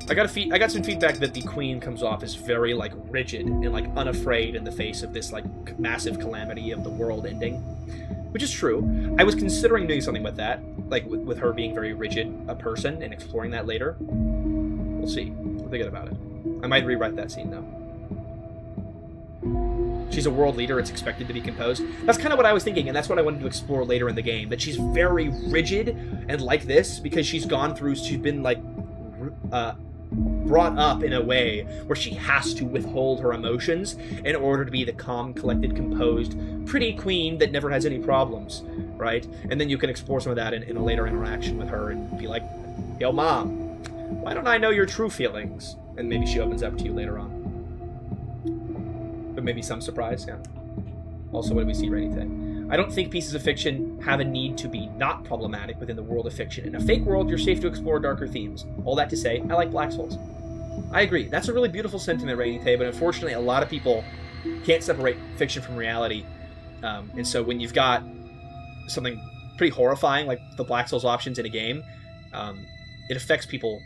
I got some feedback that the queen comes off as very, like, rigid and, like, unafraid in the face of this, like, massive calamity of the world ending. which is true. I was considering doing something with that, like with her being very rigid a person and exploring that later. We'll see. We're thinking about it. I might rewrite that scene, though. She's a world leader. It's expected to be composed. That's kind of what I was thinking, and that's what I wanted to explore later in the game, that she's very rigid and like this because she's been, like, brought up in a way where she has to withhold her emotions in order to be the calm, collected, composed, pretty queen that never has any problems, right? And then you can explore some of that in a later interaction with her and be like, yo, Mom, why don't I know your true feelings? And maybe she opens up to you later on. But maybe some surprise, yeah. Also, what do we see Rainy Day? I don't think pieces of fiction have a need to be not problematic within the world of fiction. In a fake world, you're safe to explore darker themes. All that to say, I like black souls. I agree. That's a really beautiful sentiment, Rainy Day, but unfortunately, a lot of people can't separate fiction from reality. And so when you've got something pretty horrifying, like the Black Souls options in a game, it affects people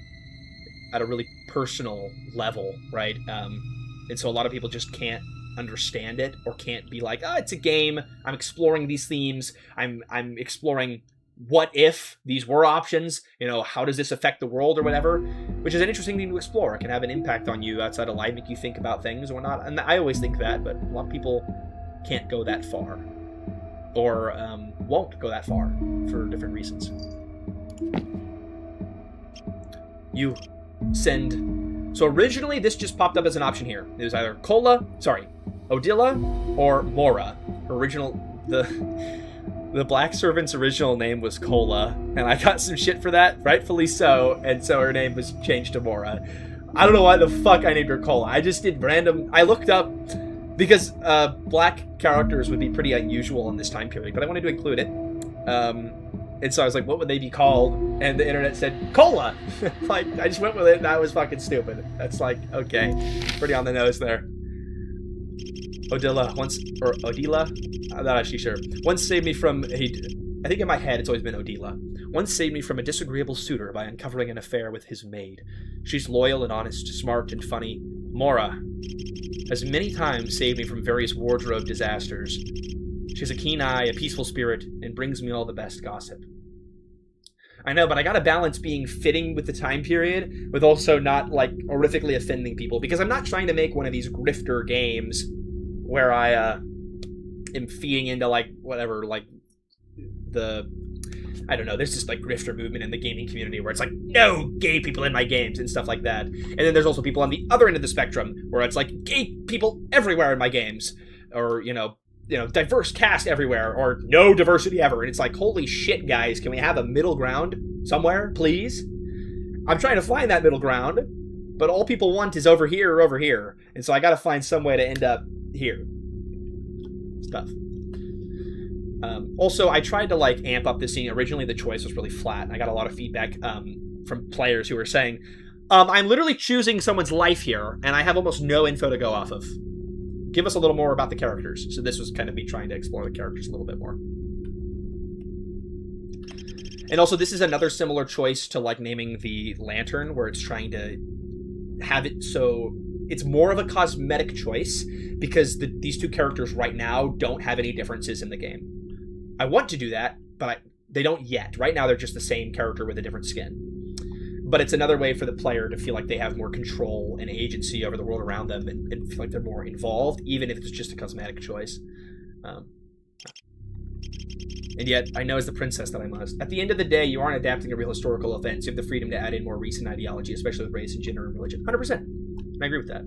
at a really personal level, right? And so a lot of people just can't understand it or can't be like, it's a game, I'm exploring these themes, I'm exploring what if these were options, how does this affect the world or whatever, which is an interesting thing to explore. It can have an impact on you outside of life, make you think about things or whatnot, and I always think that, but a lot of people can't go that far or won't go that far for different reasons. You send... So originally, this just popped up as an option here. It was either Odila or Mora. The Black Servant's original name was Kola, and I got some shit for that, rightfully so, and so her name was changed to Mora. I don't know why the fuck I named her Kola. I just did random... I looked up, because black characters would be pretty unusual in this time period, but I wanted to include it. And so I was like, what would they be called? And the internet said, Cola! Like, I just went with it, and that was fucking stupid. That's like, okay, pretty on the nose there. Odila, I'm not actually sure. Once saved me from I think in my head it's always been Odila. Once saved me from a disagreeable suitor by uncovering an affair with his maid. She's loyal and honest, smart and funny. Mora has many times saved me from various wardrobe disasters. She has a keen eye, a peaceful spirit, and brings me all the best gossip. I know, but I gotta balance being fitting with the time period with also not, like, horrifically offending people, because I'm not trying to make one of these grifter games where I am feeding into, like, whatever, like, I don't know, there's this, like, grifter movement in the gaming community where it's like, no gay people in my games and stuff like that. And then there's also people on the other end of the spectrum where it's like, gay people everywhere in my games. Or, diverse cast everywhere, or no diversity ever. And it's like, holy shit, guys, can we have a middle ground somewhere, please? I'm trying to find that middle ground, but all people want is over here or over here. And so I gotta find some way to end up here. Stuff. Also, I tried to, like, amp up this scene. Originally, the choice was really flat, and I got a lot of feedback from players who were saying, I'm literally choosing someone's life here, and I have almost no info to go off of. Give us a little more about the characters. So this was kind of me trying to explore the characters a little bit more. And also, this is another similar choice to, like, naming the lantern, where it's trying to have it so it's more of a cosmetic choice, because these two characters right now don't have any differences in the game. I want to do that, but they don't yet. Right now, they're just the same character with a different skin. But it's another way for the player to feel like they have more control and agency over the world around them and feel like they're more involved, even if it's just a cosmetic choice. And yet, I know as the princess that I must. At the end of the day, you aren't adapting a real historical event. You have the freedom to add in more recent ideology, especially with race and gender and religion. 100%. And I agree with that.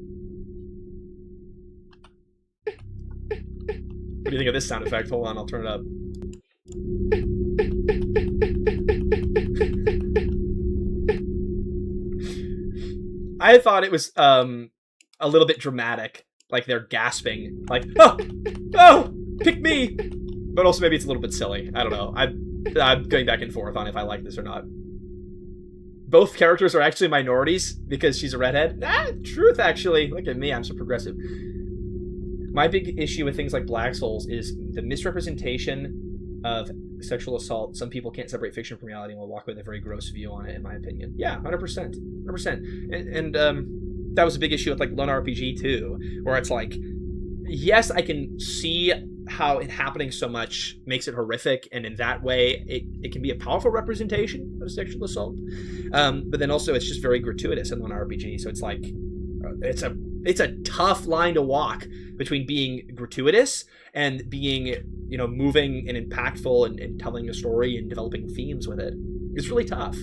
What do you think of this sound effect? Hold on, I'll turn it up. I thought it was a little bit dramatic, like they're gasping, like, oh, pick me! But also maybe it's a little bit silly. I don't know. I'm going back and forth on if I like this or not. Both characters are actually minorities because she's a redhead. Truth, actually. Look at me, I'm so progressive. My big issue with things like Black Souls is the misrepresentation of sexual assault. Some people can't separate fiction from reality and will walk away with a very gross view on it, in my opinion. Yeah, 100%. 100%. And that was a big issue with, like, Lone RPG too, where it's like, yes, I can see how it happening so much makes it horrific, and in that way it can be a powerful representation of sexual assault. But then also it's just very gratuitous in one RPG, so it's like it's a tough line to walk between being gratuitous and being, you know, moving and impactful and telling a story and developing themes with it. It's really tough.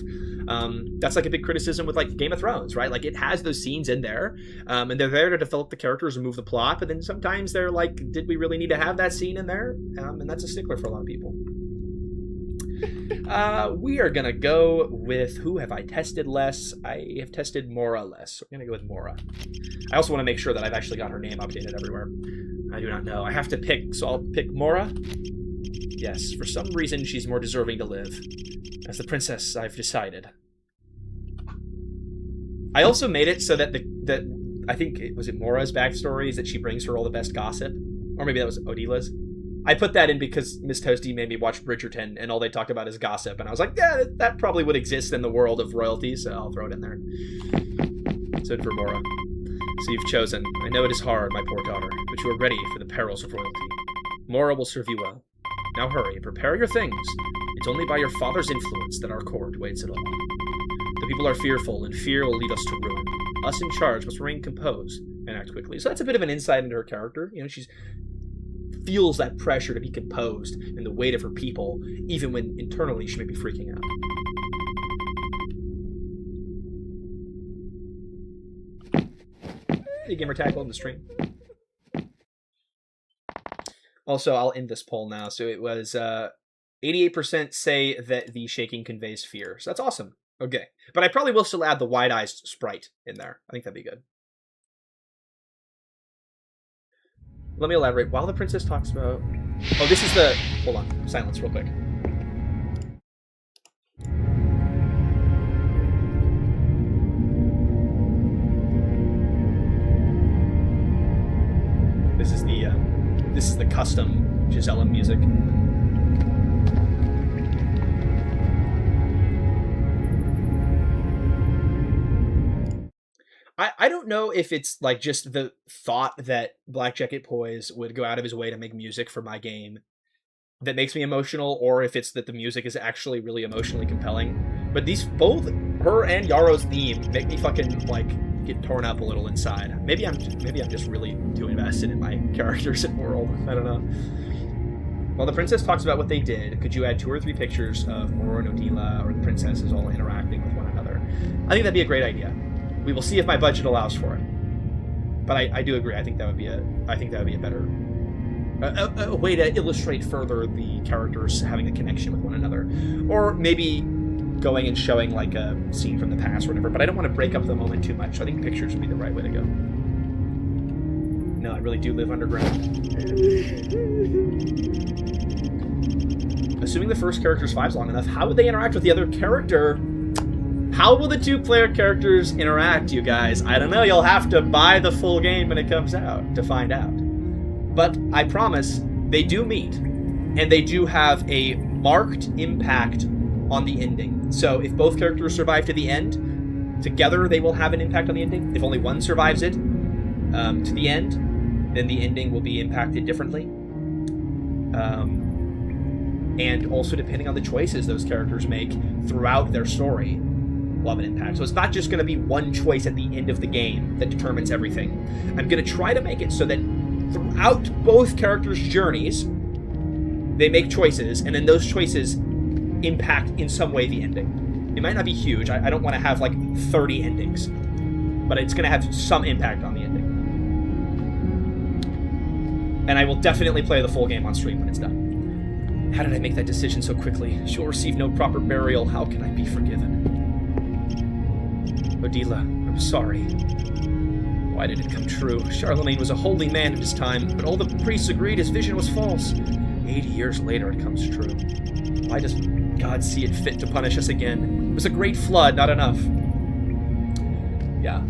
That's like a big criticism with like Game of Thrones, right? Like it has those scenes in there, and they're there to develop the characters and move the plot, but then sometimes they're like, did we really need to have that scene in there? And that's a stickler for a lot of people. We are gonna go with, who have I tested less? I have tested Mora less, so we're gonna go with Mora. I also want to make sure that I've actually got her name updated everywhere. I do not know. I have to pick, so I'll pick Mora. Yes, for some reason she's more deserving to live. As the princess, I've decided. I also made it so that I think was it Mora's backstory is that she brings her all the best gossip, or maybe that was Odila's. I put that in because Miss Toasty made me watch Bridgerton, and all they talk about is gossip, and I was like, yeah, that probably would exist in the world of royalty, so I'll throw it in there. So for Mora. So you've chosen. I know it is hard, my poor daughter, but you are ready for the perils of royalty. Mora will serve you well. Now hurry, prepare your things. It's only by your father's influence that our court waits it all. The people are fearful, and fear will lead us to ruin. Us in charge must remain composed and act quickly. So that's a bit of an insight into her character. You know, she feels that pressure to be composed and the weight of her people, even when internally she may be freaking out. Hey, gamer tag, welcome to stream. Also, I'll end this poll now. So it was 88% say that the shaking conveys fear. So that's awesome. Okay. But I probably will still add the wide-eyed sprite in there. I think that'd be good. Let me elaborate. While the princess talks about... Oh, this is the... Hold on. Silence real quick. This is the custom Gisela music. I don't know if it's like just the thought that Black Jacket Poise would go out of his way to make music for my game that makes me emotional, or if it's that the music is actually really emotionally compelling. But these, both her and Yaro's theme, make me fucking like get torn up a little inside. Maybe I'm just really too invested in my characters and world. I don't know. While the princess talks about what they did, could you add 2 or 3 pictures of Mora and Odila or the princesses all interacting with one another? I think that'd be a great idea. We will see if my budget allows for it. But I do agree. I think that would be a better a way to illustrate further the characters having a connection with one another, or maybe going and showing like a scene from the past or whatever. But I don't want to break up the moment too much. So I think pictures would be the right way to go. No, I really do live underground. Assuming the first character survives long enough, how would they interact with the other character? How will the 2-player characters interact, you guys? I don't know. You'll have to buy the full game when it comes out to find out. But I promise they do meet, and they do have a marked impact on the ending. So if both characters survive to the end, together they will have an impact on the ending. If only one survives it to the end, then the ending will be impacted differently. And also depending on the choices those characters make throughout their story will have an impact. So it's not just going to be one choice at the end of the game that determines everything. I'm going to try to make it so that throughout both characters' journeys, they make choices, and then those choices impact in some way the ending. It might not be huge. I don't want to have like 30 endings, but it's going to have some impact on the ending. And I will definitely play the full game on stream when it's done. How did I make that decision so quickly? She'll receive no proper burial. How can I be forgiven? Odila, I'm sorry. Why did it come true? Charlemagne was a holy man at his time, but all the priests agreed his vision was false. 80 years later, it comes true. Why does God see it fit to punish us again? It was a great flood, not enough. Yeah,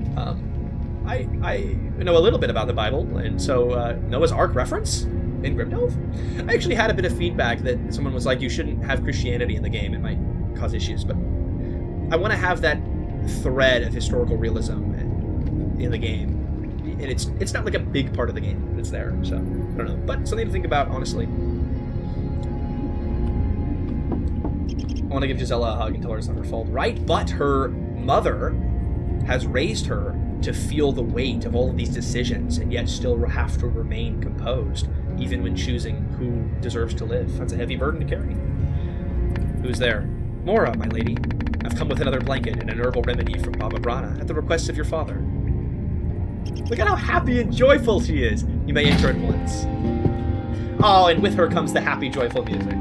I know a little bit about the Bible, and so Noah's Ark reference in Grimdelve? I actually had a bit of feedback that someone was like, you shouldn't have Christianity in the game, it might cause issues, but I want to have that thread of historical realism in the game. and it's not like a big part of the game, but it's there. So I don't know, but something to think about, honestly. I want to give Gisela a hug and tell her it's not her fault, right? But her mother has raised her to feel the weight of all of these decisions and yet still have to remain composed, even when choosing who deserves to live. That's a heavy burden to carry. Who's there? Mora, my lady. I've come with another blanket and an herbal remedy from Baba Brana at the request of your father. Look at how happy and joyful she is. You may enter at once. Oh, and with her comes the happy, joyful music.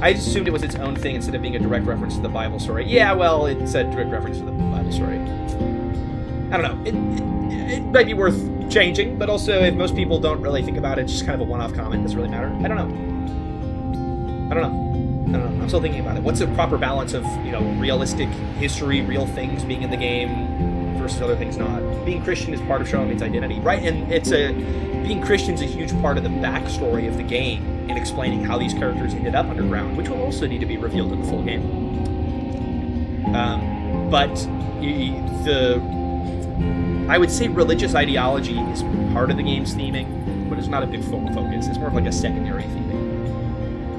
I just assumed it was its own thing instead of being a direct reference to the Bible story. Yeah, well, it's a direct reference to the Bible story. I don't know. It might be worth changing, but also if most people don't really think about it, it's just kind of a one-off comment. Doesn't really matter. I don't know. I'm still thinking about it. What's the proper balance of, you know, realistic history, real things being in the game versus other things not? Being Christian is part of Charlemagne's identity, right? And being Christian is a huge part of the backstory of the game in explaining how these characters ended up underground, which will also need to be revealed in the full game. I would say religious ideology is part of the game's theming, but it's not a big focus. It's more of like a secondary theming.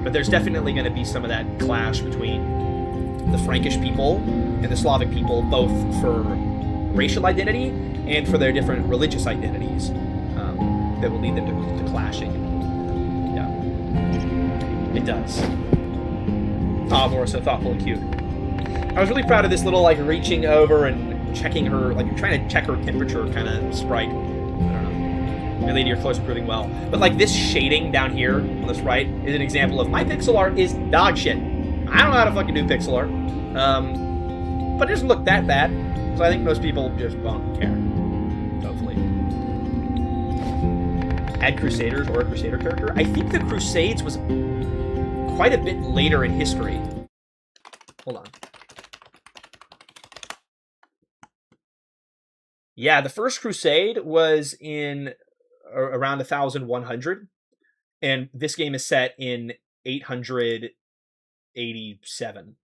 But there's definitely going to be some of that clash between the Frankish people and the Slavic people, both for racial identity and for their different religious identities, that will lead them to clashing. Yeah, it does. Ah, more so thoughtful and cute. I was really proud of this little, like, reaching over and checking her, like, you're trying to check her temperature kind of sprite. I don't know. My lady, you're close, improving well. But, like, this shading down here on this right is an example of my pixel art is dog shit. I don't know how to fucking do pixel art. But it doesn't look that bad. So I think most people just won't care. Hopefully. Add Crusaders or a Crusader character. I think the Crusades was quite a bit later in history. Hold on. Yeah, the first Crusade was in around 1100, and this game is set in 887.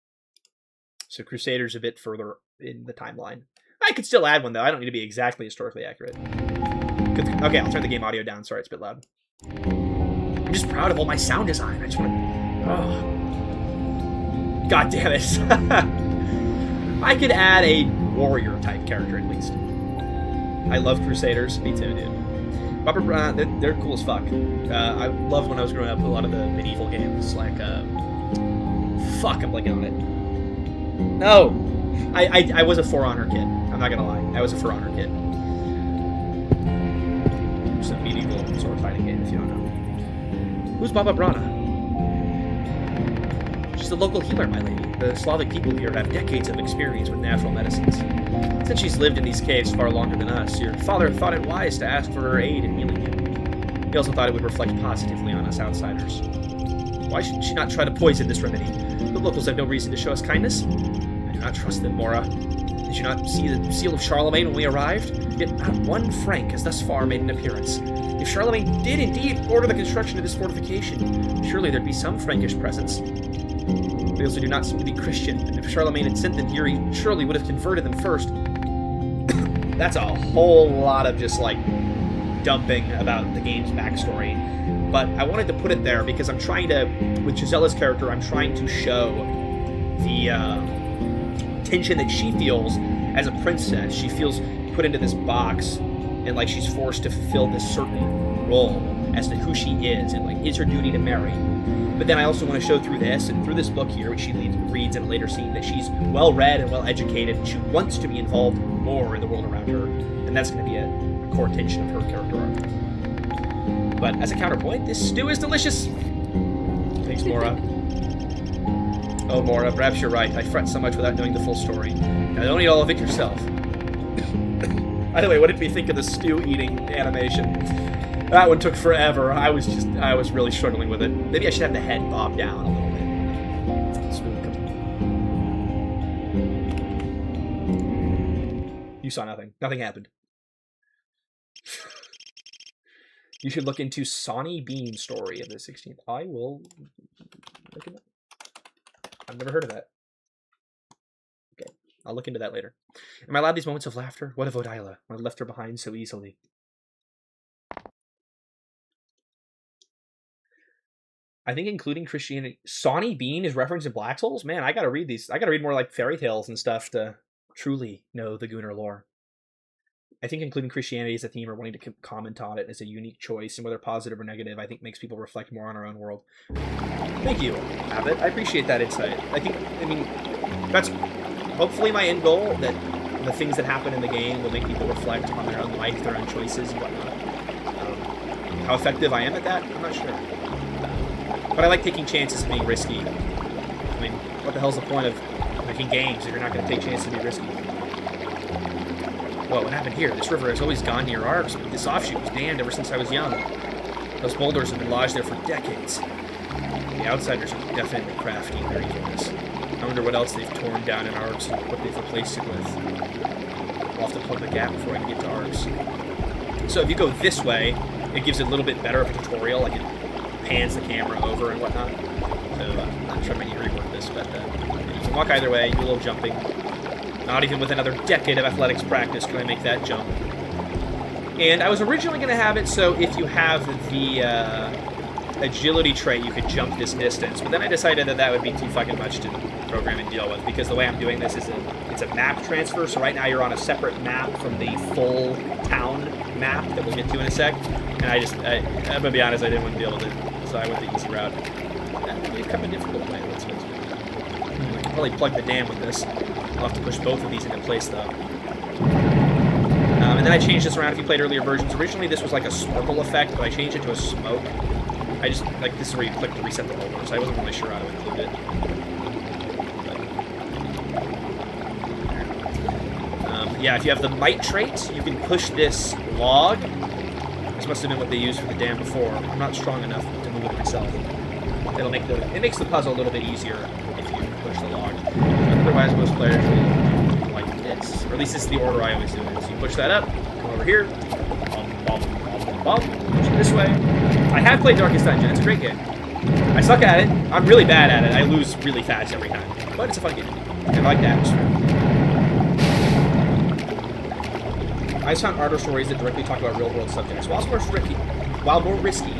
So Crusader's a bit further in the timeline. I could still add one, though. I don't need to be exactly historically accurate. Okay, I'll turn the game audio down. Sorry, it's a bit loud. I'm just proud of all my sound design. I just want to... Oh. God damn it. I could add a warrior-type character, at least. I love Crusaders. Me too, dude. They're cool as fuck. I loved when I was growing up a lot of the medieval games. Like, fuck, I'm blanking on it. No! I was a For Honor kid. I'm not gonna lie. I was a For Honor kid. It's a medieval sword fighting game, if you don't know. Who's Baba Brana? She's a local healer, my lady. The Slavic people here have decades of experience with natural medicines. Since she's lived in these caves far longer than us, your father thought it wise to ask for her aid in healing you. He also thought it would reflect positively on us outsiders. Why should she not try to poison this remedy? The locals have no reason to show us kindness. I do not trust them, Mora. Did you not see the seal of Charlemagne when we arrived? Yet not one Frank has thus far made an appearance. If Charlemagne did indeed order the construction of this fortification, surely there'd be some Frankish presence. They also do not seem to be Christian, and if Charlemagne had sent them here, he surely would have converted them first. That's a whole lot of just, like, dumping about the game's backstory. But I wanted to put it there because I'm trying to, with Gisela's character, I'm trying to show the tension that she feels as a princess. She feels put into this box, and, like, she's forced to fulfill this certain role as to who she is, and, like, is her duty to marry. But then I also want to show through this, and through this book here, which she reads in a later scene, that she's well-read and well-educated, and she wants to be involved more in the world around her, and that's going to be a core tension of her character arc. But as a counterpoint, this stew is delicious! Thanks, Mora. Oh, Mora, perhaps you're right. I fret so much without knowing the full story. Now, don't eat all of it yourself. By the way, what did we think of the stew-eating animation? That one took forever. I was really struggling with it. Maybe I should have the head bob down a little bit. You saw nothing. Nothing happened. You should look into Sonny Bean's story of the 16th. I will look it up. I've never heard of that. Okay. I'll look into that later. Am I allowed these moments of laughter? What of Odila? I left her behind so easily. I think including Christianity. Sawney Bean is referenced in Black Souls? Man, I gotta read these. I gotta read more like fairy tales and stuff to truly know the Gunnar lore. I think including Christianity as a theme or wanting to comment on it as a unique choice, and whether positive or negative, I think makes people reflect more on our own world. Thank you, Abbott. I appreciate that insight. I mean, that's hopefully my end goal, that the things that happen in the game will make people reflect on their own life, their own choices, and whatnot. How effective I am at that, I'm not sure. But I like taking chances and being risky. I mean, what the hell's the point of making games if you're not going to take chances and be risky? Whoa, what happened here? This river has always gone near Arcs, but this offshoot was damned ever since I was young. Those boulders have been lodged there for decades. The outsiders are definitely crafty in their evilness. I wonder what else they've torn down in Arcs and what they've replaced it with. I'll have to plug the gap before I can get to Arcs. So if you go this way, it gives it a little bit better of a tutorial, like it pans the camera over and whatnot. So I'm sure I might need to rework this, but you can walk either way, do a little jumping. Not even with another decade of athletics practice can I make that jump. And I was originally going to have it so if you have the agility trait, you could jump this distance. But then I decided that that would be too fucking much to program and deal with, because the way I'm doing this is it's a map transfer. So right now you're on a separate map from the full town map that we'll get to in a sec. And I'm going to be honest, I didn't want to deal with it, so I went the easy route. It's kind of a difficult way. I can probably plug the dam with this. I'll have to push both of these into place, though. And then I changed this around if you played earlier versions. Originally, this was like a sparkle effect, but I changed it to a smoke. I just, like, this is where you click to reset the holder, so I wasn't really sure how to include it. But, yeah, if you have the might trait, you can push this log. This must have been what they used for the dam before. I'm not strong enough to move it myself. It makes the puzzle a little bit easier if you push the log. Otherwise, most players will like this. Or at least this is the order I always do it. So you push that up, come over here, push it this way. I have played Darkest Dungeon. It's a great game. I suck at it. I'm really bad at it. I lose really fast every time. But it's a fun game. I like the atmosphere. I just found art stories that directly talk about real-world subjects, while more risky,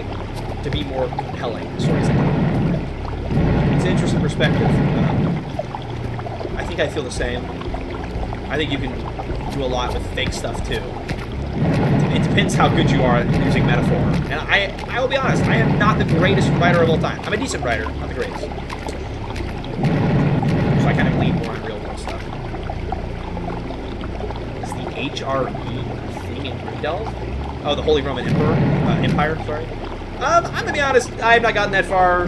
to be more compelling stories. It's an interesting perspective. I think I feel the same. I think you can do a lot with fake stuff too. It depends how good you are at using metaphor. And I will be honest, I am not the greatest writer of all time. I'm a decent writer, not the greatest. So I kind of lean more on real world stuff. Is the HRE thing in Grimdelve? Oh, the Holy Roman Empire, sorry. I'm gonna be honest, I have not gotten that far.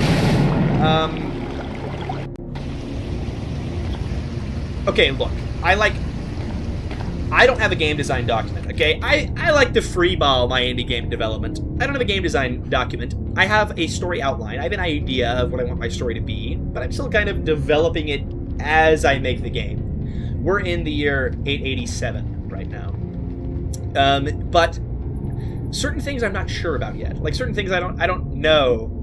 Okay, look, I don't have a game design document, okay? I like to freeball my indie game development. I don't have a game design document. I have a story outline. I have an idea of what I want my story to be, but I'm still kind of developing it as I make the game. We're in the year 887 right now. But certain things I'm not sure about yet. Like certain things I don't know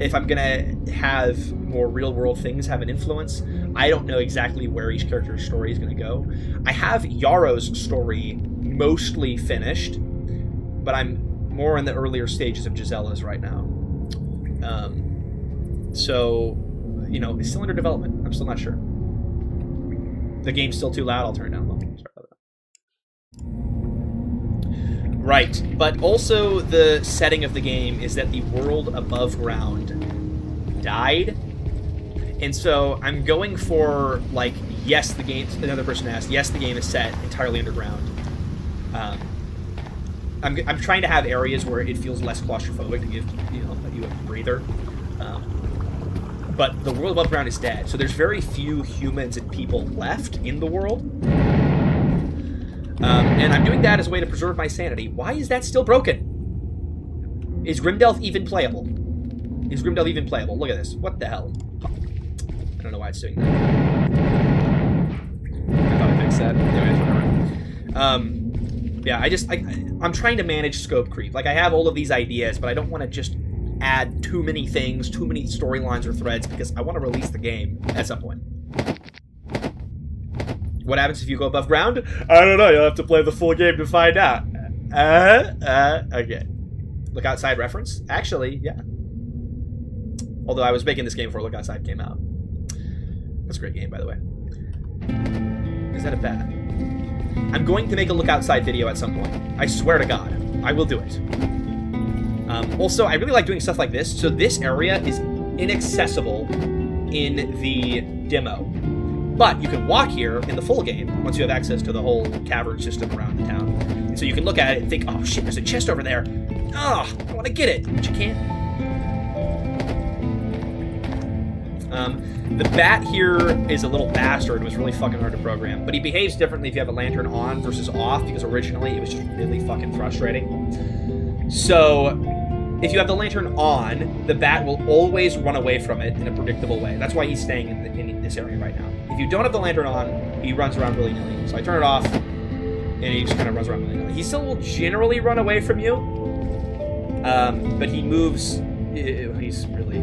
if I'm gonna have more real-world things have an influence. I don't know exactly where each character's story is gonna go. I have Yarrow's story mostly finished, but I'm more in the earlier stages of Gisella's right now. So, you know, it's still under development. I'm still not sure. The game's still too loud. I'll turn it down. Sorry about that. Right, but also the setting of the game is that the world above ground died. And so I'm going for, like, yes, the game, another person asked, yes, the game is set entirely underground. I'm trying to have areas where it feels less claustrophobic to give, you know, you a breather. But the world above ground is dead, so there's very few humans and people left in the world. And I'm doing that as a way to preserve my sanity. Why is that still broken? Is Grimdelve even playable? Is Grimdelve even playable? Look at this. What the hell? I don't know why it's doing that. I thought I fixed that. Anyways, whatever. Yeah, I'm trying to manage scope creep. Like, I have all of these ideas, but I don't want to just add too many things, too many storylines or threads, because I want to release the game at some point. What happens if you go above ground? I don't know. You'll have to play the full game to find out. Okay. Look Outside reference? Actually, yeah. Although I was making this game before Look Outside came out. That's a great game, by the way. Is that a bat? I'm going to make a Look Outside video at some point. I swear to God. I will do it. Also, I really like doing stuff like this. So this area is inaccessible in the demo. But you can walk here in the full game once you have access to the whole cavern system around the town. And so you can look at it and think, oh shit, there's a chest over there. Oh, I want to get it. But you can't. The bat here is a little bastard. It was really fucking hard to program. But he behaves differently if you have a lantern on versus off, because originally it was just really fucking frustrating. So, if you have the lantern on, the bat will always run away from it in a predictable way. That's why he's staying in this area right now. If you don't have the lantern on, he runs around willy-nilly. So I turn it off, and he just kind of runs around willy-nilly. He still will generally run away from you, but he moves. He's really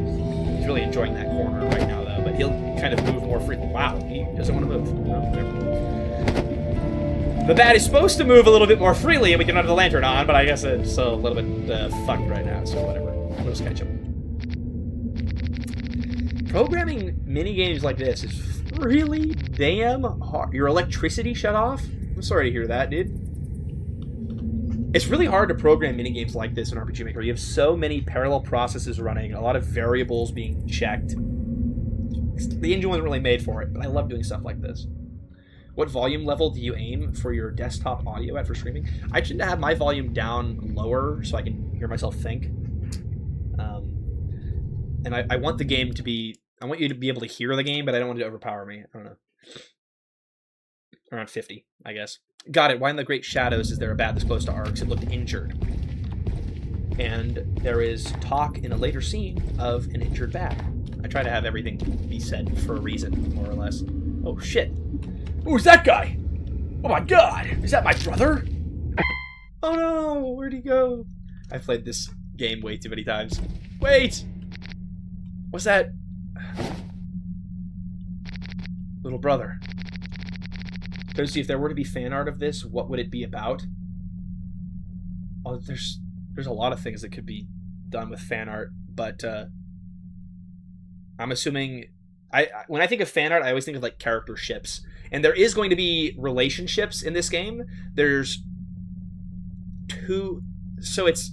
enjoying that corner right now, though. But he'll kind of move more freely. Wow, he doesn't want to move. No, whatever. The bat is supposed to move a little bit more freely, and we don't have the lantern on, but I guess it's a little bit fucked right now, so whatever. We'll just catch him. Programming mini-games like this is really damn hard. Your electricity shut off? I'm sorry to hear that, dude. It's really hard to program mini-games like this in RPG Maker. You have so many parallel processes running, a lot of variables being checked. The engine wasn't really made for it, but I love doing stuff like this. What volume level do you aim for your desktop audio at for streaming? I tend to have my volume down lower so I can hear myself think. And I want the game to be... I want you to be able to hear the game, but I don't want it to overpower me. I don't know. Around 50, I guess. Got it. Why in the Great Shadows is there a bat this close to Arx? It looked injured. And there is talk in a later scene of an injured bat. I try to have everything be said for a reason, more or less. Oh, shit. Who's that guy? Oh my god! Is that my brother? Oh no! Where'd he go? I've played this game way too many times. Wait! What's that? Little brother. Toasty, if there were to be fan art of this, what would it be about? Oh, there's a lot of things that could be done with fan art, but I'm assuming... when I think of fan art, I always think of like character ships. And there is going to be relationships in this game. There's two... So it's...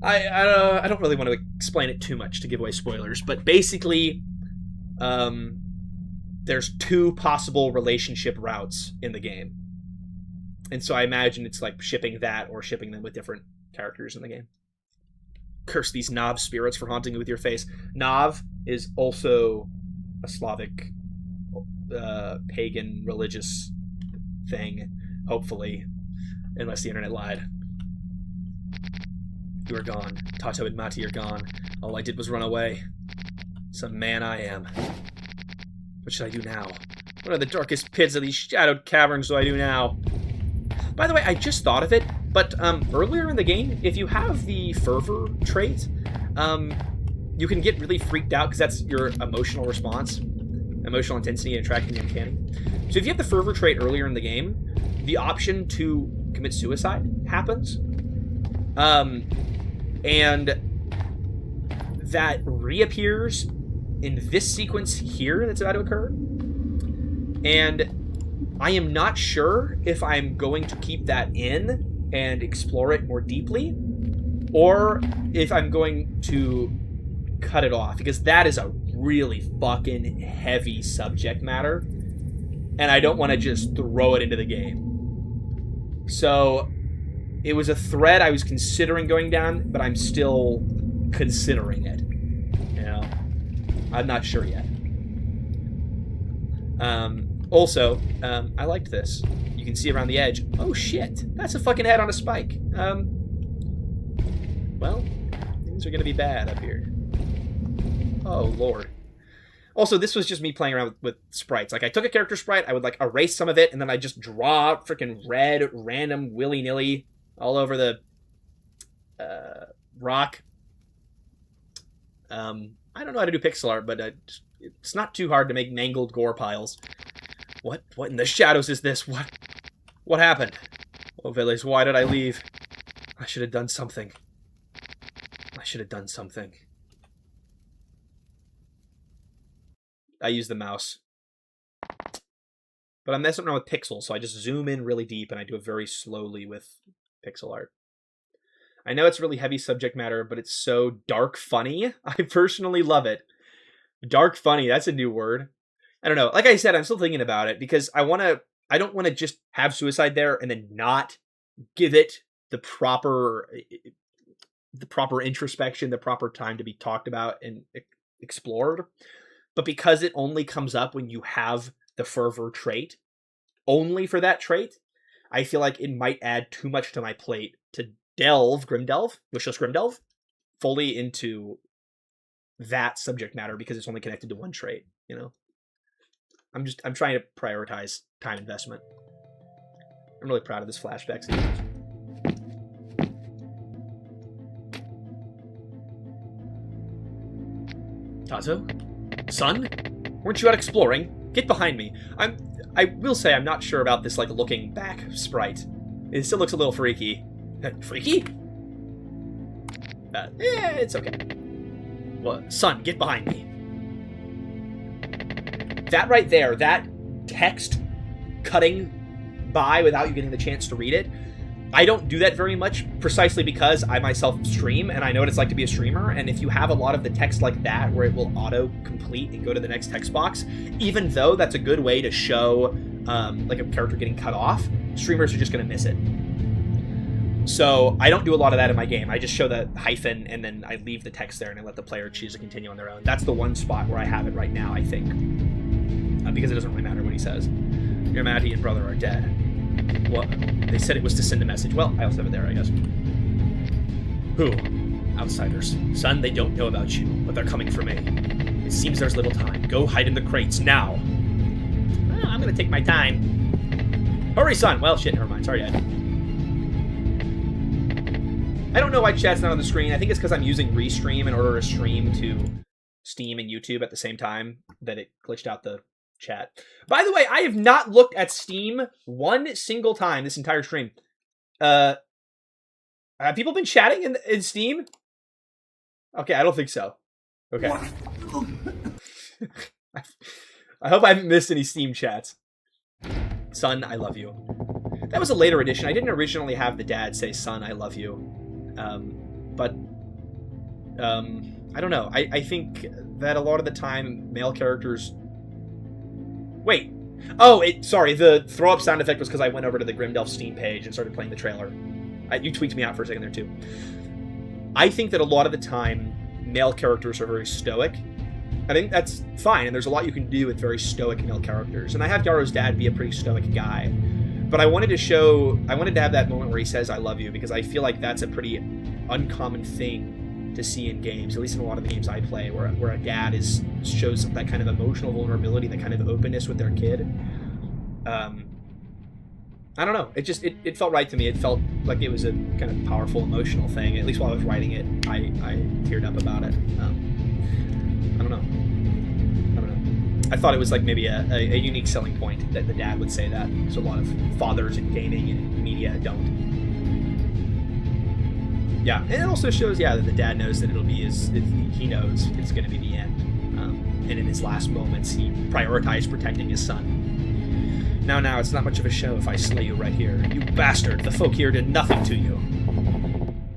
I don't really want to explain it too much to give away spoilers, but basically, there's two possible relationship routes in the game. And so I imagine it's like shipping that or shipping them with different characters in the game. Curse these Nav spirits for haunting you with your face. Nav is also a Slavic pagan religious thing, hopefully, unless the internet lied. You are gone. Tato and Mati are gone. All I did was run away. Some man I am. What should I do now? What are the darkest pits of these shadowed caverns do I do now? By the way, I just thought of it, but earlier in the game, if you have the fervor trait, you can get really freaked out because that's your emotional response. Emotional intensity and attracting the uncanny. So if you have the fervor trait earlier in the game, the option to commit suicide happens. And that reappears in this sequence here that's about to occur. And I am not sure if I'm going to keep that in and explore it more deeply, or if I'm going to cut it off, because that is a really fucking heavy subject matter, and I don't want to just throw it into the game. So it was a thread I was considering going down, but I'm still considering it. You know, I'm not sure yet. Also, I liked this. You can see around the edge. Oh shit, that's a fucking head on a spike. Well, things are gonna be bad up here. Oh lord. Also, this was just me playing around with sprites. Like, I took a character sprite, I would like erase some of it, and then I just draw freaking red, random, willy-nilly all over the rock. I don't know how to do pixel art, but it's not too hard to make mangled gore piles. What in the shadows is this? What happened? Oh, Villas, why did I leave? I should have done something. I should have done something. I use the mouse. But I'm messing around with pixels, so I just zoom in really deep and I do it very slowly with pixel art. I know it's really heavy subject matter, but it's so dark funny. I personally love it. Dark funny, that's a new word. I don't know. Like I said, I'm still thinking about it because I don't want to just have suicide there and then not give it the proper introspection, the proper time to be talked about and explored. But because it only comes up when you have the fervor trait, only for that trait, I feel like it might add too much to my plate to Grimdelve, wishless Grimdelve, fully into that subject matter because it's only connected to one trait, you know? I'm trying to prioritize time investment. I'm really proud of this flashback sequence. Tazo? Son? Weren't you out exploring? Get behind me. I will say I'm not sure about this, like, looking back sprite. It still looks a little freaky. Freaky? Yeah, it's okay. Well, son, get behind me. That right there, that text cutting by without you getting the chance to read it, I don't do that very much precisely because I myself stream and I know what it's like to be a streamer, and if you have a lot of the text like that where it will auto-complete and go to the next text box, even though that's a good way to show like a character getting cut off, streamers are just going to miss it. So I don't do a lot of that in my game. I just show the hyphen and then I leave the text there and I let the player choose to continue on their own. That's the one spot where I have it right now, I think. Because it doesn't really matter what he says. Your Matty and brother are dead. What? They said it was to send a message. Well, I also have it there, I guess. Who? Outsiders. Son, they don't know about you, but they're coming for me. It seems there's little time. Go hide in the crates, now. Well, I'm gonna take my time. Hurry, son! Well, shit, never mind. Sorry, Ed. I don't know why chat's not on the screen. I think it's because I'm using Restream in order to stream to Steam and YouTube at the same time that it glitched out the chat. By the way, I have not looked at Steam one single time this entire stream. Have people been chatting in Steam? Okay, I don't think so. Okay. I hope I haven't missed any Steam chats. Son, I love you. That was a later edition. I didn't originally have the dad say, son, I love you. But I don't know. I think that a lot of the time, male characters... Wait. Oh, sorry. The throw-up sound effect was because I went over to the Grimdelve Steam page and started playing the trailer. You tweaked me out for a second there, too. I think that a lot of the time, male characters are very stoic. I think that's fine, and there's a lot you can do with very stoic male characters. And I have Yaro's dad be a pretty stoic guy. But I wanted to have that moment where he says, I love you, because I feel like that's a pretty uncommon thing to see in games, at least in a lot of the games I play, where a dad shows that kind of emotional vulnerability, that kind of openness with their kid. I don't know. It felt right to me. It felt like it was a kind of powerful, emotional thing. At least while I was writing it, I teared up about it. I don't know. I thought it was like maybe a unique selling point that the dad would say that, because a lot of fathers in gaming and media don't. Yeah, and it also shows, that the dad knows that he knows it's going to be the end. And in his last moments, he prioritized protecting his son. Now, it's not much of a show if I slay you right here. You bastard, the folk here did nothing to you.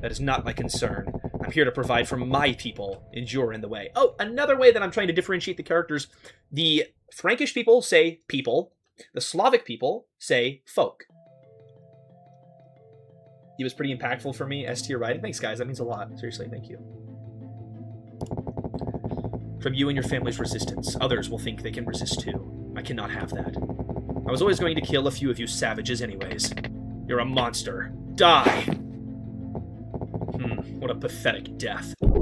That is not my concern. I'm here to provide for my people, and you're in the way. Oh, another way that I'm trying to differentiate the characters. The Frankish people say people. The Slavic people say folk. He was pretty impactful for me. S tier writing. Thanks, guys. That means a lot. Seriously, thank you. From you and your family's resistance, others will think they can resist too. I cannot have that. I was always going to kill a few of you savages anyways. You're a monster. Die! What a pathetic death. What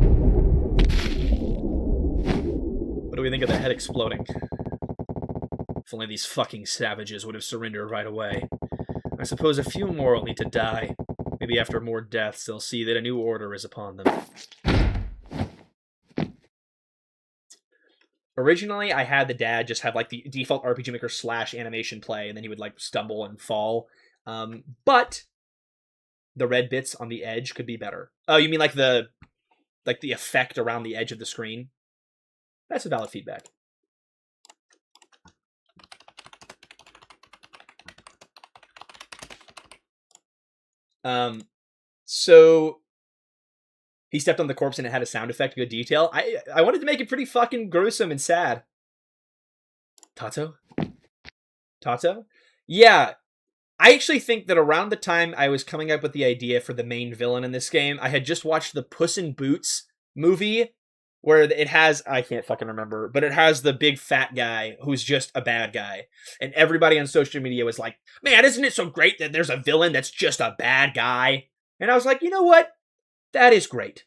do we think of the head exploding? If only these fucking savages would have surrendered right away. I suppose a few more will need to die. Maybe after more deaths, they'll see that a new order is upon them. Originally, I had the dad just have like the default RPG Maker / animation play, and then he would like stumble and fall. But the red bits on the edge could be better. Oh, you mean like the effect around the edge of the screen? That's a valid feedback. So he stepped on the corpse and it had a sound effect, good detail. I wanted to make it pretty fucking gruesome and sad. Tato? Yeah. I actually think that around the time I was coming up with the idea for the main villain in this game, I had just watched the Puss in Boots movie, where it has, I can't fucking remember, but it has the big fat guy who's just a bad guy. And everybody on social media was like, man, isn't it so great that there's a villain that's just a bad guy? And I was like, you know what? That is great.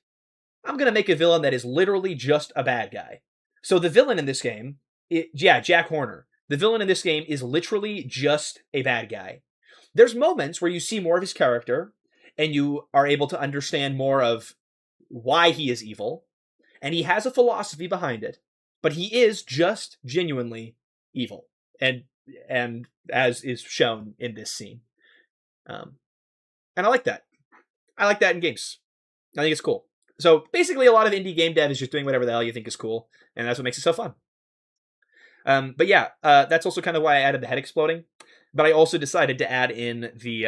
I'm going to make a villain that is literally just a bad guy. So the villain in this game, Jack Horner. The villain in this game is literally just a bad guy. There's moments where you see more of his character, and you are able to understand more of why he is evil, and he has a philosophy behind it, but he is just genuinely evil, and as is shown in this scene. And I like that. I like that in games. I think it's cool. So basically, a lot of indie game dev is just doing whatever the hell you think is cool, and that's what makes it so fun. But yeah, that's also kind of why I added the head exploding. But I also decided to add in the...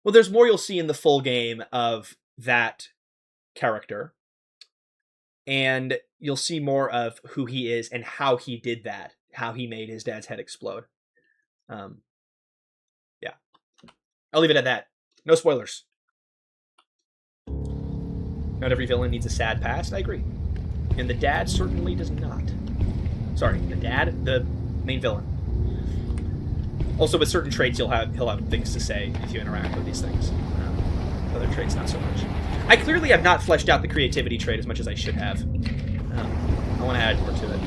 well, there's more you'll see in the full game of that character. And you'll see more of who he is and how he did that. How he made his dad's head explode. Yeah. I'll leave it at that. No spoilers. Not every villain needs a sad past, I agree. And the dad certainly does not. Sorry, the main villain. Also, with certain traits, he'll have things to say if you interact with these things. Other traits, not so much. I clearly have not fleshed out the creativity trait as much as I should have. I want to add more to it.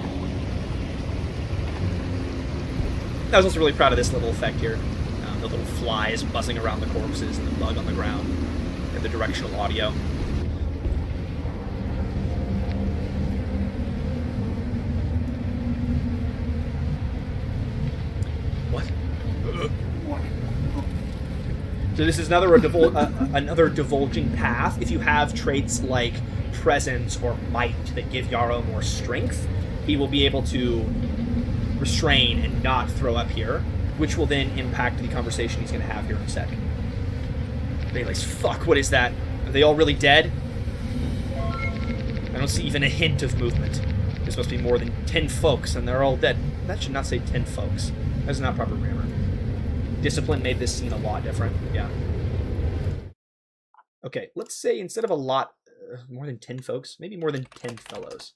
I was also really proud of this little effect here. The little flies buzzing around the corpses and the bug on the ground, and the directional audio. So this is another divulging path. If you have traits like presence or might that give Yarrow more strength, he will be able to restrain and not throw up here, which will then impact the conversation he's going to have here in a sec. Anyways, fuck, what is that? Are they all really dead? I don't see even a hint of movement. There's supposed to be more than 10 folks, and they're all dead. That should not say 10 folks. That's not proper grammar. Discipline made this scene a lot different. Yeah. Okay, let's say instead of a lot, more than 10 folks, maybe more than 10 fellows.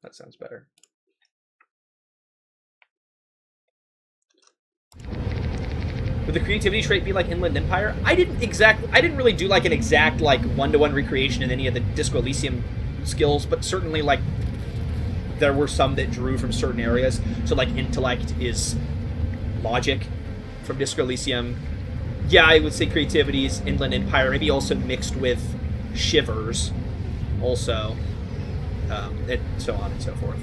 That sounds better. Would the creativity trait be like Inland Empire? I didn't really do like an exact like one-to-one recreation in any of the Disco Elysium skills, but certainly like there were some that drew from certain areas. So like intellect is logic from Disco Elysium. Yeah, I would say creativity is Inland Empire, maybe also mixed with Shivers also, and so on and so forth.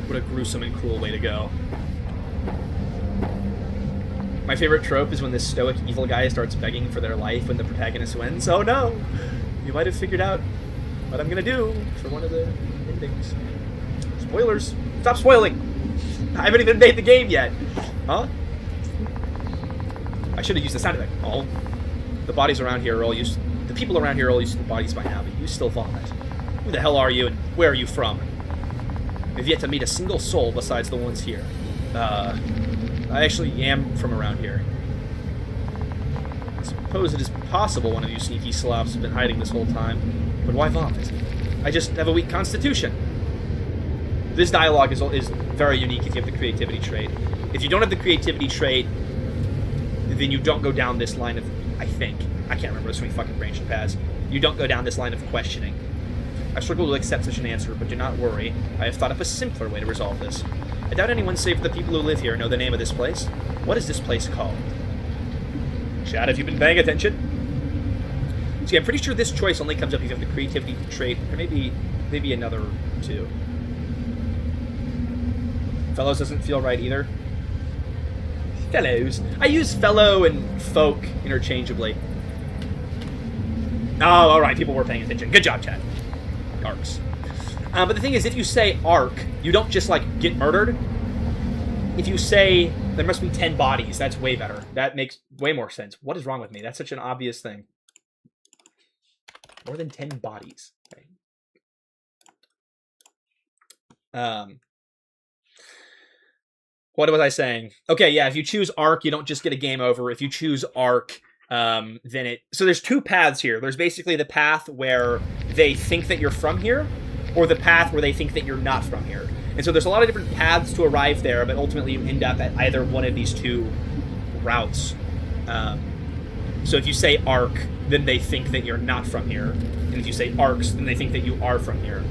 What a gruesome and cruel way to go. My favorite trope is when this stoic evil guy starts begging for their life when the protagonist wins. Oh no! You might have figured out what I'm gonna do for one of the endings. Spoilers! Stop spoiling! I haven't even made the game yet! Huh? I should have used the sound effect. Oh. The bodies around here are all used... The people around here are all used to the bodies by now, but you still vomit. Who the hell are you, and where are you from? I've yet to meet a single soul besides the ones here. I actually am from around here. I suppose it is possible one of you sneaky slops has been hiding this whole time, but why vomit? I just have a weak constitution. This dialogue is very unique if you have the creativity trait. If you don't have the creativity trait, then you don't go down this line of, I think, I can't remember, there's so many fucking branch paths. You don't go down this line of questioning. I struggle to accept such an answer, but do not worry. I have thought up a simpler way to resolve this. I doubt anyone save the people who live here know the name of this place. What is this place called? Chad, have you been paying attention? See, I'm pretty sure this choice only comes up if you have the creativity trait, or maybe another two. Fellows doesn't feel right either. Fellows. I use fellow and folk interchangeably. Oh, alright, people were paying attention. Good job, Chad. Arcs. But the thing is, if you say arc, you don't just, like, get murdered. If you say there must be 10 bodies, that's way better. That makes way more sense. What is wrong with me? That's such an obvious thing. More than 10 bodies. Okay. What was I saying? Okay, yeah, if you choose arc, you don't just get a game over. If you choose arc, then it... So there's two paths here. There's basically the path where they think that you're from here, or the path where they think that you're not from here. And so there's a lot of different paths to arrive there, but ultimately you end up at either one of these two routes. So if you say arc, then they think that you're not from here. And if you say arcs, then they think that you are from here.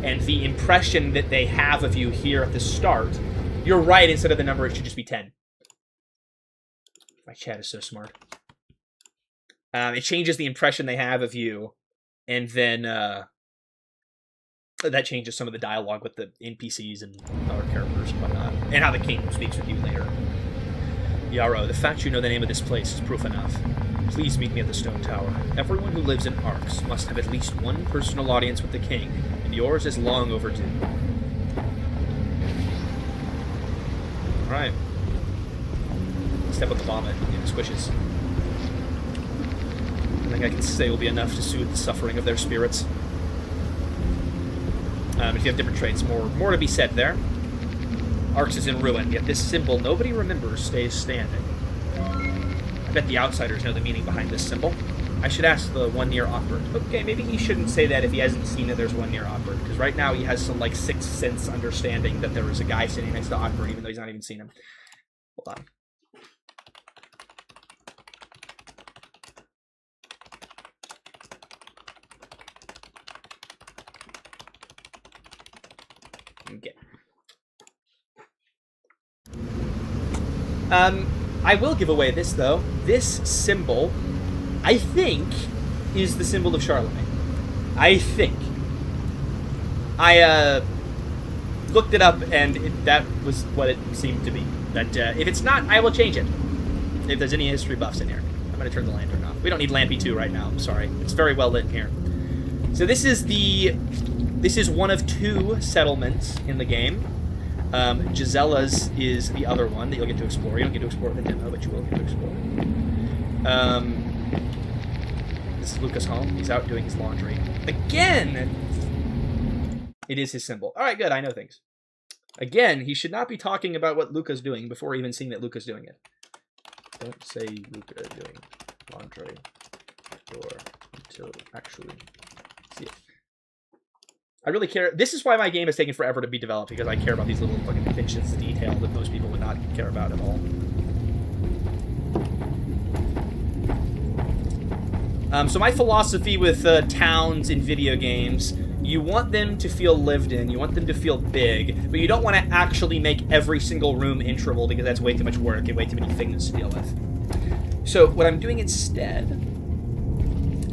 And the impression that they have of you here at the start, you're right, instead of the number, it should just be 10. My chat is so smart. It changes the impression they have of you, and then that changes some of the dialogue with the NPCs and other characters and whatnot, and how the king speaks with you later. Yarrow, the fact you know the name of this place is proof enough. Please meet me at the Stone Tower. Everyone who lives in Arcs must have at least one personal audience with the king, and yours is long overdue. Alright. Step with the vomit and squishes. Nothing I can say will be enough to soothe the suffering of their spirits. If you have different traits, more to be said there. Arcs is in ruin, yet this symbol nobody remembers stays standing. I bet the outsiders know the meaning behind this symbol. I should ask the one near Awkward. Okay, maybe he shouldn't say that if he hasn't seen that there's one near Awkward, because right now he has some, like, sixth sense understanding that there is a guy sitting next to Awkward, even though he's not even seen him. Hold on. Okay. I will give away this, though. This symbol, I think, is the symbol of Charlemagne. I think. I looked it up, and that was what it seemed to be. But if it's not, I will change it. If there's any history buffs in here. I'm going to turn the lantern off. We don't need Lampy 2 right now. I'm sorry. It's very well lit in here. So this is one of two settlements in the game. Gisella's is the other one that you'll get to explore. You don't get to explore the demo, but you will get to explore. This is Lucas' home. He's out doing his laundry. Again! It is his symbol. Alright, good. I know things. Again, he should not be talking about what Luca's doing before even seeing that Luca's doing it. Don't say Luca doing laundry until actually see it. I really care. This is why my game has taken forever to be developed, because I care about these little fucking attentions to detail that most people would not care about at all. So my philosophy with towns in video games, you want them to feel lived in, you want them to feel big, but you don't want to actually make every single room enterable, because that's way too much work and way too many things to deal with. So what I'm doing instead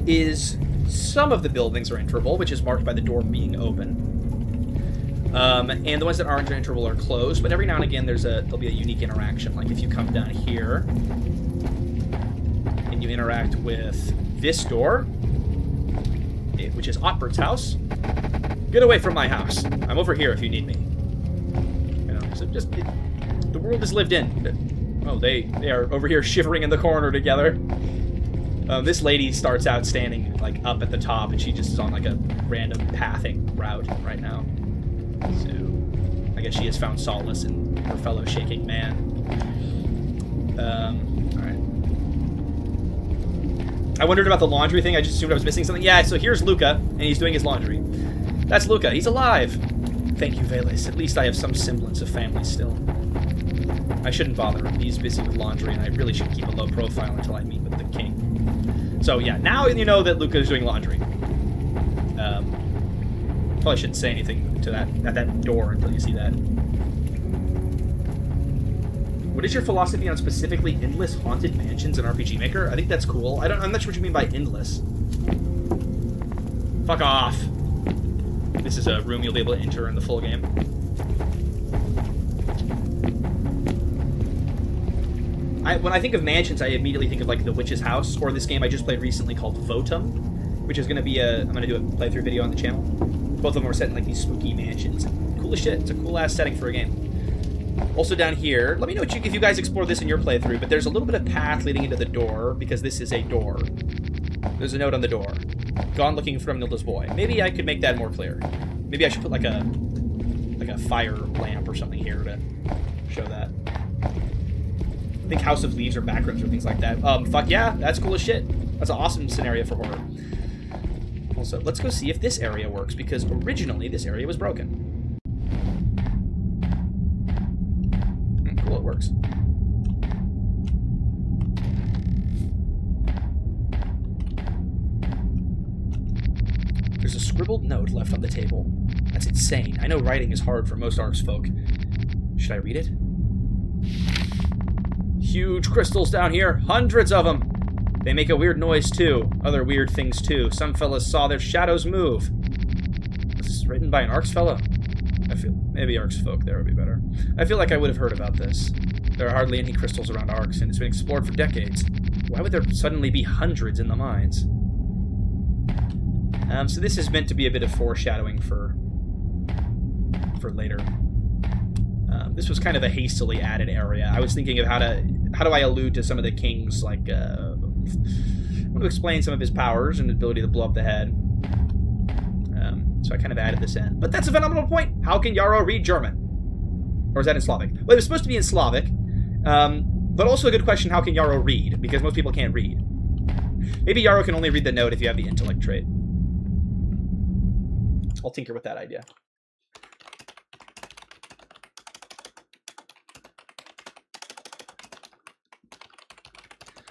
is some of the buildings are enterable, which is marked by the door being open. And the ones that aren't enterable are closed, but every now and again there'll be a unique interaction. Like if you come down here and you interact with this door, which is Otbert's house. Get away from my house. I'm over here if you need me. You know, so just the world is lived in. Oh, they are over here shivering in the corner together. This lady starts out standing like up at the top, and she just is on like a random pathing route right now. So I guess she has found solace in her fellow shaking man. All right. I wondered about the laundry thing. I just assumed I was missing something. Yeah, so here's Luca, and he's doing his laundry. That's Luca. He's alive. Thank you, Veles. At least I have some semblance of family still. I shouldn't bother him. He's busy with laundry, and I really should keep a low profile until I meet with the king. So yeah, now you know that Luca is doing laundry. Probably shouldn't say anything to that at that door until you see that. What is your philosophy on specifically endless haunted mansions in RPG Maker? I think that's cool. I'm not sure what you mean by endless. Fuck off. This is a room you'll be able to enter in the full game. When I think of mansions, I immediately think of like the Witch's House, or this game I just played recently called Votum, which is going to be I'm going to do a playthrough video on the channel. Both of them are set in like these spooky mansions. Cool as shit. It's a cool ass setting for a game. Also down here, let me know if you guys explore this in your playthrough, but there's a little bit of path leading into the door, because this is a door. There's a note on the door. Gone looking for Grimdelve's boy. Maybe I could make that more clear. Maybe I should put like a fire lamp or something here to show that. I think House of Leaves or Backrooms or things like that. Fuck yeah, that's cool as shit. That's an awesome scenario for horror. Also, let's go see if this area works, because originally this area was broken. Cool, it works. There's a scribbled note left on the table. That's insane. I know writing is hard for most Arx folk. Should I read it? Huge crystals down here. Hundreds of them. They make a weird noise, too. Other weird things, too. Some fellas saw their shadows move. Was this written by an Arx fella? I feel... Maybe Arx folk there would be better. I feel like I would have heard about this. There are hardly any crystals around Arx, and it's been explored for decades. Why would there suddenly be hundreds in the mines? So this is meant to be a bit of foreshadowing for later. This was kind of a hastily added area. I was thinking of how do I allude to some of the king's, like, I want to explain some of his powers and ability to blow up the head. So I kind of added this in. But that's a phenomenal point. How can Yarrow read German? Or is that in Slavic? Well, it was supposed to be in Slavic. But also a good question, how can Yarrow read? Because most people can't read. Maybe Yarrow can only read the note if you have the intellect trait. I'll tinker with that idea.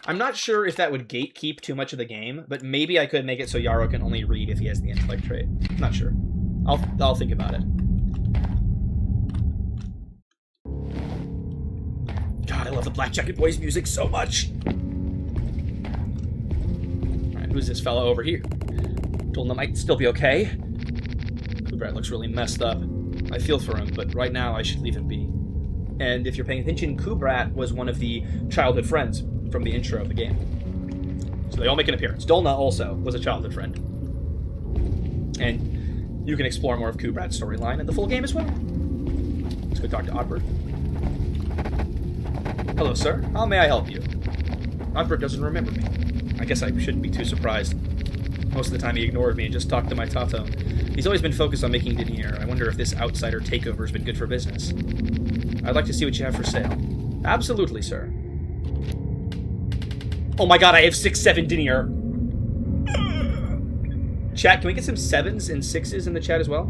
I'm not sure if that would gatekeep too much of the game, but maybe I could make it so Yarrow can only read if he has the intellect trait. Not sure. I'll think about it. God, I love the Black Jacket Boys music so much. Alright, who's this fella over here? Told him it might still be okay. Kubrat looks really messed up. I feel for him, but right now I should leave him be. And if you're paying attention, Kubrat was one of the childhood friends from the intro of the game. So they all make an appearance. Dolna also was a childhood friend. And you can explore more of Kubrat's storyline in the full game as well. Let's go talk to Oddbird. Hello, sir. How may I help you? Oddbird doesn't remember me. I guess I shouldn't be too surprised. Most of the time he ignored me and just talked to my Tato. He's always been focused on making denier. I wonder if this outsider takeover has been good for business. I'd like to see what you have for sale. Absolutely, sir. Oh my god, I have 6-7 denier. Chat, can we get some 7s and 6s in the chat as well?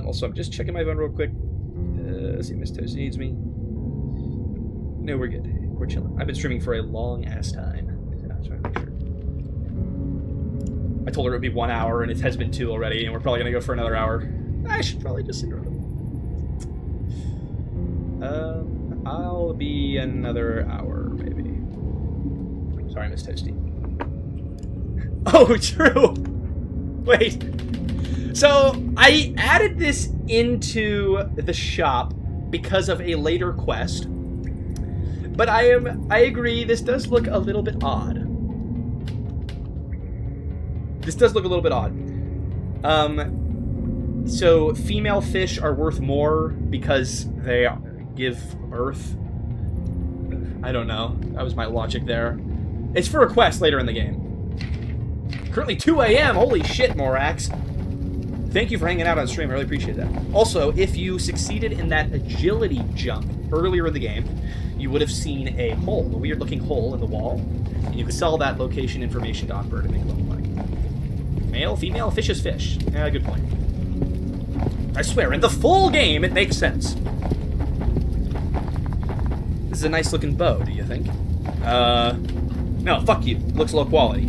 Also, I'm just checking my phone real quick. See if Miss Toasty needs me. No, we're good. We're chilling. I've been streaming for a long-ass time. So I'm sure. I told her it would be 1 hour, and it has been 2 already, and we're probably going to go for another hour. I should probably just ignore them. I'll be another hour, maybe. Sorry, Miss Toasty. Oh, true! Wait. So, I added this into the shop because of a later quest. But I agree, this does look a little bit odd. This does look a little bit odd. So, female fish are worth more because they give birth. I don't know. That was my logic there. It's for a quest later in the game. Currently 2 a.m. Holy shit, Morax. Thank you for hanging out on stream. I really appreciate that. Also, if you succeeded in that agility jump earlier in the game, you would have seen a hole, a weird-looking hole in the wall. And you could sell that location information to Oddbird and make a little money. Male, female, fish is fish. Yeah, good point. I swear, in the full game, it makes sense. This is a nice-looking bow, do you think? No, fuck you. Looks low quality.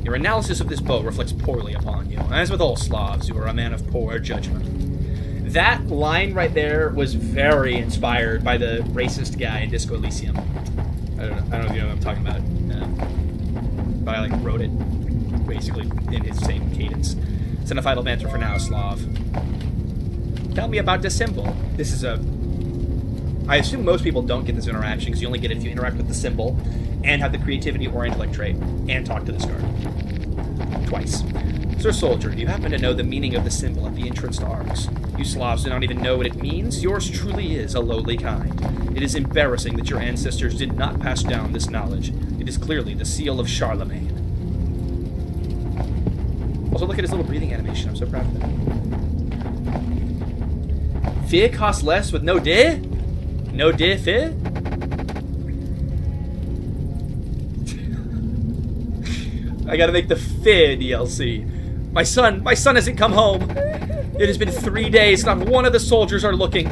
Your analysis of this bow reflects poorly upon you, as with all Slavs, you are a man of poor judgment. That line right there was very inspired by the racist guy in Disco Elysium. I don't know if you know what I'm talking about. But I wrote it basically in his same cadence. Send a final banter for now, Slav. Tell me about this symbol. This is a... I assume most people don't get this interaction because you only get it if you interact with the symbol and have the creativity or intellect trait and talk to this card. Twice. Sir Soldier, do you happen to know the meaning of the symbol at the entrance to Arx? You Slavs do not even know what it means. Yours truly is a lowly kind. It is embarrassing that your ancestors did not pass down this knowledge. It is clearly the seal of Charlemagne. Also, look at his little breathing animation. I'm so proud of it. Fear costs less with no de? No de fear? I gotta make the fear DLC. My son hasn't come home. It has been 3 days, not one of the soldiers are looking.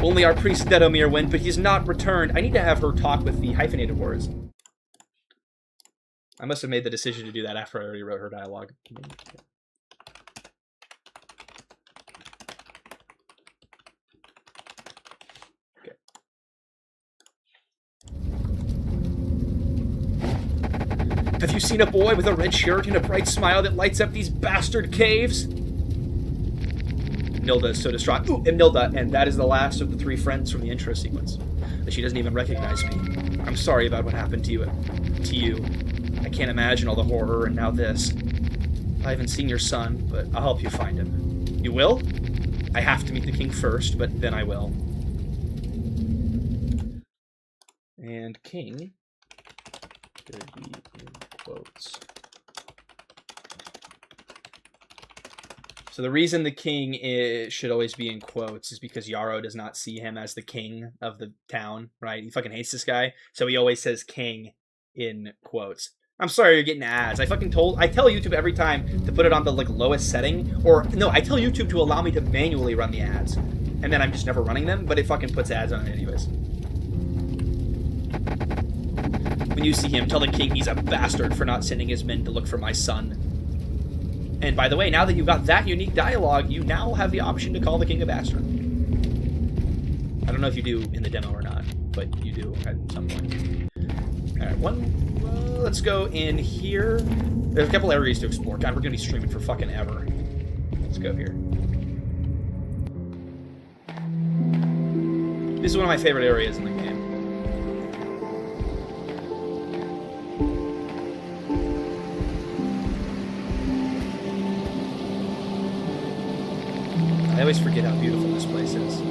Only our priest Dedomir went, but he's not returned. I need to have her talk with the hyphenated words. I must have made the decision to do that after I already wrote her dialogue. Okay. Have you seen a boy with a red shirt and a bright smile that lights up these bastard caves? Nilda is so distraught. Ooh, and Nilda, and that is the last of the 3 friends from the intro sequence. That she doesn't even recognize me. I'm sorry about what happened to you. I can't imagine all the horror, and now this. I haven't seen your son, but I'll help you find him. You will? I have to meet the king first, but then I will. And king should be in quotes. So the reason the king should always be in quotes is because Yarrow does not see him as the king of the town, right? He fucking hates this guy, so he always says king in quotes. I'm sorry you're getting ads. I tell YouTube every time to put it on the lowest setting, or no, I tell YouTube to allow me to manually run the ads, and then I'm just never running them, but it fucking puts ads on it anyways. When you see him, tell the king he's a bastard for not sending his men to look for my son. And by the way, now that you've got that unique dialogue, you now have the option to call the king a bastard. I don't know if you do in the demo or not, but you do at some point. Alright, let's go in here. There's a couple areas to explore. God, we're gonna be streaming for fucking ever. Let's go here. This is one of my favorite areas in the game. I always forget how beautiful this place is.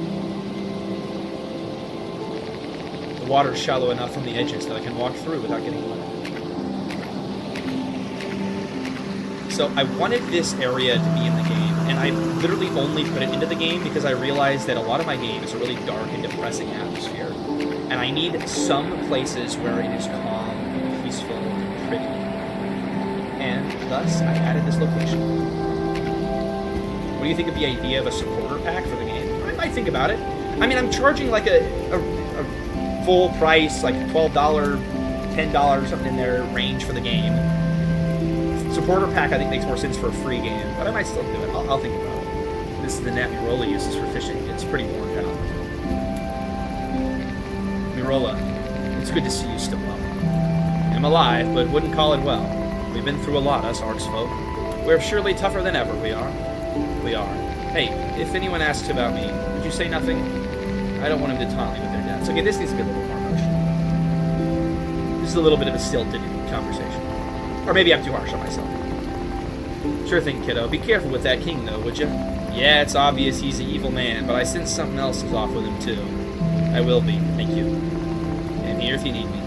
The water's shallow enough from the edges that I can walk through without getting wet. So I wanted this area to be in the game, and I literally only put it into the game because I realized that a lot of my game is a really dark and depressing atmosphere. And I need some places where it is calm, and peaceful, and pretty. And thus, I added this location. What do you think of the idea of a supporter pack for the game? I might think about it. I mean, I'm charging like a full price, like $12, $10, something in there range for the game. Supporter pack, I think, makes more sense for a free game, but I might still do it. I'll think about it. This is the net Mirola uses for fishing. It's pretty worn out. Mirola, it's good to see you still well. I'm alive, but wouldn't call it well. We've been through a lot, us Arx folk. We're surely tougher than ever, we are. We are. Hey, if anyone asks about me, would you say nothing? I don't want him to taunt me with their deaths. Okay, this needs to be a little more emotional. This is a little bit of a stilted conversation. Or maybe I'm too harsh on myself. Sure thing, kiddo. Be careful with that king, though, would you? Yeah, it's obvious he's an evil man, but I sense something else is off with him, too. I will be. Thank you. I'm here if you need me.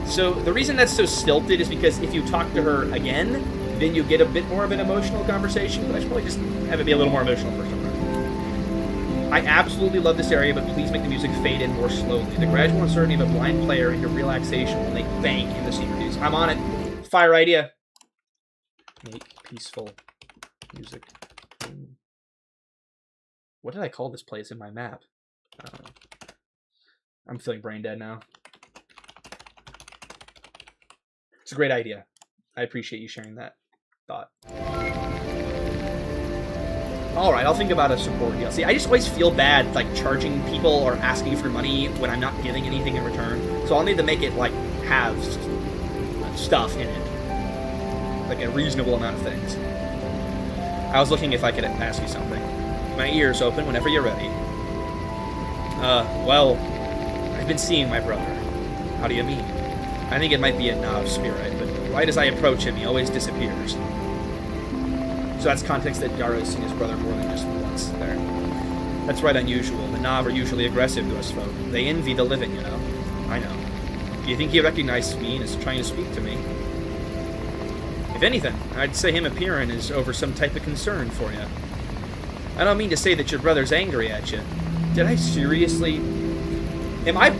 So, the reason that's so stilted is because if you talk to her again, then you get a bit more of an emotional conversation, but I should probably just have it be a little more emotional first time. I absolutely love this area, but please make the music fade in more slowly. The gradual uncertainty of a blind player into relaxation will make bank in the secret news. I'm on it. Fire idea. Make peaceful music. What did I call this place in my map? I don't know. I'm feeling brain dead now. It's a great idea. I appreciate you sharing that thought. Alright, I'll think about a support DLC. I just always feel bad, like, charging people or asking for money when I'm not giving anything in return. So I'll need to make it, like, have stuff in it. Like, a reasonable amount of things. I was looking if I could ask you something. My ears open whenever you're ready. Well, I've been seeing my brother. How do you mean? I think it might be a Nav spirit, but right as I approach him, he always disappears. So that's context that Yarrow's seen his brother more than just once there. That's right unusual. The Nav are usually aggressive to us folk. They envy the living, you know. I know. Do you think he recognized me and is trying to speak to me? If anything, I'd say him appearing is over some type of concern for you. I don't mean to say that your brother's angry at you. Did I seriously... I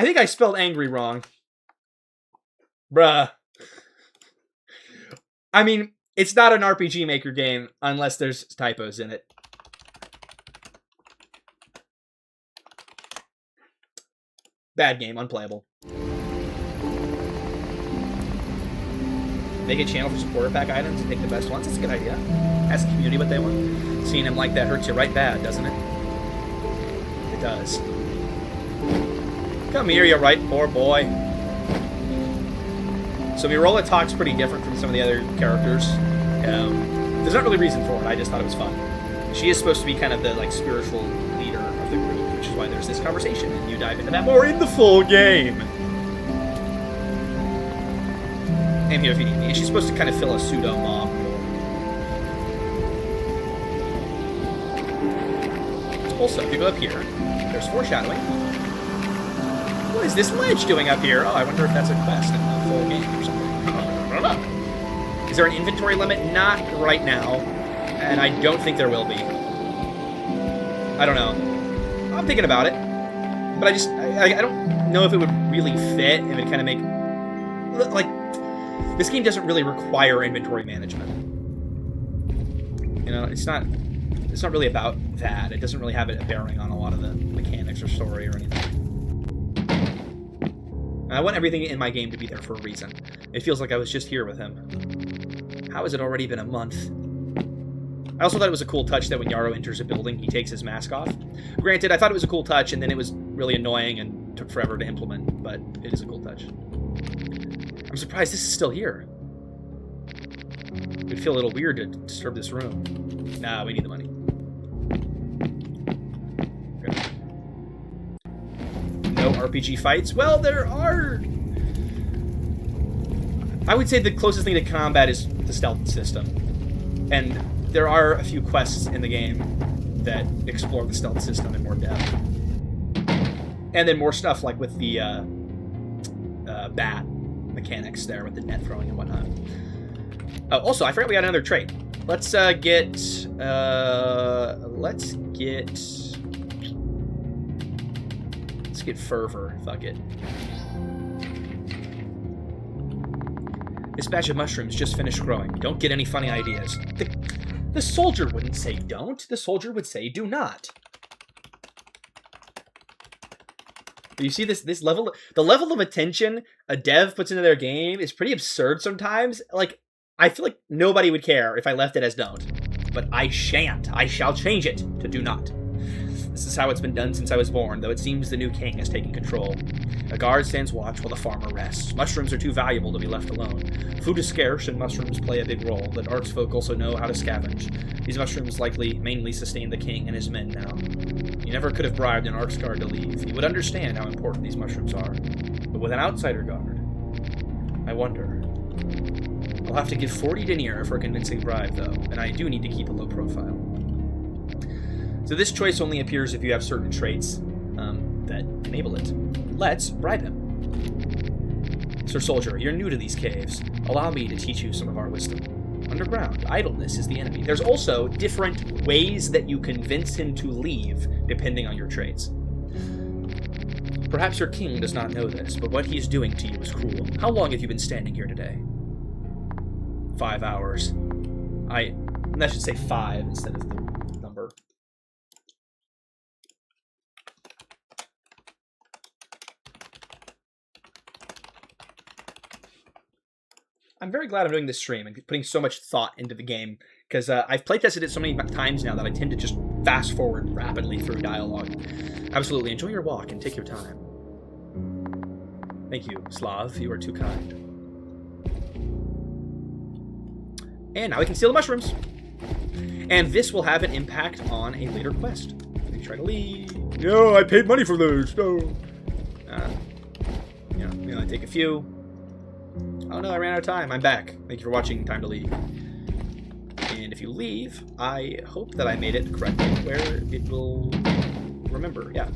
think I spelled angry wrong. Bruh. I mean, it's not an RPG Maker game unless there's typos in it. Bad game, unplayable. Make a channel for supporter pack items and take the best ones. That's a good idea. Ask the community what they want. Seeing him like that hurts you right bad, doesn't it? It does. Come here, you right poor boy. So Mirola talks pretty different from some of the other characters. There's not really a reason for it. I just thought it was fun. She is supposed to be kind of the like spiritual leader of the group, which is why there's this conversation, and you dive into that more in the full game. I'm here if you need me. And she's supposed to kind of fill a pseudo mom role. Also, if you go up here, there's foreshadowing. What is this ledge doing up here? Oh, I wonder if that's a quest in the full game or something. I don't know. Is there an inventory limit? Not right now. And I don't think there will be. I don't know. I'm thinking about it. But I don't know if it would really fit. If it kind of make... Like, this game doesn't really require inventory management. You know, it's not really about that. It doesn't really have a bearing on a lot of the mechanics or story or anything. I want everything in my game to be there for a reason. It feels like I was just here with him. How has it already been a month? I also thought it was a cool touch that when Yarrow enters a building, he takes his mask off. Granted, I thought it was a cool touch, and then it was really annoying and took forever to implement, but it is a cool touch. I'm surprised this is still here. It'd feel a little weird to disturb this room. Nah, we need the money. Okay. No RPG fights? Well, there are... I would say the closest thing to combat is the stealth system. And there are a few quests in the game that explore the stealth system in more depth. And then more stuff like with the bat mechanics there with the net throwing and whatnot. Oh, also, I forgot we got another trait. Let's get fervor. Fuck it. This batch of mushrooms just finished growing. Don't get any funny ideas. The soldier wouldn't say don't. The soldier would say do not. You see this level, the level of attention a dev puts into their game is pretty absurd sometimes. Like, I feel like nobody would care if I left it as don't. But I shan't. I shall change it to do not. This is how it's been done since I was born, though it seems the new king has taken control. A guard stands watch while the farmer rests. Mushrooms are too valuable to be left alone. Food is scarce, and mushrooms play a big role, but Ark's folk also know how to scavenge. These mushrooms likely mainly sustain the king and his men now. You never could have bribed an Ark's guard to leave. You would understand how important these mushrooms are. But with an outsider guard, I wonder. I'll have to give 40 denier for a convincing bribe, though, and I do need to keep a low profile. So this choice only appears if you have certain traits that enable it. Let's bribe him. Sir Soldier, you're new to these caves. Allow me to teach you some of our wisdom. Underground, idleness is the enemy. There's also different ways that you convince him to leave, depending on your traits. Perhaps your king does not know this, but what he's doing to you is cruel. How long have you been standing here today? 5 hours. I should say 5 instead of the number. I'm very glad I'm doing this stream and putting so much thought into the game, because I've playtested it so many times now that I tend to just fast forward rapidly through dialogue. Absolutely, enjoy your walk and take your time. Thank you, Slav. You are too kind. And now we can steal the mushrooms. And this will have an impact on a later quest. We try to leave. No, I paid money for those. No. Yeah, we only take a few. Oh no, I ran out of time. I'm back. Thank you for watching. Time to leave. And if you leave, I hope that I made it correctly where it will remember. Yeah.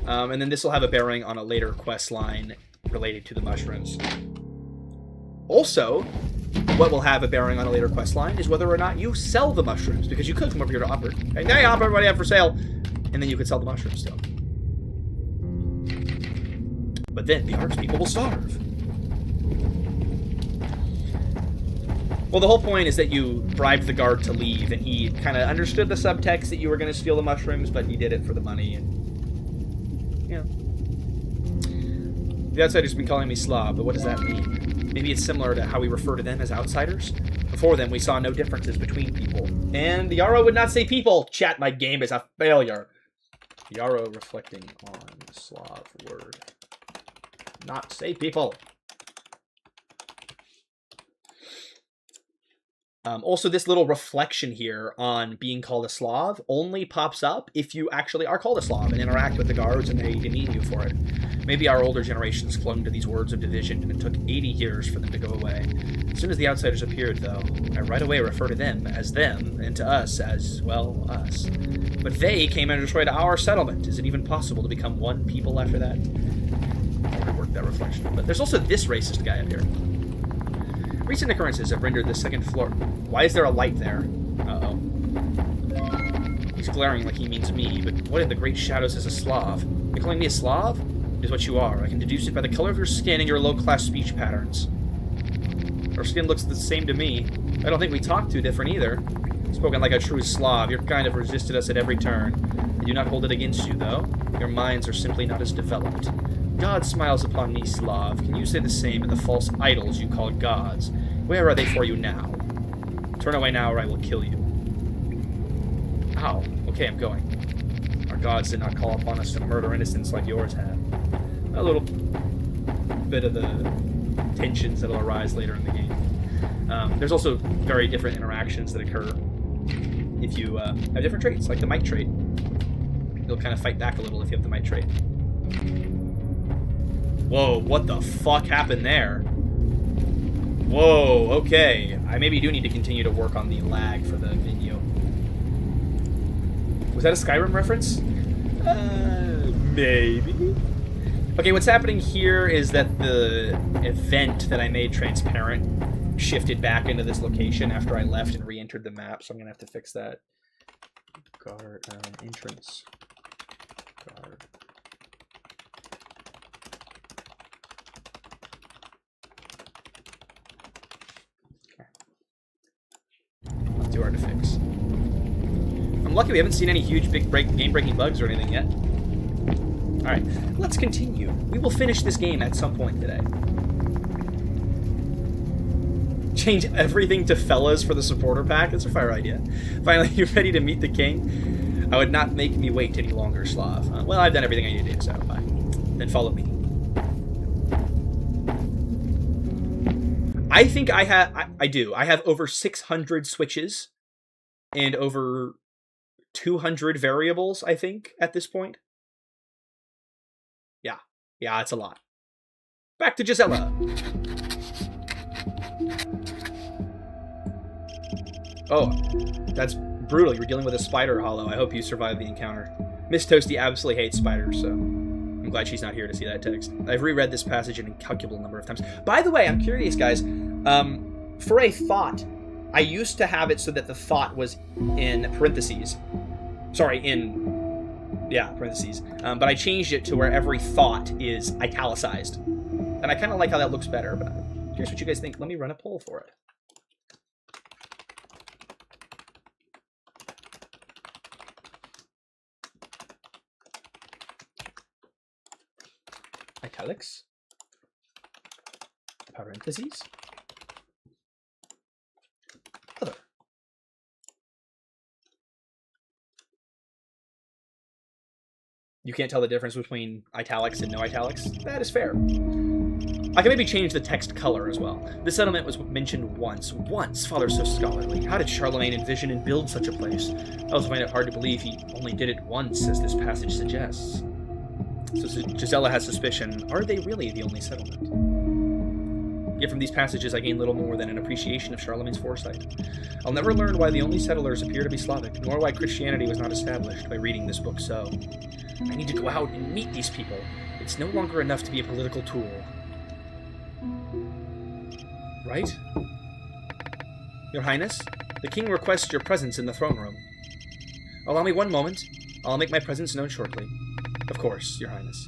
And then this will have a bearing on a later quest line related to the mushrooms. Also, what will have a bearing on a later quest line is whether or not you sell the mushrooms, because you could come over here to offer. Okay, now you offer everybody up for sale, and then you could sell the mushrooms still. But then the Arch people will starve. Well, the whole point is that you bribed the guard to leave, and he kind of understood the subtext that you were going to steal the mushrooms, but he did it for the money, and, you know. The outsider's been calling me Slav, but what does that mean? Maybe it's similar to how we refer to them as outsiders? Before them, we saw no differences between people. And the Yarrow would not say people! Chat, my game is a failure. Yarrow reflecting on Slav word. Not say people. Also, this little reflection here on being called a Slav only pops up if you actually are called a Slav and interact with the guards and they demean you for it. Maybe our older generations clung to these words of division and it took 80 years for them to go away. As soon as the outsiders appeared, though, I right away refer to them as them and to us as, well, us. But they came and destroyed our settlement. Is it even possible to become one people after that? I'll rework that reflection. But there's also this racist guy up here. Recent occurrences have rendered the second floor... Why is there a light there? Uh-oh. He's glaring like he means me, but what in the great shadows is a Slav? You're calling me a Slav? It is what you are. I can deduce it by the color of your skin and your low-class speech patterns. Your skin looks the same to me. I don't think we talk too different either. Spoken like a true Slav, your kind have resisted us at every turn. I do not hold it against you, though. Your minds are simply not as developed. God smiles upon me, Slav. Can you say the same of the false idols you call gods? Where are they for you now? Turn away now or I will kill you. Ow. Okay, I'm going. Our gods did not call upon us to murder innocents like yours have. A little bit of the tensions that will arise later in the game. There's also very different interactions that occur if you have different traits, like the might trait. You'll kind of fight back a little if you have the might trait. Whoa, what the fuck happened there? Whoa, okay. I maybe do need to continue to work on the lag for the video. Was that a Skyrim reference? Maybe? Okay, what's happening here is that the event that I made transparent shifted back into this location after I left and re-entered the map, so I'm gonna have to fix that. Guard, entrance. Guard. Not too hard to fix. I'm lucky we haven't seen any huge game-breaking bugs or anything yet. Alright, let's continue. We will finish this game at some point today. Change everything to fellas for the supporter pack? That's a fire idea. Finally, you're ready to meet the king? I would not make me wait any longer, Slav. Well, I've done everything I need to do, so bye. Then follow me. I think I have... I do. I have over 600 switches and over 200 variables, I think, at this point. Yeah, it's a lot. Back to Gisela. Oh, that's brutal. You're dealing with a spider hollow. I hope you survive the encounter. Miss Toasty absolutely hates spiders, so I'm glad she's not here to see that text. I've reread this passage an incalculable number of times. By the way, I'm curious, guys. For a thought, I used to have it so that the thought was in parentheses. Sorry, parentheses. But I changed it to where every thought is italicized. And I kind of like how that looks better, but here's what you guys think. Let me run a poll for it. Italics. Parentheses. You can't tell the difference between italics and no italics? That is fair. I can maybe change the text color as well. The settlement was mentioned once. Once, Father so scholarly. How did Charlemagne envision and build such a place? I also find it hard to believe he only did it once, as this passage suggests. So Gisela has suspicion. Are they really the only settlement? Yet from these passages I gain little more than an appreciation of Charlemagne's foresight. I'll never learn why the only settlers appear to be Slavic, nor why Christianity was not established by reading this book so. I need to go out and meet these people. It's no longer enough to be a political tool. Right? Your Highness, the king requests your presence in the throne room. Allow me one moment. I'll make my presence known shortly. Of course, Your Highness.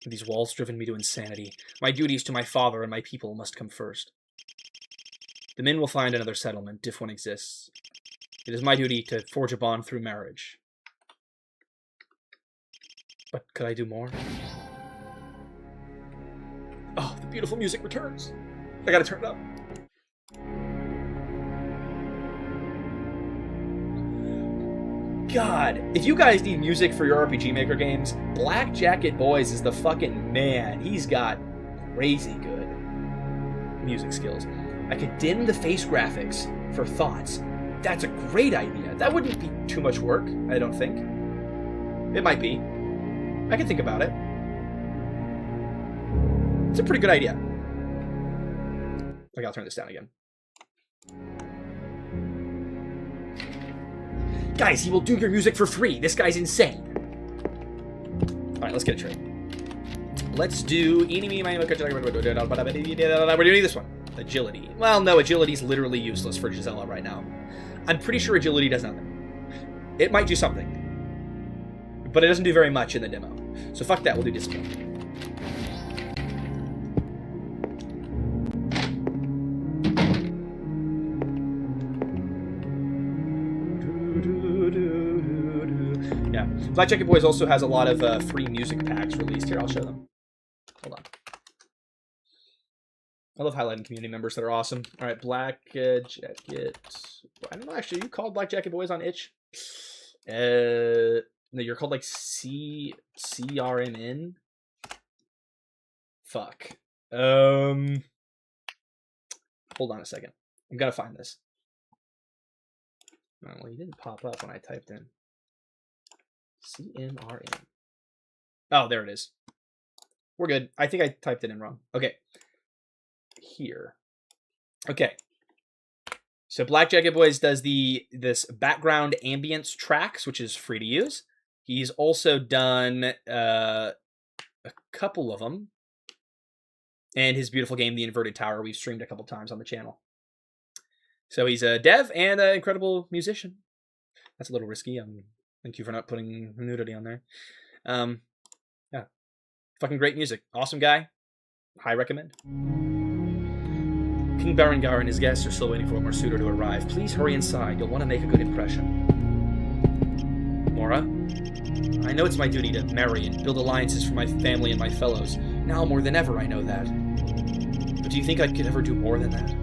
These walls driven me to insanity. My duties to my father and my people must come first. The men will find another settlement, if one exists. It is my duty to forge a bond through marriage. But could I do more? Oh, the beautiful music returns. I gotta turn it up. God, if you guys need music for your RPG Maker games, Black Jacket Boys is the fucking man. He's got crazy good music skills. I could dim the face graphics for thoughts. That's a great idea. That wouldn't be too much work, I don't think. It might be. I can think about it. It's a pretty good idea. Okay, I'll turn this down again. Guys, he will do your music for free. This guy's insane. Alright, let's get a trade. Let's do... We're doing this one. Agility. Well, no, agility's literally useless for Gisela right now. I'm pretty sure agility does nothing. It might do something. But it doesn't do very much in the demo. So fuck that, we'll do discipline. Yeah, Black Jacket Boys also has a lot of free music packs released. Here, I'll show them. Hold on. I love highlighting community members that are awesome. All right, Black Jacket. I don't know, actually, you called Black Jacket Boys on itch? No, you're called like CRMN? Fuck. Hold on a second. I'm gonna find this. Oh, well, you didn't pop up when I typed in. CMRN. Oh, there it is. We're good. I think I typed it in wrong. Okay. Here. Okay. So Black Jacket Boys does this background ambience tracks, which is free to use. He's also done a couple of them. And his beautiful game, The Inverted Tower, we've streamed a couple times on the channel. So he's a dev and an incredible musician. That's a little risky. Thank you for not putting nudity on there. Yeah. Fucking great music. Awesome guy. High recommend. King Berengar and his guests are still waiting for one more suitor to arrive. Please hurry inside. You'll want to make a good impression. Mora, I know it's my duty to marry and build alliances for my family and my fellows. Now more than ever, I know that. But do you think I could ever do more than that?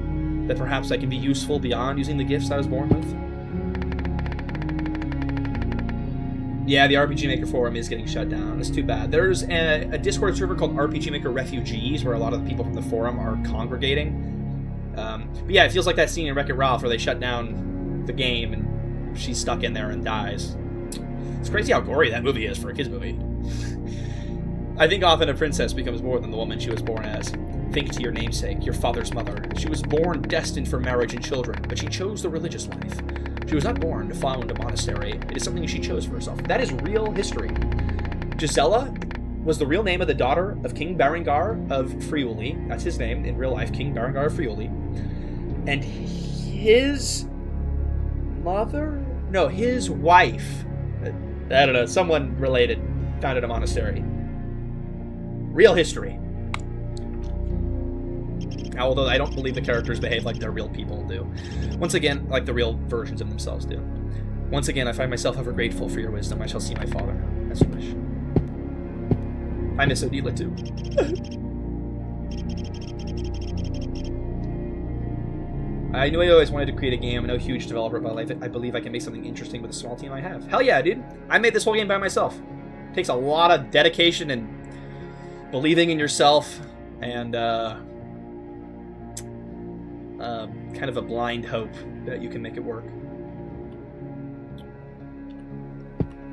That perhaps I can be useful beyond using the gifts I was born with? Yeah, the RPG Maker forum is getting shut down. It's too bad. There's a Discord server called RPG Maker Refugees where a lot of the people from the forum are congregating. But yeah, it feels like that scene in Wreck-It Ralph where they shut down the game and she's stuck in there and dies. It's crazy how gory that movie is for a kid's movie. I think often a princess becomes more than the woman she was born as. Think to your namesake, your father's mother. She was born destined for marriage and children, but she chose the religious life. She was not born to found a monastery. It is something she chose for herself. That is real history. Gisela was the real name of the daughter of King Berengar of Friuli. That's his name in real life, King Berengar of Friuli. And his mother? No, his wife. I don't know, someone related founded a monastery. Real history. Although I don't believe the characters behave like they're real people do. Once again, like the real versions of themselves do. Once again, I find myself ever grateful for your wisdom. I shall see my father now, as you wish. I miss Odila too. I knew I always wanted to create a game. I'm no huge developer, but I believe I can make something interesting with a small team I have. Hell yeah, dude. I made this whole game by myself. It takes a lot of dedication and believing in yourself and kind of a blind hope that you can make it work.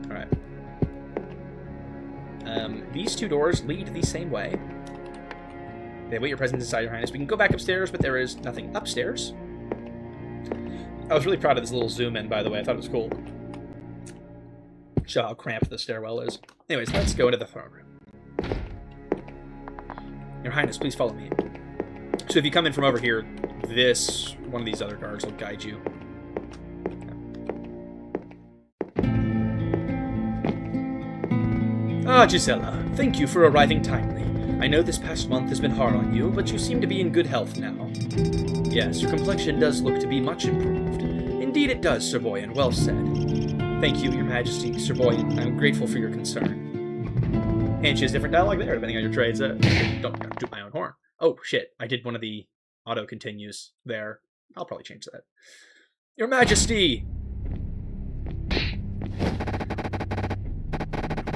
Alright. These two doors lead the same way. They await your presence inside, Your Highness. We can go back upstairs, but there is nothing upstairs. I was really proud of this little zoom in, by the way. I thought it was cool. Show how cramped the stairwell is. Anyways, let's go into the throne room. Your Highness, please follow me. So if you come in from over here, one of these other guards will guide you. Ah, Gisela, thank you for arriving timely. I know this past month has been hard on you, but you seem to be in good health now. Yes, your complexion does look to be much improved. Indeed it does, Sir Boyan, well said. Thank you, Your Majesty, Sir Boyan. I'm grateful for your concern. And she has different dialogue there, depending on your trades. Don't toot my own horn. Oh, shit, I did one of the auto-continues there. I'll probably change that. Your Majesty!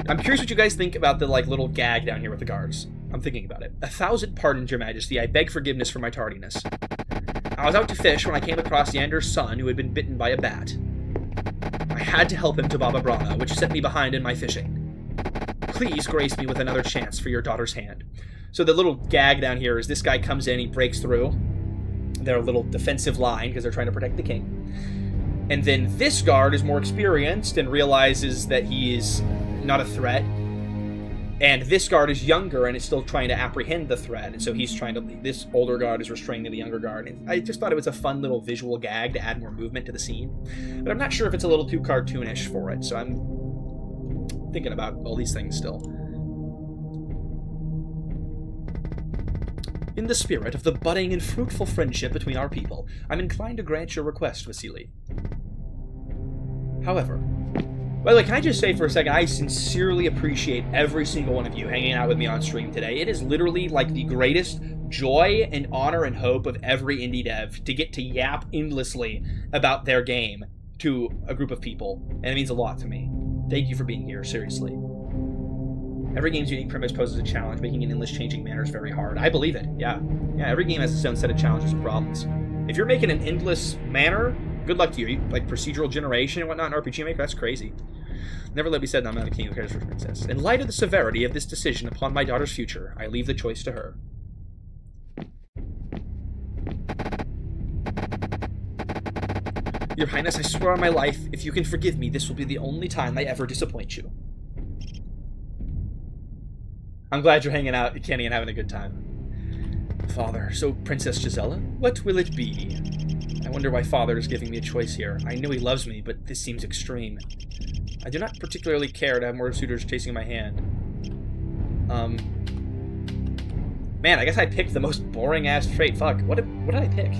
I'm curious what you guys think about the, little gag down here with the guards. I'm thinking about it. 1,000 pardons, Your Majesty. I beg forgiveness for my tardiness. I was out to fish when I came across Yander's son, who had been bitten by a bat. I had to help him to Baba Brana, which set me behind in my fishing. Please grace me with another chance for your daughter's hand. So the little gag down here is this guy comes in, he breaks through their little defensive line, because they're trying to protect the king. And then this guard is more experienced and realizes that he is not a threat. And this guard is younger and is still trying to apprehend the threat. And so he's trying to... This older guard is restraining the younger guard. And I just thought it was a fun little visual gag to add more movement to the scene. But I'm not sure if it's a little too cartoonish for it. So I'm thinking about all these things still. In the spirit of the budding and fruitful friendship between our people, I'm inclined to grant your request, Vasily. However... By the way, can I just say for a second, I sincerely appreciate every single one of you hanging out with me on stream today. It is literally like the greatest joy and honor and hope of every indie dev to get to yap endlessly about their game to a group of people, and it means a lot to me. Thank you for being here, seriously. Every game's unique premise poses a challenge, making an endless changing manner is very hard. I believe it, yeah. Yeah, every game has its own set of challenges and problems. If you're making an endless manner, good luck to you. Like procedural generation and whatnot in RPG Maker, that's crazy. Never let me say that I'm not a king who cares for princess. In light of the severity of this decision upon my daughter's future, I leave the choice to her. Your Highness, I swear on my life, if you can forgive me, this will be the only time I ever disappoint you. I'm glad you're hanging out, Kenny, and having a good time. Father, so Princess Gisela, what will it be? I wonder why Father is giving me a choice here. I know he loves me, but this seems extreme. I do not particularly care to have more suitors chasing my hand. Man, I guess I picked the most boring-ass trait. Fuck, what did I pick?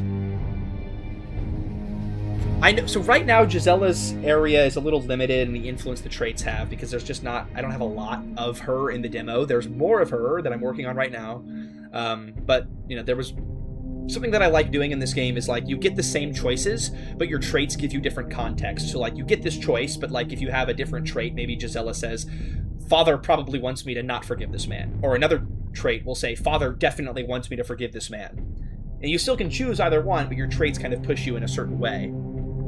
I know, so right now, Gisela's area is a little limited in the influence the traits have, because there's just not, I don't have a lot of her in the demo. There's more of her that I'm working on right now. But, you know, there was... Something that I like doing in this game is, like, you get the same choices, but your traits give you different context. So, like, you get this choice, but, like, if you have a different trait, maybe Gisela says, Father probably wants me to not forgive this man. Or another trait will say, Father definitely wants me to forgive this man. And you still can choose either one, but your traits kind of push you in a certain way.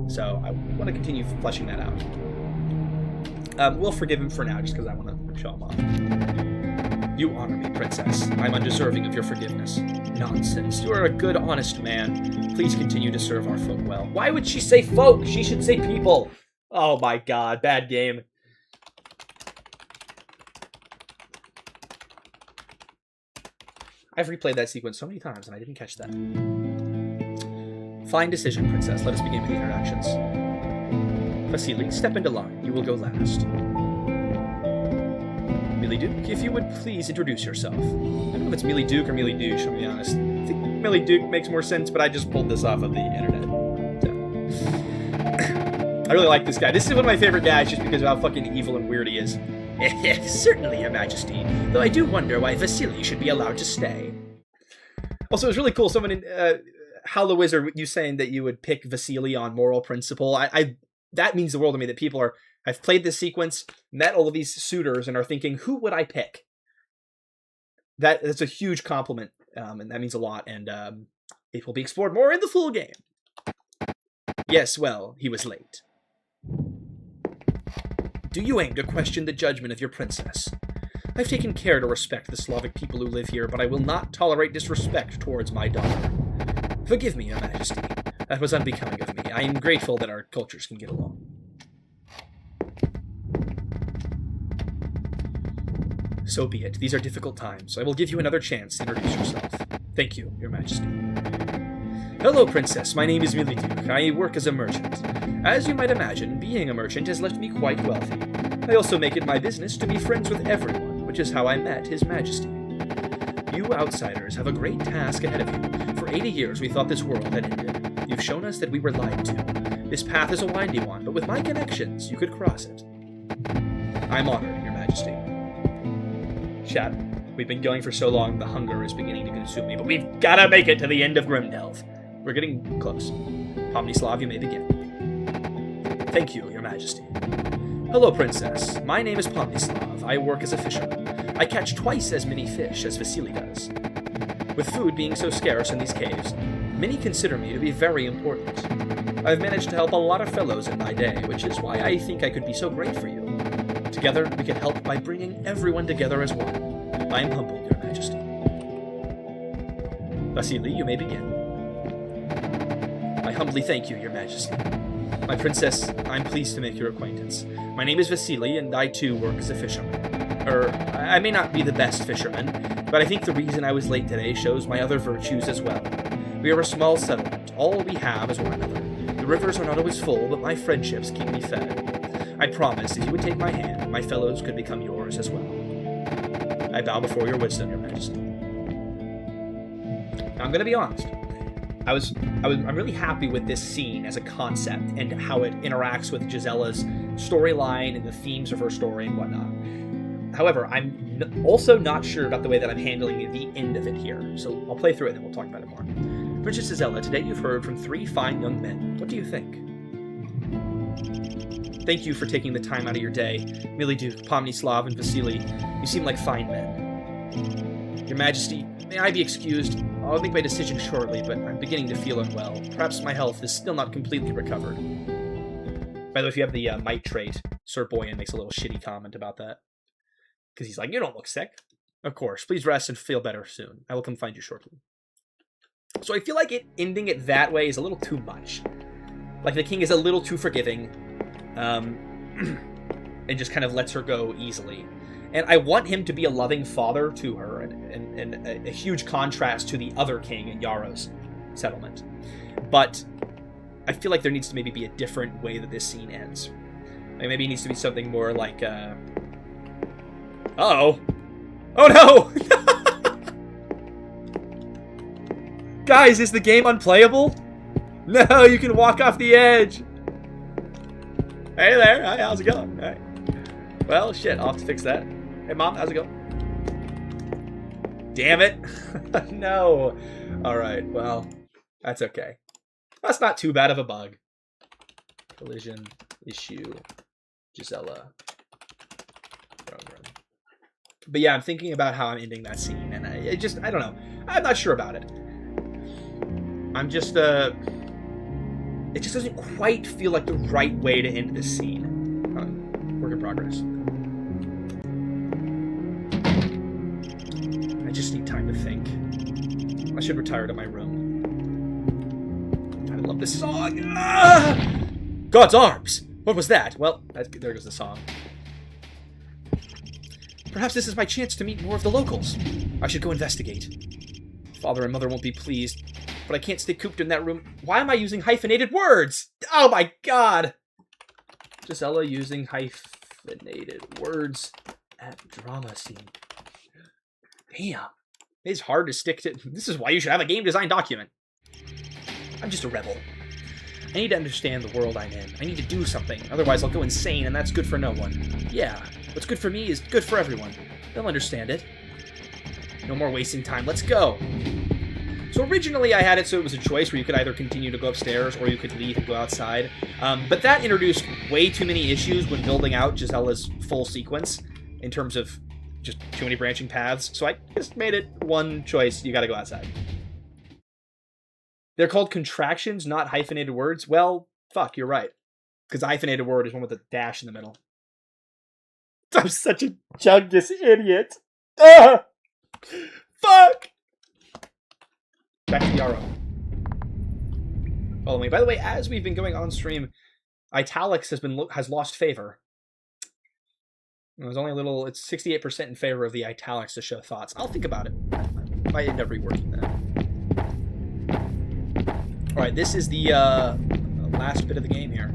So, I want to continue fleshing that out. We'll forgive him for now, just because I want to show him off. You honor me, Princess. I'm undeserving of your forgiveness. Nonsense. You are a good, honest man. Please continue to serve our folk well. Why would she say folk? She should say people. Oh my god, bad game. I've replayed that sequence so many times and I didn't catch that. Fine decision, Princess. Let us begin with the introductions. Vasily, step into line. You will go last. Millie Duke, if you would please introduce yourself. I don't know if it's Millie Duke or Millie Douche, to be honest. I think Millie Duke makes more sense, but I just pulled this off of the internet. So. I really like this guy. This is one of my favorite guys just because of how fucking evil and weird he is. Certainly, Your Majesty, though I do wonder why Vasily should be allowed to stay. Also, it was really cool. Someone How the Wizard, you saying that you would pick Vasily on moral principle, that means the world to me, that people are, I've played this sequence, met all of these suitors, and are thinking, who would I pick? That's a huge compliment, and that means a lot, and it will be explored more in the full game. Yes, well, he was late. Do you aim to question the judgment of your princess? I've taken care to respect the Slavic people who live here, but I will not tolerate disrespect towards my daughter. Forgive me, Your Majesty. That was unbecoming of me. I am grateful that our cultures can get along. So be it. These are difficult times. I will give you another chance to introduce yourself. Thank you, Your Majesty. Hello, Princess. My name is Miliduke. I work as a merchant. As you might imagine, being a merchant has left me quite wealthy. I also make it my business to be friends with everyone, which is how I met His Majesty. You outsiders have a great task ahead of you. For 80 years we thought this world had ended. You've shown us that we were lied to. This path is a windy one, but with my connections, you could cross it. I'm honored, Your Majesty. Chat, we've been going for so long, the hunger is beginning to consume me, but we've gotta make it to the end of Grimdelve. We're getting close. Pomnislav, you may begin. Thank you, Your Majesty. Hello, Princess. My name is Pomnislav. I work as a fisherman. I catch twice as many fish as Vasily does. With food being so scarce in these caves, many consider me to be very important. I've managed to help a lot of fellows in my day, which is why I think I could be so great for you. Together, we can help by bringing everyone together as one. I am humbled, Your Majesty. Vasily, you may begin. I humbly thank you, Your Majesty. My princess, I'm pleased to make your acquaintance. My name is Vasily, and I too work as a fisherman. I may not be the best fisherman, but I think the reason I was late today shows my other virtues as well. We are a small settlement. All we have is one another. The rivers are not always full, but my friendships keep me fed. I promise if you would take my hand, my fellows could become yours as well. I bow before your wisdom, Your Majesty. Now, I'm going to be honest. I'm really happy with this scene as a concept and how it interacts with Gisella's storyline and the themes of her story and whatnot. However, I'm also not sure about the way that I'm handling the end of it here, so I'll play through it and then we'll talk about it more. Princess Gisela, today you've heard from 3 fine young men. What do you think? Thank you for taking the time out of your day. Miliduke, Pomnislav, and Vasily, you seem like fine men. Your Majesty, may I be excused? I'll make my decision shortly, but I'm beginning to feel unwell. Perhaps my health is still not completely recovered. By the way, if you have the might trait, Sir Boyan makes a little shitty comment about that. Because he's like, you don't look sick. Of course, please rest and feel better soon. I will come find you shortly. So I feel like ending it that way is a little too much. Like the king is a little too forgiving. And just kind of lets her go easily. And I want him to be a loving father to her, and a huge contrast to the other king in Yarrow's settlement. But I feel like there needs to maybe be a different way that this scene ends. Like maybe it needs to be something more like, uh-oh. Oh no! Guys, is the game unplayable? No, you can walk off the edge! Hey there, hi, how's it going? All right. Well, shit, I'll have to fix that. Hey, Mom, how's it going? Damn it. No. Alright, well, that's okay. That's not too bad of a bug. Collision, issue, Gisela. Program. But yeah, I'm thinking about how I'm ending that scene, and I don't know. I'm not sure about it. I'm just, it just doesn't quite feel like the right way to end this scene. Work in progress. I just need time to think. I should retire to my room. I love this song. Ah! God's arms! What was that? Well, there goes the song. Perhaps this is my chance to meet more of the locals. I should go investigate. Father and Mother won't be pleased, but I can't stay cooped in that room. Why am I using hyphenated words? Oh my god! Gisela using hyphenated words at drama scene. Damn. It's hard to stick to. This is why you should have a game design document. I'm just a rebel. I need to understand the world I'm in. I need to do something, otherwise I'll go insane, and that's good for no one. Yeah, what's good for me is good for everyone. They'll understand it. No more wasting time. Let's go. So So originally I had it so it was a choice where you could either continue to go upstairs or you could leave and go outside. But that introduced way too many issues when building out Gisella's full sequence in terms of just too many branching paths. So I just made it one choice. You got to go outside. They're called contractions, not hyphenated words. Well, fuck, you're right. Because the hyphenated word is one with a dash in the middle. I'm such a Chungus idiot. Ah! Fuck! Back to Yarrow. Follow me. By the way, as we've been going on stream, italics has lost favor. It was only a little. It's 68% in favor of the italics to show thoughts. I'll think about it. I might end up reworking that. All right, this is the last bit of the game here.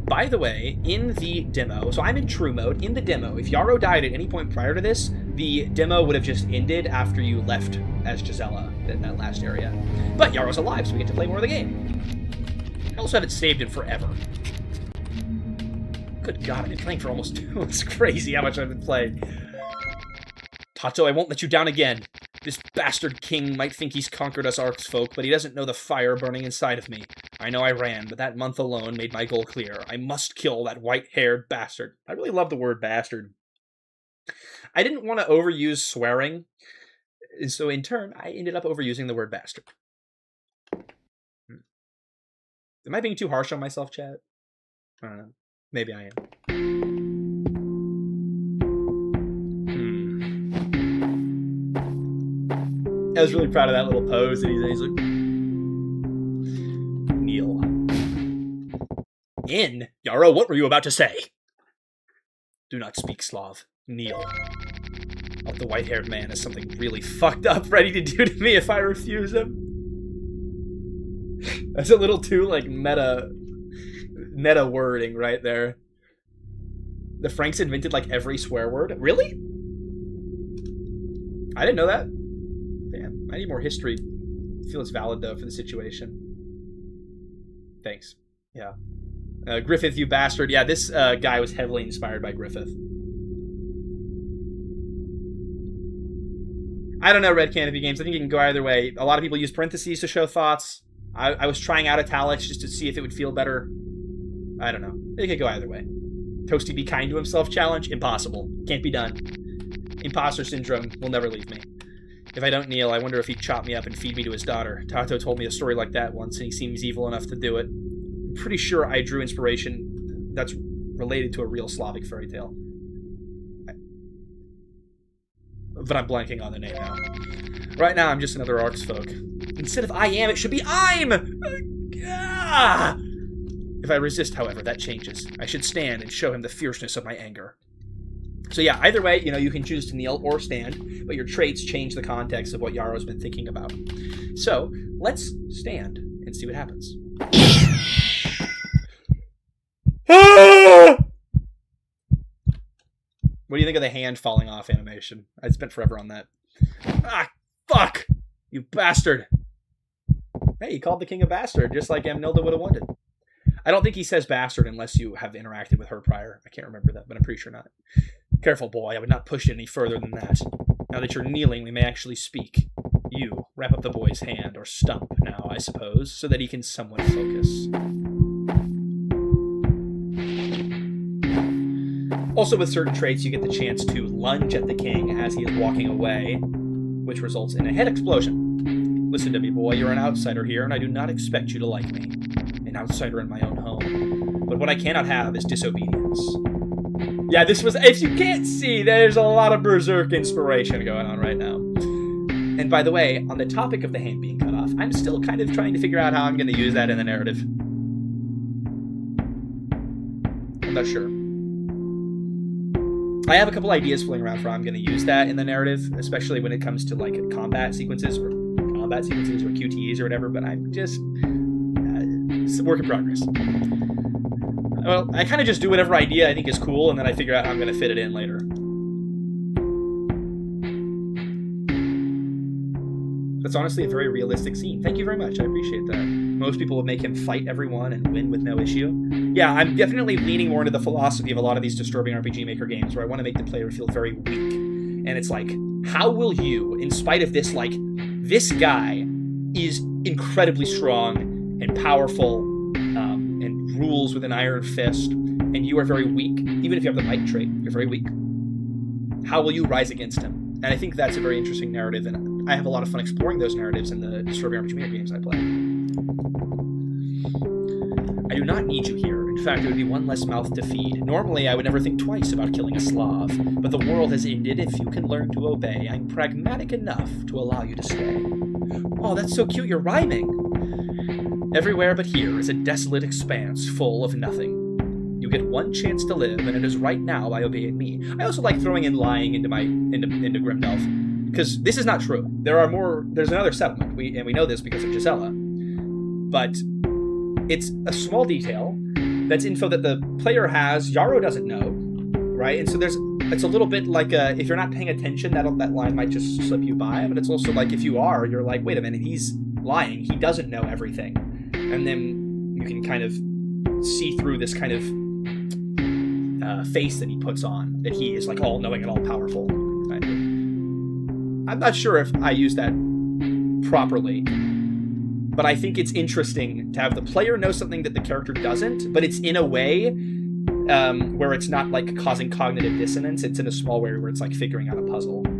By the way, in the demo, so I'm in true mode. In the demo, if Yarrow died at any point prior to this, the demo would have just ended after you left as Gisella in that last area. But Yarrow's alive, so we get to play more of the game. I also have it saved in forever. Good God, I've been playing for almost... It's crazy how much I've been playing. Tato, I won't let you down again. This bastard king might think he's conquered us Arx folk, but he doesn't know the fire burning inside of me. I know I ran, but that month alone made my goal clear. I must kill that white-haired bastard. I really love the word bastard. I didn't want to overuse swearing, so in turn, I ended up overusing the word bastard. Am I being too harsh on myself, chat? I don't know. Maybe I am. I was really proud of that little pose that he's like... Kneel. In? Yarrow, what were you about to say? Do not speak Slav. Kneel. Oh, the white-haired man has something really fucked up ready to do to me if I refuse him. That's a little too, like, meta wording right there. The Franks invented, like, every swear word. Really? I didn't know that. Damn, I need more history. I feel it's valid, though, for the situation. Thanks. Yeah. Griffith, you bastard. Yeah, this guy was heavily inspired by Griffith. I don't know, Red Canopy Games. I think it can go either way. A lot of people use parentheses to show thoughts. I was trying out italics just to see if it would feel better. I don't know. It could go either way. Toasty be kind to himself challenge? Impossible. Can't be done. Imposter syndrome will never leave me. If I don't kneel, I wonder if he'd chop me up and feed me to his daughter. Tato told me a story like that once, and he seems evil enough to do it. I'm pretty sure I drew inspiration that's related to a real Slavic fairy tale. But I'm blanking on the name now. Right now, I'm just another Arx folk. Instead of I am, it should be I'm! If I resist, however, that changes. I should stand and show him the fierceness of my anger. So yeah, either way, you can choose to kneel or stand, but your traits change the context of what Yarrow's been thinking about. So, let's stand and see what happens. What do you think of the hand falling off animation? I spent forever on that. Ah, fuck! You bastard! Hey, he called the king a bastard, just like Amnilda would have wanted. I don't think he says bastard unless you have interacted with her prior. I can't remember that, but I'm pretty sure not. Careful, boy. I would not push it any further than that. Now that you're kneeling, we may actually speak. You, wrap up the boy's hand, or stump now, I suppose, so that he can somewhat focus. Also, with certain traits, you get the chance to lunge at the king as he is walking away, which results in a head explosion. Listen to me, boy. You're an outsider here, and I do not expect you to like me. An outsider in my own home. But what I cannot have is disobedience. Yeah, this was... If you can't see, there's a lot of Berserk inspiration going on right now. And by the way, on the topic of the hand being cut off, I'm still kind of trying to figure out how I'm going to use that in the narrative. I'm not sure. I have a couple ideas floating around for how I'm going to use that in the narrative, especially when it comes to, like, combat sequences or QTEs or whatever, but I'm just... it's a work in progress. Well, I kind of just do whatever idea I think is cool, and then I figure out how I'm going to fit it in later. That's honestly a very realistic scene. Thank you very much. I appreciate that. Most people would make him fight everyone and win with no issue. Yeah, I'm definitely leaning more into the philosophy of a lot of these disturbing RPG Maker games, where I want to make the player feel very weak And it's like, how will you, in spite of this, like, this guy is incredibly strong and powerful and rules with an iron fist, and you are very weak. Even if you have the might trait, you're very weak. How will you rise against him? And I think that's a very interesting narrative, and I have a lot of fun exploring those narratives in the Disturbing RPG games I play. I do not need you here. In fact, it would be one less mouth to feed. Normally, I would never think twice about killing a Slav, but the world has ended. If you can learn to obey, I'm pragmatic enough to allow you to stay. Oh, that's so cute, you're rhyming. Everywhere but here is a desolate expanse full of nothing. You get one chance to live, and it is right now by obeying me. I also like throwing in lying into Grimdelve, because this is not true. There's another settlement, and we know this because of Gisela, but it's a small detail that's info that the player has, Yarrow doesn't know, right? And so it's a little bit like if you're not paying attention, that line might just slip you by, but it's also like if you are, you're like, wait a minute, he's lying, he doesn't know everything. And then you can kind of see through this kind of face that he puts on, that he is like all-knowing and all-powerful. Right? I'm not sure if I use that properly, but I think it's interesting to have the player know something that the character doesn't, but it's in a way where it's not like causing cognitive dissonance. It's in a small way where it's like figuring out a puzzle. Do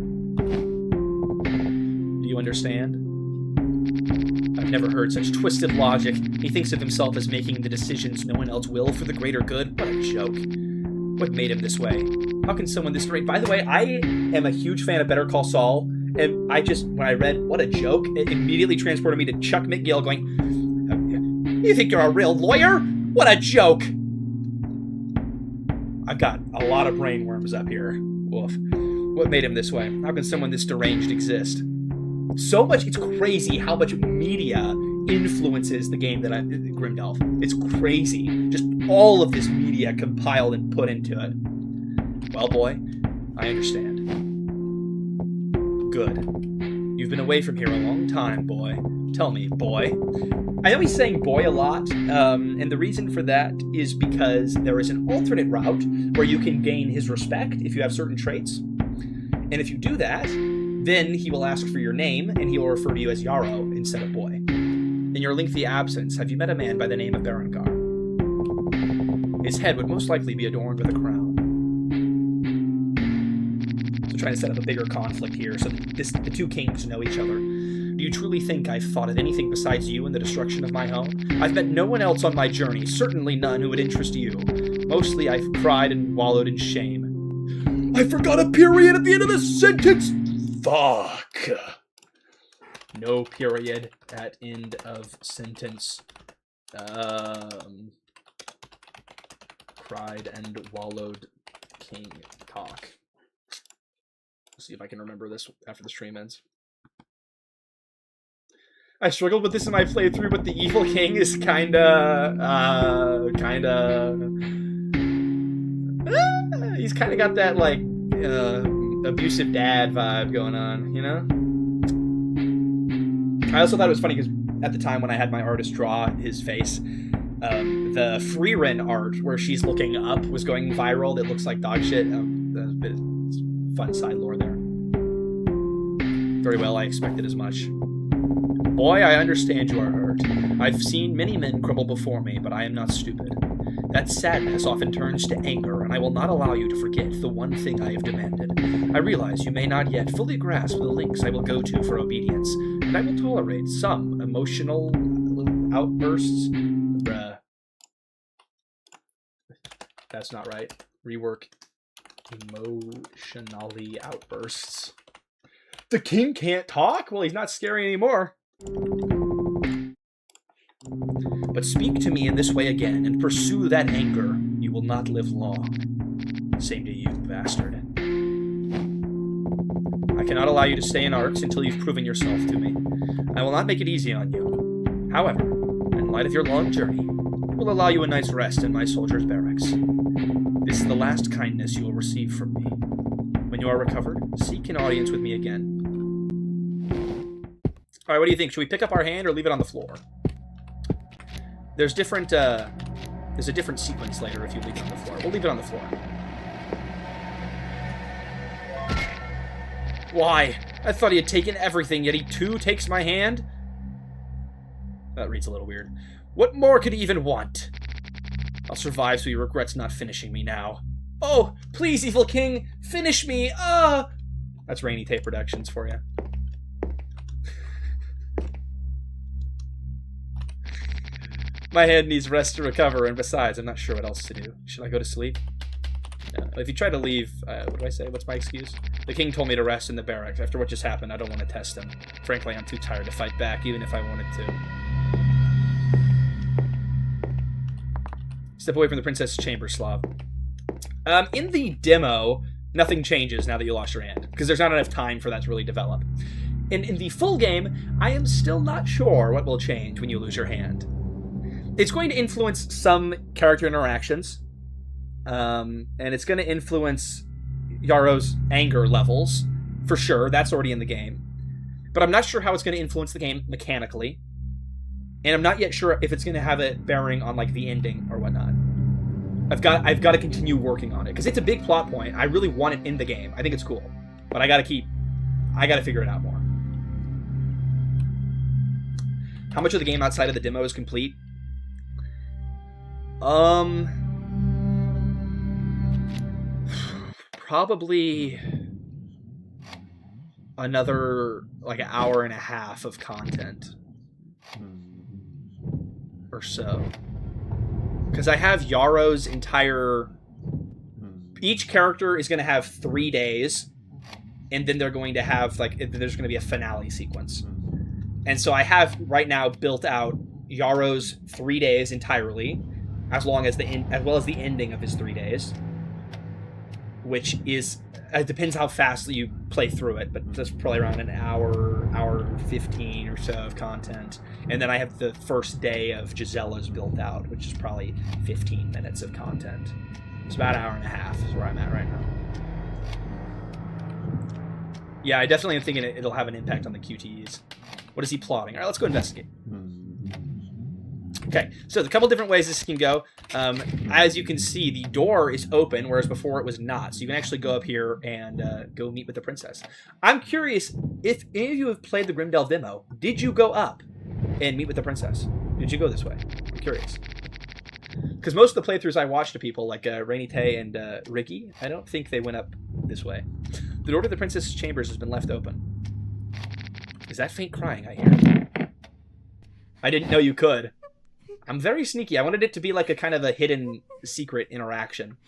you understand? I've never heard such twisted logic. He thinks of himself as making the decisions no one else will for the greater good. What a joke. What made him this way? How can someone this great... By the way, I am a huge fan of Better Call Saul, and when I read what a joke, it immediately transported me to Chuck McGill going, you think you're a real lawyer? What a joke! I've got a lot of brain worms up here. Woof. What made him this way? How can someone this deranged exist? So much, it's crazy how much media influences the game that Grimdelve. It's crazy. Just all of this media compiled and put into it. Well, boy, I understand. Good. You've been away from here a long time, boy. Tell me, boy. I know he's saying boy a lot, and the reason for that is because there is an alternate route where you can gain his respect if you have certain traits. And if you do that, then he will ask for your name, and he will refer to you as Yarrow instead of boy. In your lengthy absence, have you met a man by the name of Berengar? His head would most likely be adorned with a crown. So trying to set up a bigger conflict here so that the two kings know each other. Do you truly think I've thought of anything besides you in the destruction of my home? I've met no one else on my journey, certainly none who would interest you. Mostly I've cried and wallowed in shame. I forgot a period at the end of the sentence! Fuck! No period at end of sentence. Cried and wallowed king talk. Let's see if I can remember this after the stream ends. I struggled with this in my playthrough, but the evil king is he's kinda got that, like, abusive dad vibe going on, you know? I also thought it was funny because at the time when I had my artist draw his face, the Freerin art where she's looking up was going viral. That looks like dog shit. That's a bit fun side lore there. Very well, I expected as much. Boy, I understand you are hurt. I've seen many men crumble before me, but I am not stupid. That sadness often turns to anger, and I will not allow you to forget the one thing I have demanded. I realize you may not yet fully grasp the lengths I will go to for obedience, and I will tolerate some emotional outbursts. Bruh. That's not right. Rework emotionally outbursts. The king can't talk? Well, he's not scary anymore. But speak to me in this way again, and pursue that anger. You will not live long. Same to you, bastard. I cannot allow you to stay in Arx until you've proven yourself to me. I will not make it easy on you. However, in light of your long journey, I will allow you a night's rest in my soldiers' barracks. This is the last kindness you will receive from me. When you are recovered, seek an audience with me again. Alright, what do you think? Should we pick up our hand or leave it on the floor? There's a different sequence later if you leave it on the floor. We'll leave it on the floor. Why? I thought he had taken everything, yet he too takes my hand? That reads a little weird. What more could he even want? I'll survive so he regrets not finishing me now. Oh, please, evil king, finish me! Ah! That's Rainy Tape Productions for you. My hand needs rest to recover, and besides, I'm not sure what else to do. Should I go to sleep? No. If you try to leave, what do I say? What's my excuse? The king told me to rest in the barracks. After what just happened, I don't want to test him. Frankly, I'm too tired to fight back, even if I wanted to. Step away from the princess's chamber, Slav. In the demo, nothing changes now that you lost your hand, because there's not enough time for that to really develop. In the full game, I am still not sure what will change when you lose your hand. It's going to influence some character interactions, and it's going to influence Yarrow's anger levels, for sure. That's already in the game. But I'm not sure how it's going to influence the game mechanically, and I'm not yet sure if it's going to have a bearing on, like, the ending or whatnot. I've got to continue working on it, because it's a big plot point. I really want it in the game. I think it's cool. But I got to figure it out more. How much of the game outside of the demo is complete? Probably another, like, an hour and a half of content. Or so. Because I have Yarrow's entire... Each character is going to have 3 days, and then they're going to have, like, there's going to be a finale sequence. And so I have, right now, built out Yarrow's 3 days entirely, as well as the ending of his 3 days. Which is... It depends how fast you play through it, but that's probably around an hour 15 or so of content. And then I have the first day of Gisella's built out, which is probably 15 minutes of content. It's about an hour and a half is where I'm at right now. Yeah, I definitely am thinking it'll have an impact on the QTEs. What is he plotting? All right, let's go investigate. Okay, so there's a couple different ways this can go. As you can see, the door is open, whereas before it was not. So you can actually go up here and go meet with the princess. I'm curious, if any of you have played the Grimdelve demo, did you go up and meet with the princess? Did you go this way? I'm curious. Because most of the playthroughs I watched of people, like Rainy Tay and Ricky, I don't think they went up this way. The door to the princess's chambers has been left open. Is that faint crying I hear? I didn't know you could. I'm very sneaky. I wanted it to be like a kind of a hidden secret interaction.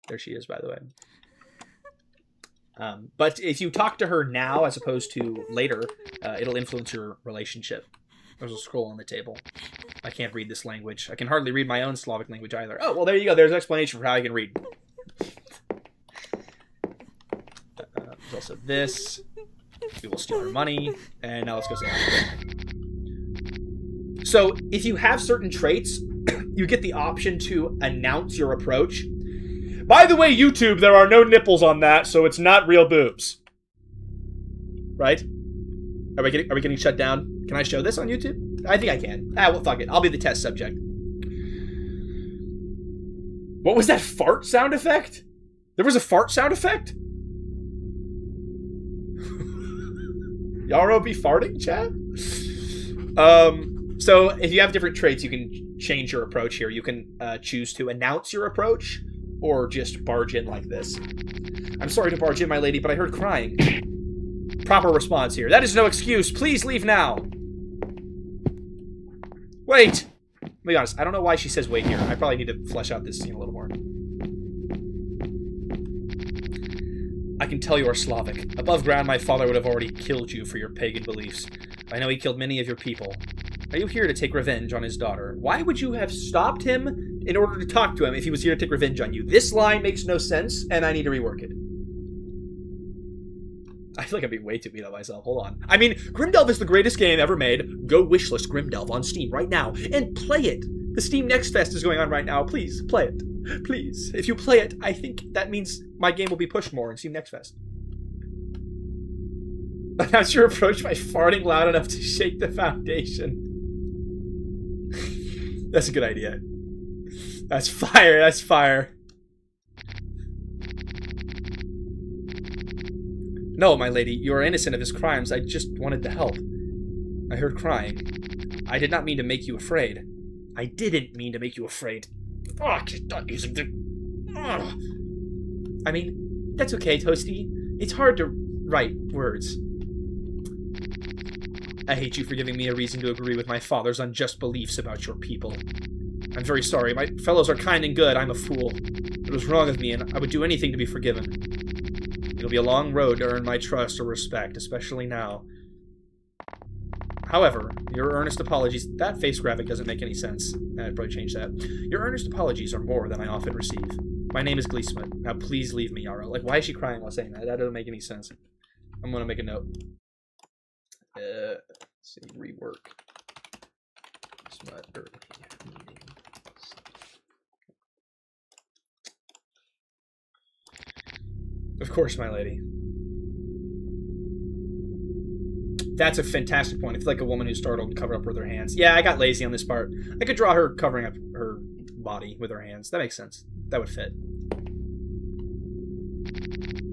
There she is, by the way. But if you talk to her now as opposed to later, it'll influence your relationship. There's a scroll on the table. I can't read this language. I can hardly read my own Slavic language either. Oh, well, there you go. There's an explanation for how I can read. There's also this. We will steal her money. And now let's go say hi. So, if you have certain traits, you get the option to announce your approach. By the way, YouTube, there are no nipples on that, so it's not real boobs. Right? Are we getting shut down? Can I show this on YouTube? I think I can. Well, fuck it. I'll be the test subject. What was that fart sound effect? There was a fart sound effect? Yarrow be farting, chat? So, if you have different traits, you can change your approach here. You can choose to announce your approach, or just barge in like this. I'm sorry to barge in, my lady, but I heard crying. Proper response here. That is no excuse. Please leave now. Wait! Let me be honest, I don't know why she says wait here. I probably need to flesh out this scene a little more. I can tell you are Slavic. Above ground, my father would have already killed you for your pagan beliefs. I know he killed many of your people. Are you here to take revenge on his daughter? Why would you have stopped him in order to talk to him if he was here to take revenge on you? This line makes no sense, and I need to rework it. I feel like I'm being way too mean on myself. Hold on. I mean, Grimdelve is the greatest game ever made. Go wishlist Grimdelve on Steam right now and play it. The Steam Next Fest is going on right now. Please, play it. Please. If you play it, I think that means my game will be pushed more in Steam Next Fest. Announce your approach by farting loud enough to shake the foundation. That's a good idea. That's fire. That's fire. No, my lady, you are innocent of his crimes. I just wanted to help. I heard crying. I did not mean to make you afraid. I didn't mean to make you afraid. Fuck, not using the... Ugh. I mean, that's okay, Toasty. It's hard to write words. I hate you for giving me a reason to agree with my father's unjust beliefs about your people. I'm very sorry. My fellows are kind and good. I'm a fool. It was wrong of me, and I would do anything to be forgiven. It'll be a long road to earn my trust or respect, especially now. However, your earnest apologies... That face graphic doesn't make any sense. I'd probably change that. Your earnest apologies are more than I often receive. My name is Gleesmith. Now please leave me, Yarrow. Like, why is she crying while saying that? That doesn't make any sense. I'm gonna make a note. Let's see, rework. Of course, my lady. That's a fantastic point. I feel like a woman who's startled covered up with her hands. Yeah, I got lazy on this part. I could draw her covering up her body with her hands. That makes sense. That would fit.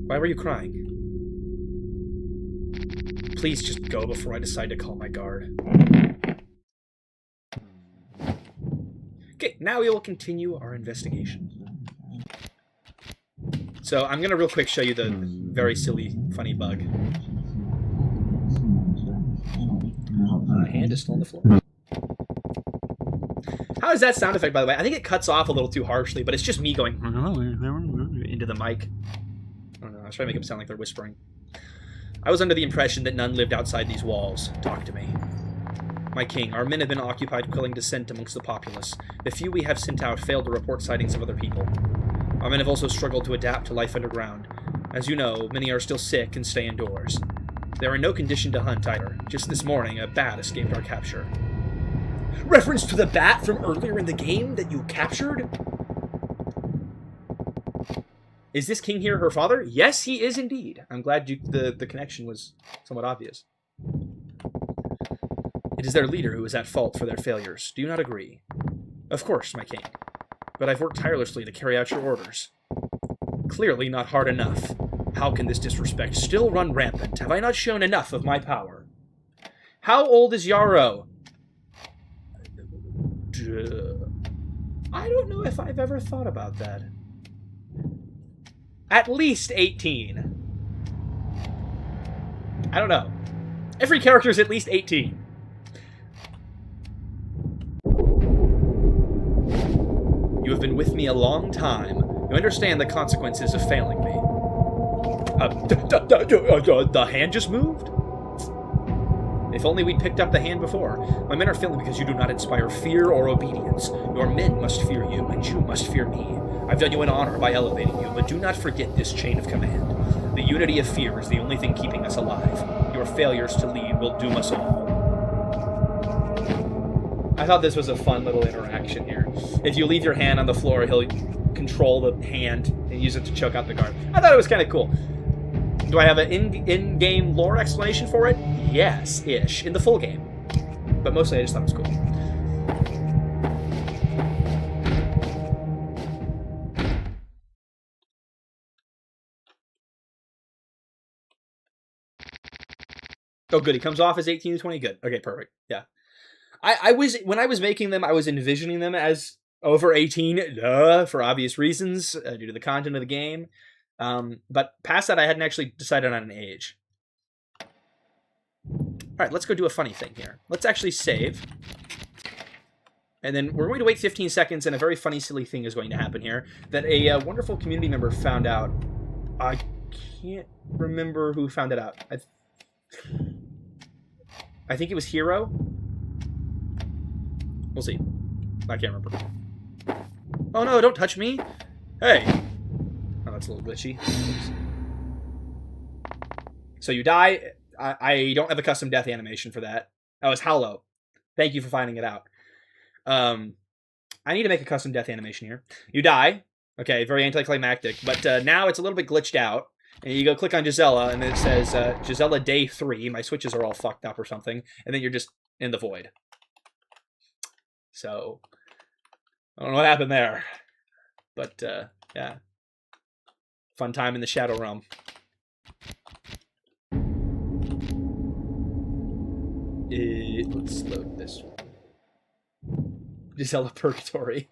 Why were you crying? Please just go before I decide to call my guard. Okay, now we will continue our investigation. So I'm going to real quick show you the very silly, funny bug. My hand is still on the floor. How is that sound effect, by the way? I think it cuts off a little too harshly, but it's just me going into the mic. I don't know. I was trying to make them sound like they're whispering. I was under the impression that none lived outside these walls. Talk to me. My king, our men have been occupied quelling dissent amongst the populace. The few we have sent out failed to report sightings of other people. Our men have also struggled to adapt to life underground. As you know, many are still sick and stay indoors. They are in no condition to hunt either. Just this morning, a bat escaped our capture. Reference to the bat from earlier in the game that you captured? Is this king here her father? Yes, he is indeed. I'm glad the connection was somewhat obvious. It is their leader who is at fault for their failures. Do you not agree? Of course, my king. But I've worked tirelessly to carry out your orders. Clearly not hard enough. How can this disrespect still run rampant? Have I not shown enough of my power? How old is Yarrow? I don't know if I've ever thought about that. At least 18. I don't know. Every character is at least 18. You have been with me a long time. You understand the consequences of failing me. The hand just moved? If only we'd picked up the hand before. My men are failing because you do not inspire fear or obedience. Your men must fear you, and you must fear me. I've done you an honor by elevating you, but do not forget this chain of command. The unity of fear is the only thing keeping us alive. Your failures to lead will doom us all. I thought this was a fun little interaction here. If you leave your hand on the floor, he'll control the hand and use it to choke out the guard. I thought it was kind of cool. Do I have an in-game lore explanation for it? Yes-ish. In the full game. But mostly I just thought it was cool. Oh, good. He comes off as 18 to 20. Good. Okay, perfect. Yeah. When I was making them, I was envisioning them as over 18, for obvious reasons, due to the content of the game. But past that, I hadn't actually decided on an age. All right, let's go do a funny thing here. Let's actually save. And then we're going to wait 15 seconds, and a very funny, silly thing is going to happen here that a wonderful community member found out. I can't remember who found it out. I think it was Hero. We'll see. I can't remember. Oh no, don't touch me. Hey. Oh, that's a little glitchy. Oops. So you die. I don't have a custom death animation for that. Oh, it's Hallow. Thank you for finding it out. I need to make a custom death animation here. You die. Okay, very anticlimactic. But now it's a little bit glitched out. And you go click on Gisela, and it says, Gisela Day 3. My switches are all fucked up or something. And then you're just in the void. So, I don't know what happened there. But, yeah. Fun time in the Shadow Realm. Let's load this one. Gisela Purgatory.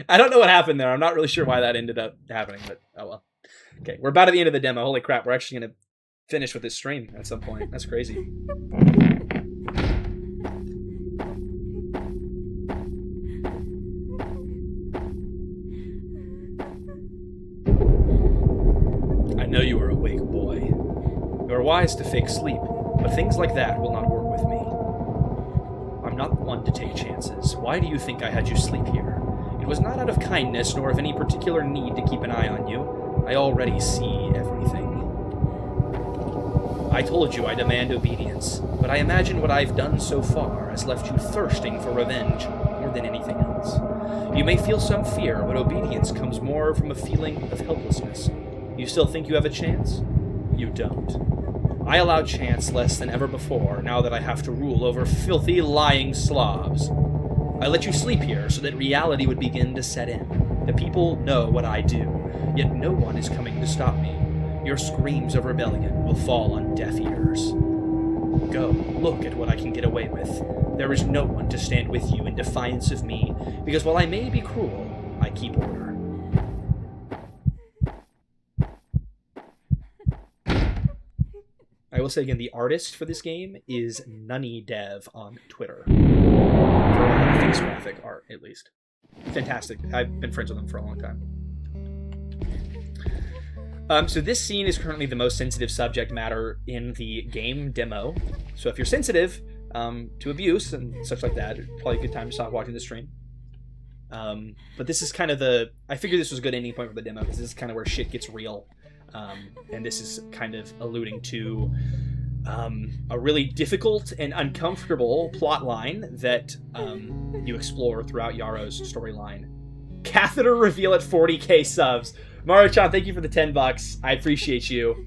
I don't know what happened there. I'm not really sure why that ended up happening, but oh well. Okay, we're about at the end of the demo. Holy crap, we're actually going to finish with this stream at some point. That's crazy. I know you are awake, boy. You are wise to fake sleep, but things like that will not work with me. I'm not one to take chances. Why do you think I had you sleep here? It was not out of kindness nor of any particular need to keep an eye on you. I already see everything. I told you I demand obedience, but I imagine what I've done so far has left you thirsting for revenge more than anything else. You may feel some fear, but obedience comes more from a feeling of helplessness. You still think you have a chance? You don't. I allow chance less than ever before, now that I have to rule over filthy, lying slobs. I let you sleep here so that reality would begin to set in. The people know what I do, yet no one is coming to stop me. Your screams of rebellion will fall on deaf ears. Go, look at what I can get away with. There is no one to stand with you in defiance of me, because while I may be cruel, I keep order. I will say again, the artist for this game is NunnyDev on Twitter. For face graphic art, at least. Fantastic. I've been friends with them for a long time. So this scene is currently the most sensitive subject matter in the game demo. So if you're sensitive to abuse and such like that, it's probably a good time to stop watching the stream. But this is kind of the... I figured this was a good ending point for the demo, because this is kind of where shit gets real. And this is kind of alluding to a really difficult and uncomfortable plot line that you explore throughout Yarrow's storyline. Catheter reveal at 40k subs. Mario-chan, thank you for the $10. I appreciate you.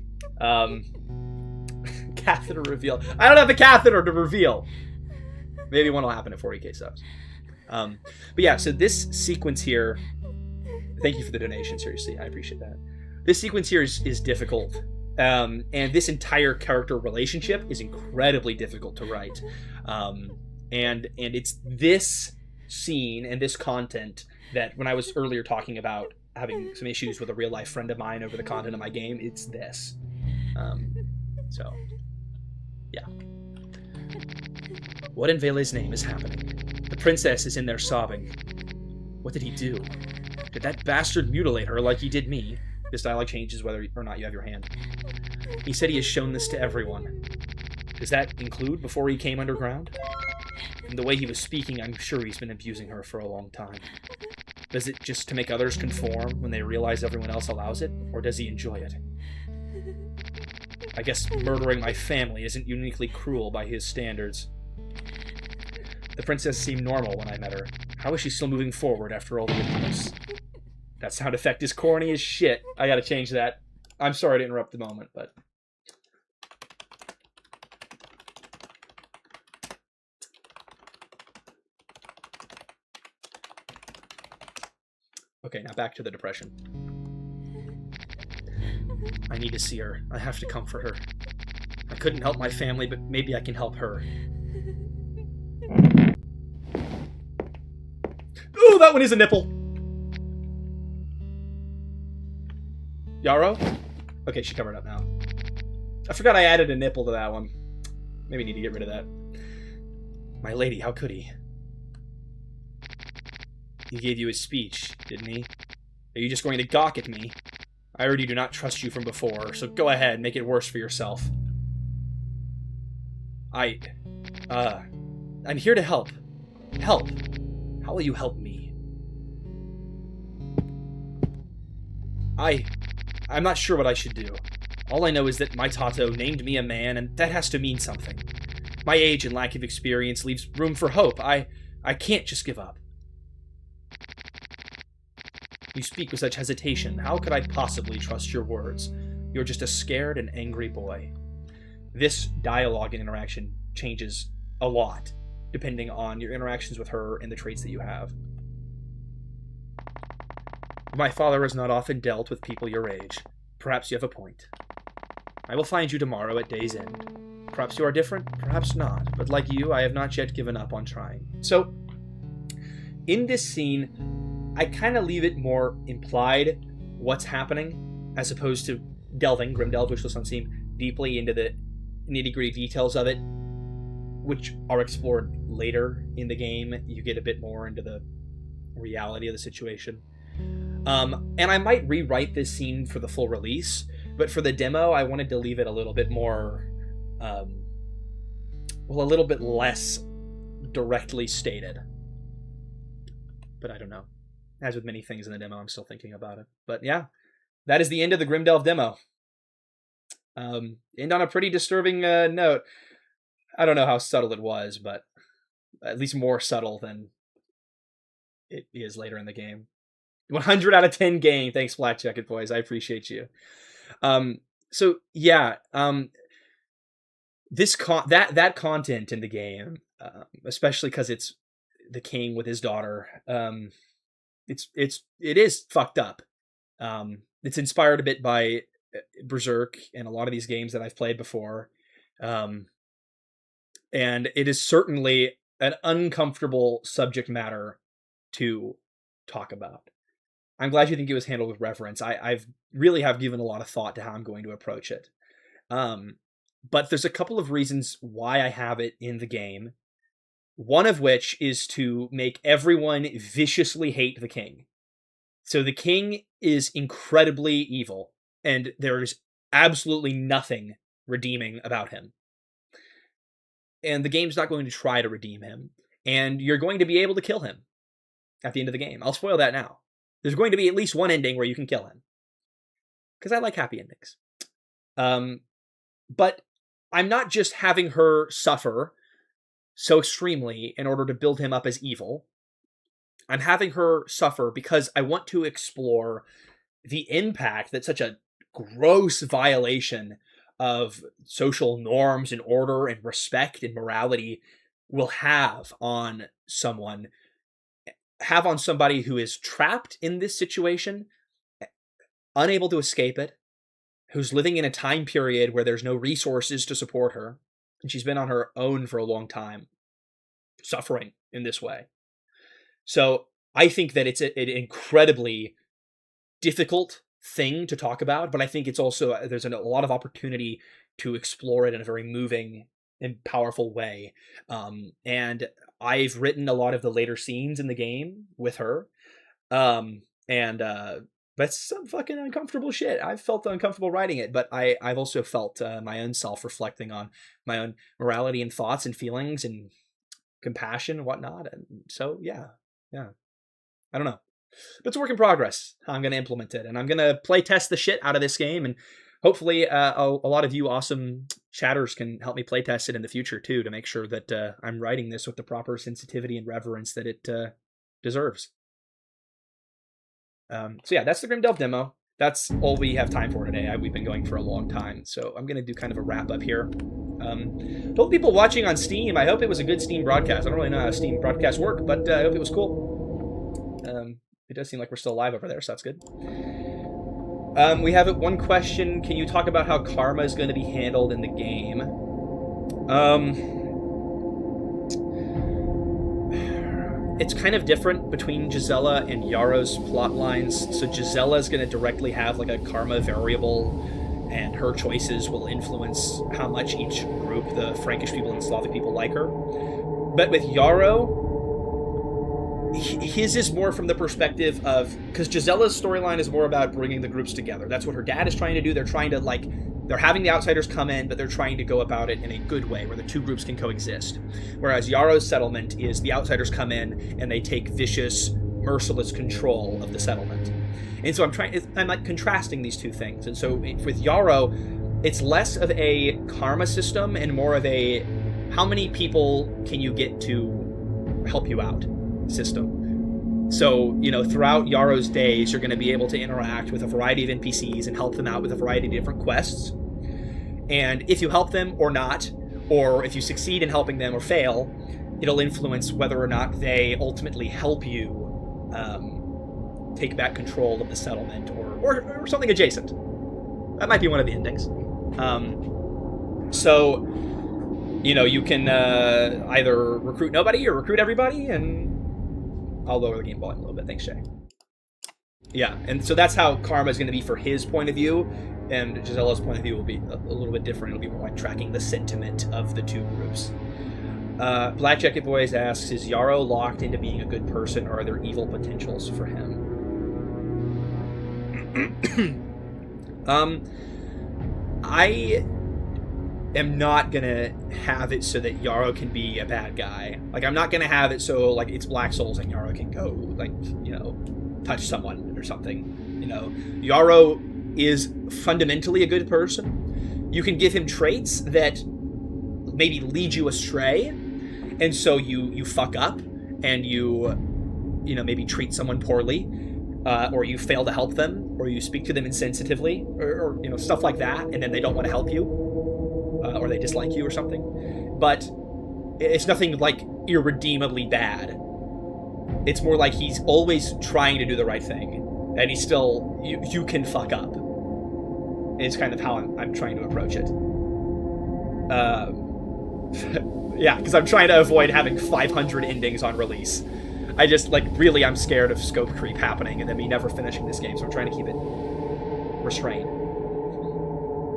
Catheter reveal. I don't have a catheter to reveal. Maybe one will happen at 40k subs. But yeah, so this sequence here... Thank you for the donation, seriously. I appreciate that. This sequence here is difficult. And this entire character relationship is incredibly difficult to write. And it's this scene and this content that, when I was earlier talking about having some issues with a real-life friend of mine over the content of my game, it's this. So, yeah. What in Vele's name is happening? The princess is in there sobbing. What did he do? Did that bastard mutilate her like he did me? This dialogue changes whether or not you have your hand. He said he has shown this to everyone. Does that include before he came underground? And the way he was speaking, I'm sure he's been abusing her for a long time. Does it just to make others conform when they realize everyone else allows it? Or does he enjoy it? I guess murdering my family isn't uniquely cruel by his standards. The princess seemed normal when I met her. How is she still moving forward after all the abuse? That sound effect is corny as shit. I gotta change that. I'm sorry to interrupt the moment, but... Okay, now back to the depression. I need to see her. I have to comfort her. I couldn't help my family, but maybe I can help her. Ooh, that one is a nipple! Yarrow? Okay, she covered up now. I forgot I added a nipple to that one. Maybe need to get rid of that. My lady, how could he? He gave you his speech, didn't he? Are you just going to gawk at me? I already do not trust you from before, so go ahead, make it worse for yourself. I'm here to help. Help. How will you help me? I'm not sure what I should do. All I know is that my Tato named me a man, and that has to mean something. My age and lack of experience leaves room for hope. I can't just give up. You speak with such hesitation. How could I possibly trust your words? You're just a scared and angry boy. This dialogue and interaction changes a lot, depending on your interactions with her and the traits that you have. My father has not often dealt with people your age. Perhaps you have a point. I will find you tomorrow at day's end. Perhaps you are different, perhaps not. But like you, I have not yet given up on trying. So, in this scene, I kind of leave it more implied what's happening, as opposed to delving, Grimdelve, which doesn't seem deeply into the nitty-gritty details of it, which are explored later in the game. You get a bit more into the reality of the situation. And I might rewrite this scene for the full release, but for the demo, I wanted to leave it a little bit more, a little bit less directly stated. But I don't know. As with many things in the demo, I'm still thinking about it. But yeah, that is the end of the Grimdelve demo. End on a pretty disturbing note. I don't know how subtle it was, but at least more subtle than it is later in the game. 100 out of 10 game. Thanks, Black Jacket Boys. I appreciate you. So yeah, that content in the game, especially because it's the king with his daughter, it is fucked up. It's inspired a bit by Berserk and a lot of these games that I've played before. And it is certainly an uncomfortable subject matter to talk about. I'm glad you think it was handled with reverence. I've really have given a lot of thought to how I'm going to approach it. But there's a couple of reasons why I have it in the game. One of which is to make everyone viciously hate the king. So the king is incredibly evil, and there is absolutely nothing redeeming about him. And the game's not going to try to redeem him. And you're going to be able to kill him at the end of the game. I'll spoil that now. There's going to be at least one ending where you can kill him. Because I like happy endings. But I'm not just having her suffer so extremely in order to build him up as evil. I'm having her suffer because I want to explore the impact that such a gross violation of social norms and order and respect and morality will have on somebody who is trapped in this situation, unable to escape it, who's living in a time period where there's no resources to support her, and she's been on her own for a long time, suffering in this way. So I think that it's an incredibly difficult thing to talk about, but I think it's also, there's a lot of opportunity to explore it in a very moving and powerful way. And I've written a lot of the later scenes in the game with her. That's some fucking uncomfortable shit. I've felt uncomfortable writing it, but I've also felt my own self reflecting on my own morality and thoughts and feelings and compassion and whatnot. And so, yeah. I don't know. But it's a work in progress. I'm going to implement it, and I'm going to play test the shit out of this game, and hopefully a lot of you awesome chatters can help me play test it in the future too, to make sure that I'm writing this with the proper sensitivity and reverence that it deserves. So yeah, that's the Grimdelve demo. That's all we have time for today. We've been going for a long time, so I'm going to do kind of a wrap up here. Told people watching on Steam, I hope it was a good Steam broadcast. I don't really know how Steam broadcasts work, but I hope it was cool. It does seem like we're still live over there, so that's good. We have one question. Can you talk about how karma is going to be handled in the game? It's kind of different between Gisela and Yarrow's plot lines. So Gisela is going to directly have like a karma variable, and her choices will influence how much each group, the Frankish people and Slavic people, like her. But with Yarrow, his is more from the perspective of, because Gisela's storyline is more about bringing the groups together. That's what her dad is trying to do. They're trying to, they're having the outsiders come in, but they're trying to go about it in a good way where the two groups can coexist. Whereas Yarrow's settlement is the outsiders come in and they take vicious, merciless control of the settlement. And so I'm like contrasting these two things. And so with Yarrow, it's less of a karma system and more of a how many people can you get to help you out system. So, throughout Yarrow's days, you're going to be able to interact with a variety of NPCs and help them out with a variety of different quests. And if you help them or not, or if you succeed in helping them or fail, it'll influence whether or not they ultimately help you take back control of the settlement or something adjacent. That might be one of the endings. So you know, you can either recruit nobody or recruit everybody, and I'll lower the game volume a little bit. Thanks, Shay. Yeah, and so that's how karma is going to be for his point of view, and Gisella's point of view will be a little bit different. It'll be more like tracking the sentiment of the two groups. Black Jacket Boys asks, is Yarrow locked into being a good person, or are there evil potentials for him? I am not gonna have it so that Yarrow can be a bad guy. Like, I'm not gonna have it so, like, it's Black Souls and Yarrow can go, like, you know, touch someone or something. You know, Yarrow is fundamentally a good person. You can give him traits that maybe lead you astray, and so you fuck up, and you know, maybe treat someone poorly, or you fail to help them, or you speak to them insensitively, or you know, stuff like that, and then they don't want to help you, or they dislike you or something. But it's nothing like irredeemably bad. It's more like he's always trying to do the right thing, and he's still, you can fuck up. It's kind of how I'm trying to approach it. Yeah, because I'm trying to avoid having 500 endings on release. I just, like, really, I'm scared of scope creep happening and then me never finishing this game, so I'm trying to keep it restrained.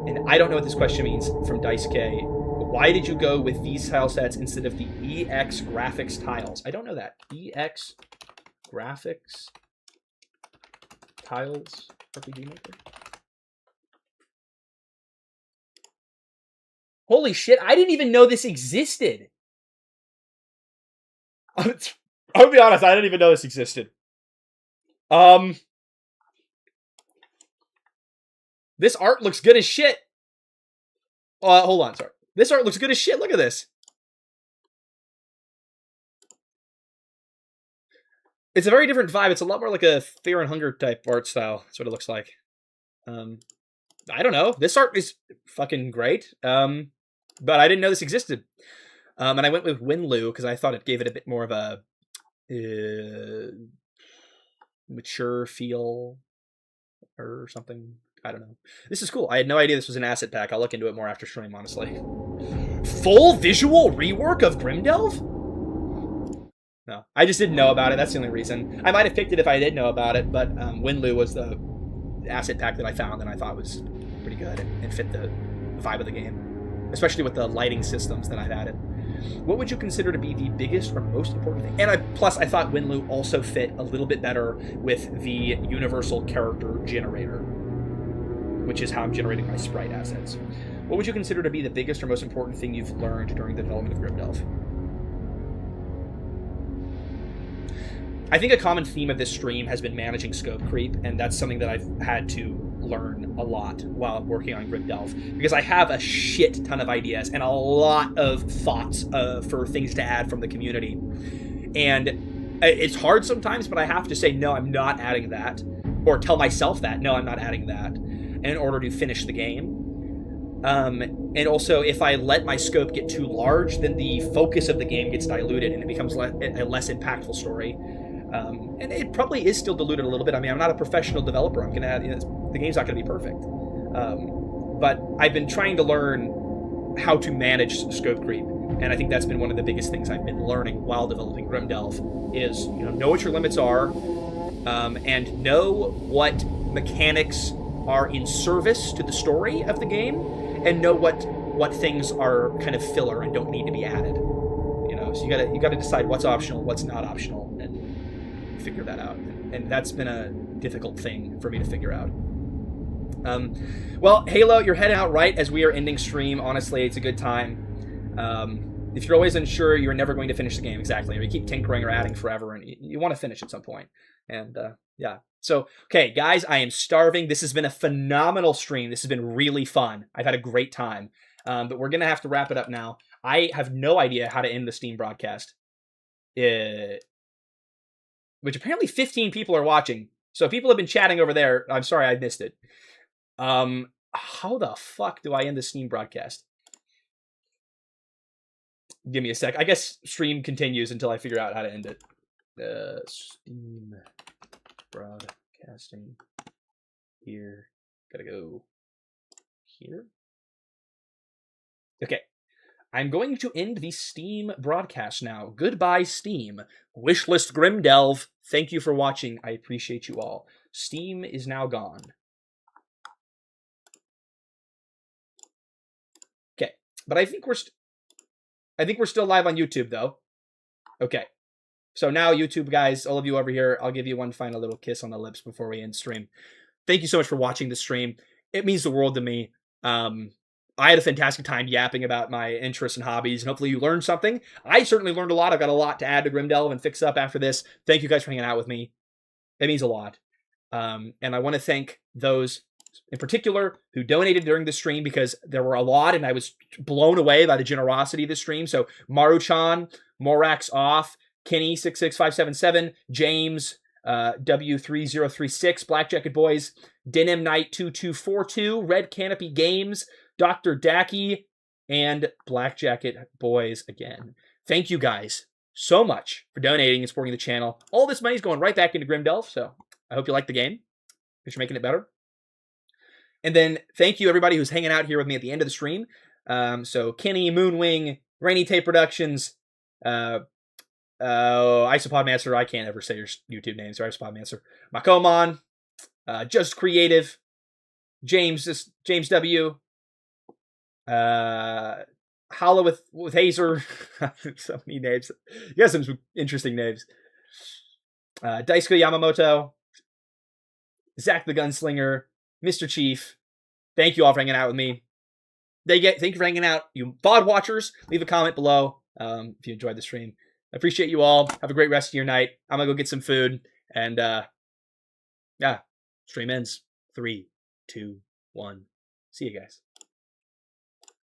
And I don't know what this question means from Dice K. Why did you go with these tile sets instead of the EX graphics tiles? I don't know that. EX graphics tiles RPG Maker? Holy shit, I didn't even know this existed. I'll be honest, I didn't even know this existed. This art looks good as shit. Hold on, sorry. This art looks good as shit. Look at this. It's a very different vibe. It's a lot more like a Fear and Hunger type art style. That's what it looks like. I don't know. This art is fucking great. But I didn't know this existed. And I went with Winlu because I thought it gave it a bit more of a mature feel or something. I don't know. This is cool. I had no idea this was an asset pack. I'll look into it more after stream, honestly. Full visual rework of Grimdelve? No, I just didn't know about it. That's the only reason. I might have picked it if I did know about it, but Winlu was the asset pack that I found and I thought was pretty good and fit the vibe of the game, especially with the lighting systems that I've added. What would you consider to be the biggest or most important thing? And plus, I thought Winlu also fit a little bit better with the universal character generator, which is how I'm generating my sprite assets. What would you consider to be the biggest or most important thing you've learned during the development of Grimdelve? I think a common theme of this stream has been managing scope creep, and that's something that I've had to learn a lot while working on Grimdelve, because I have a shit ton of ideas and a lot of thoughts for things to add from the community. And it's hard sometimes, but I have to say, no, I'm not adding that. Or tell myself that, no, I'm not adding that, in order to finish the game. And also, if I let my scope get too large, then the focus of the game gets diluted and it becomes a less impactful story. And it probably is still diluted a little bit. I mean, I'm not a professional developer. I'm gonna, the game's not gonna be perfect. But I've been trying to learn how to manage scope creep, and I think that's been one of the biggest things I've been learning while developing Grimdelve is, know what your limits are, and know what mechanics are in service to the story of the game, and know what things are kind of filler and don't need to be added. So you gotta decide what's optional, what's not optional, and figure that out. And that's been a difficult thing for me to figure out. Well, Halo, you're heading out right as we are ending stream. Honestly, it's a good time. If you're always unsure, you're never going to finish the game. Exactly. Or you keep tinkering or adding forever, and you want to finish at some point. And yeah. So, okay, guys, I am starving. This has been a phenomenal stream. This has been really fun. I've had a great time. But we're going to have to wrap it up now. I have no idea how to end the Steam broadcast. Which apparently 15 people are watching. So people have been chatting over there. I'm sorry I missed it. How the fuck do I end the Steam broadcast? Give me a sec. I guess stream continues until I figure out how to end it. Steam broadcasting. Here. Gotta go here. Okay. I'm going to end the Steam broadcast now. Goodbye, Steam. Wishlist Grimdelve, thank you for watching. I appreciate you all. Steam is now gone. Okay, but I think we're still live on YouTube though. Okay, so now YouTube guys, all of you over here, I'll give you one final little kiss on the lips before we end stream. Thank you so much for watching the stream. It means the world to me. I had a fantastic time yapping about my interests and hobbies, and hopefully you learned something. I certainly learned a lot. I've got a lot to add to Grimdelve and fix up after this. Thank you guys for hanging out with me. It means a lot. And I want to thank those in particular who donated during the stream, because there were a lot, and I was blown away by the generosity of the stream. So Maruchan, Morax Off, Kenny66577, James, W3036, Black Jacket Boys, Denim Knight 2242, Red Canopy Games, Dr. Dacky, and Black Jacket Boys again. Thank you guys so much for donating and supporting the channel. All this money is going right back into Grimdelve, so I hope you like the game, because you're making it better. And then thank you everybody who's hanging out here with me at the end of the stream. So Kenny, Moonwing, Rainy Tape Productions, Isopodmancer, I can't ever say your YouTube name, sorry, Isopodmancer, Makomon, Just Creative, James W, Holla with Hazer, so many names. You got some interesting names. Daisuke Yamamoto, Zach the Gunslinger, Mr. Chief. Thank you all for hanging out with me. Thank you for hanging out. You VOD watchers, leave a comment below if you enjoyed the stream. I appreciate you all. Have a great rest of your night. I'm gonna go get some food, and yeah, stream ends. 3, 2, 1. See you guys.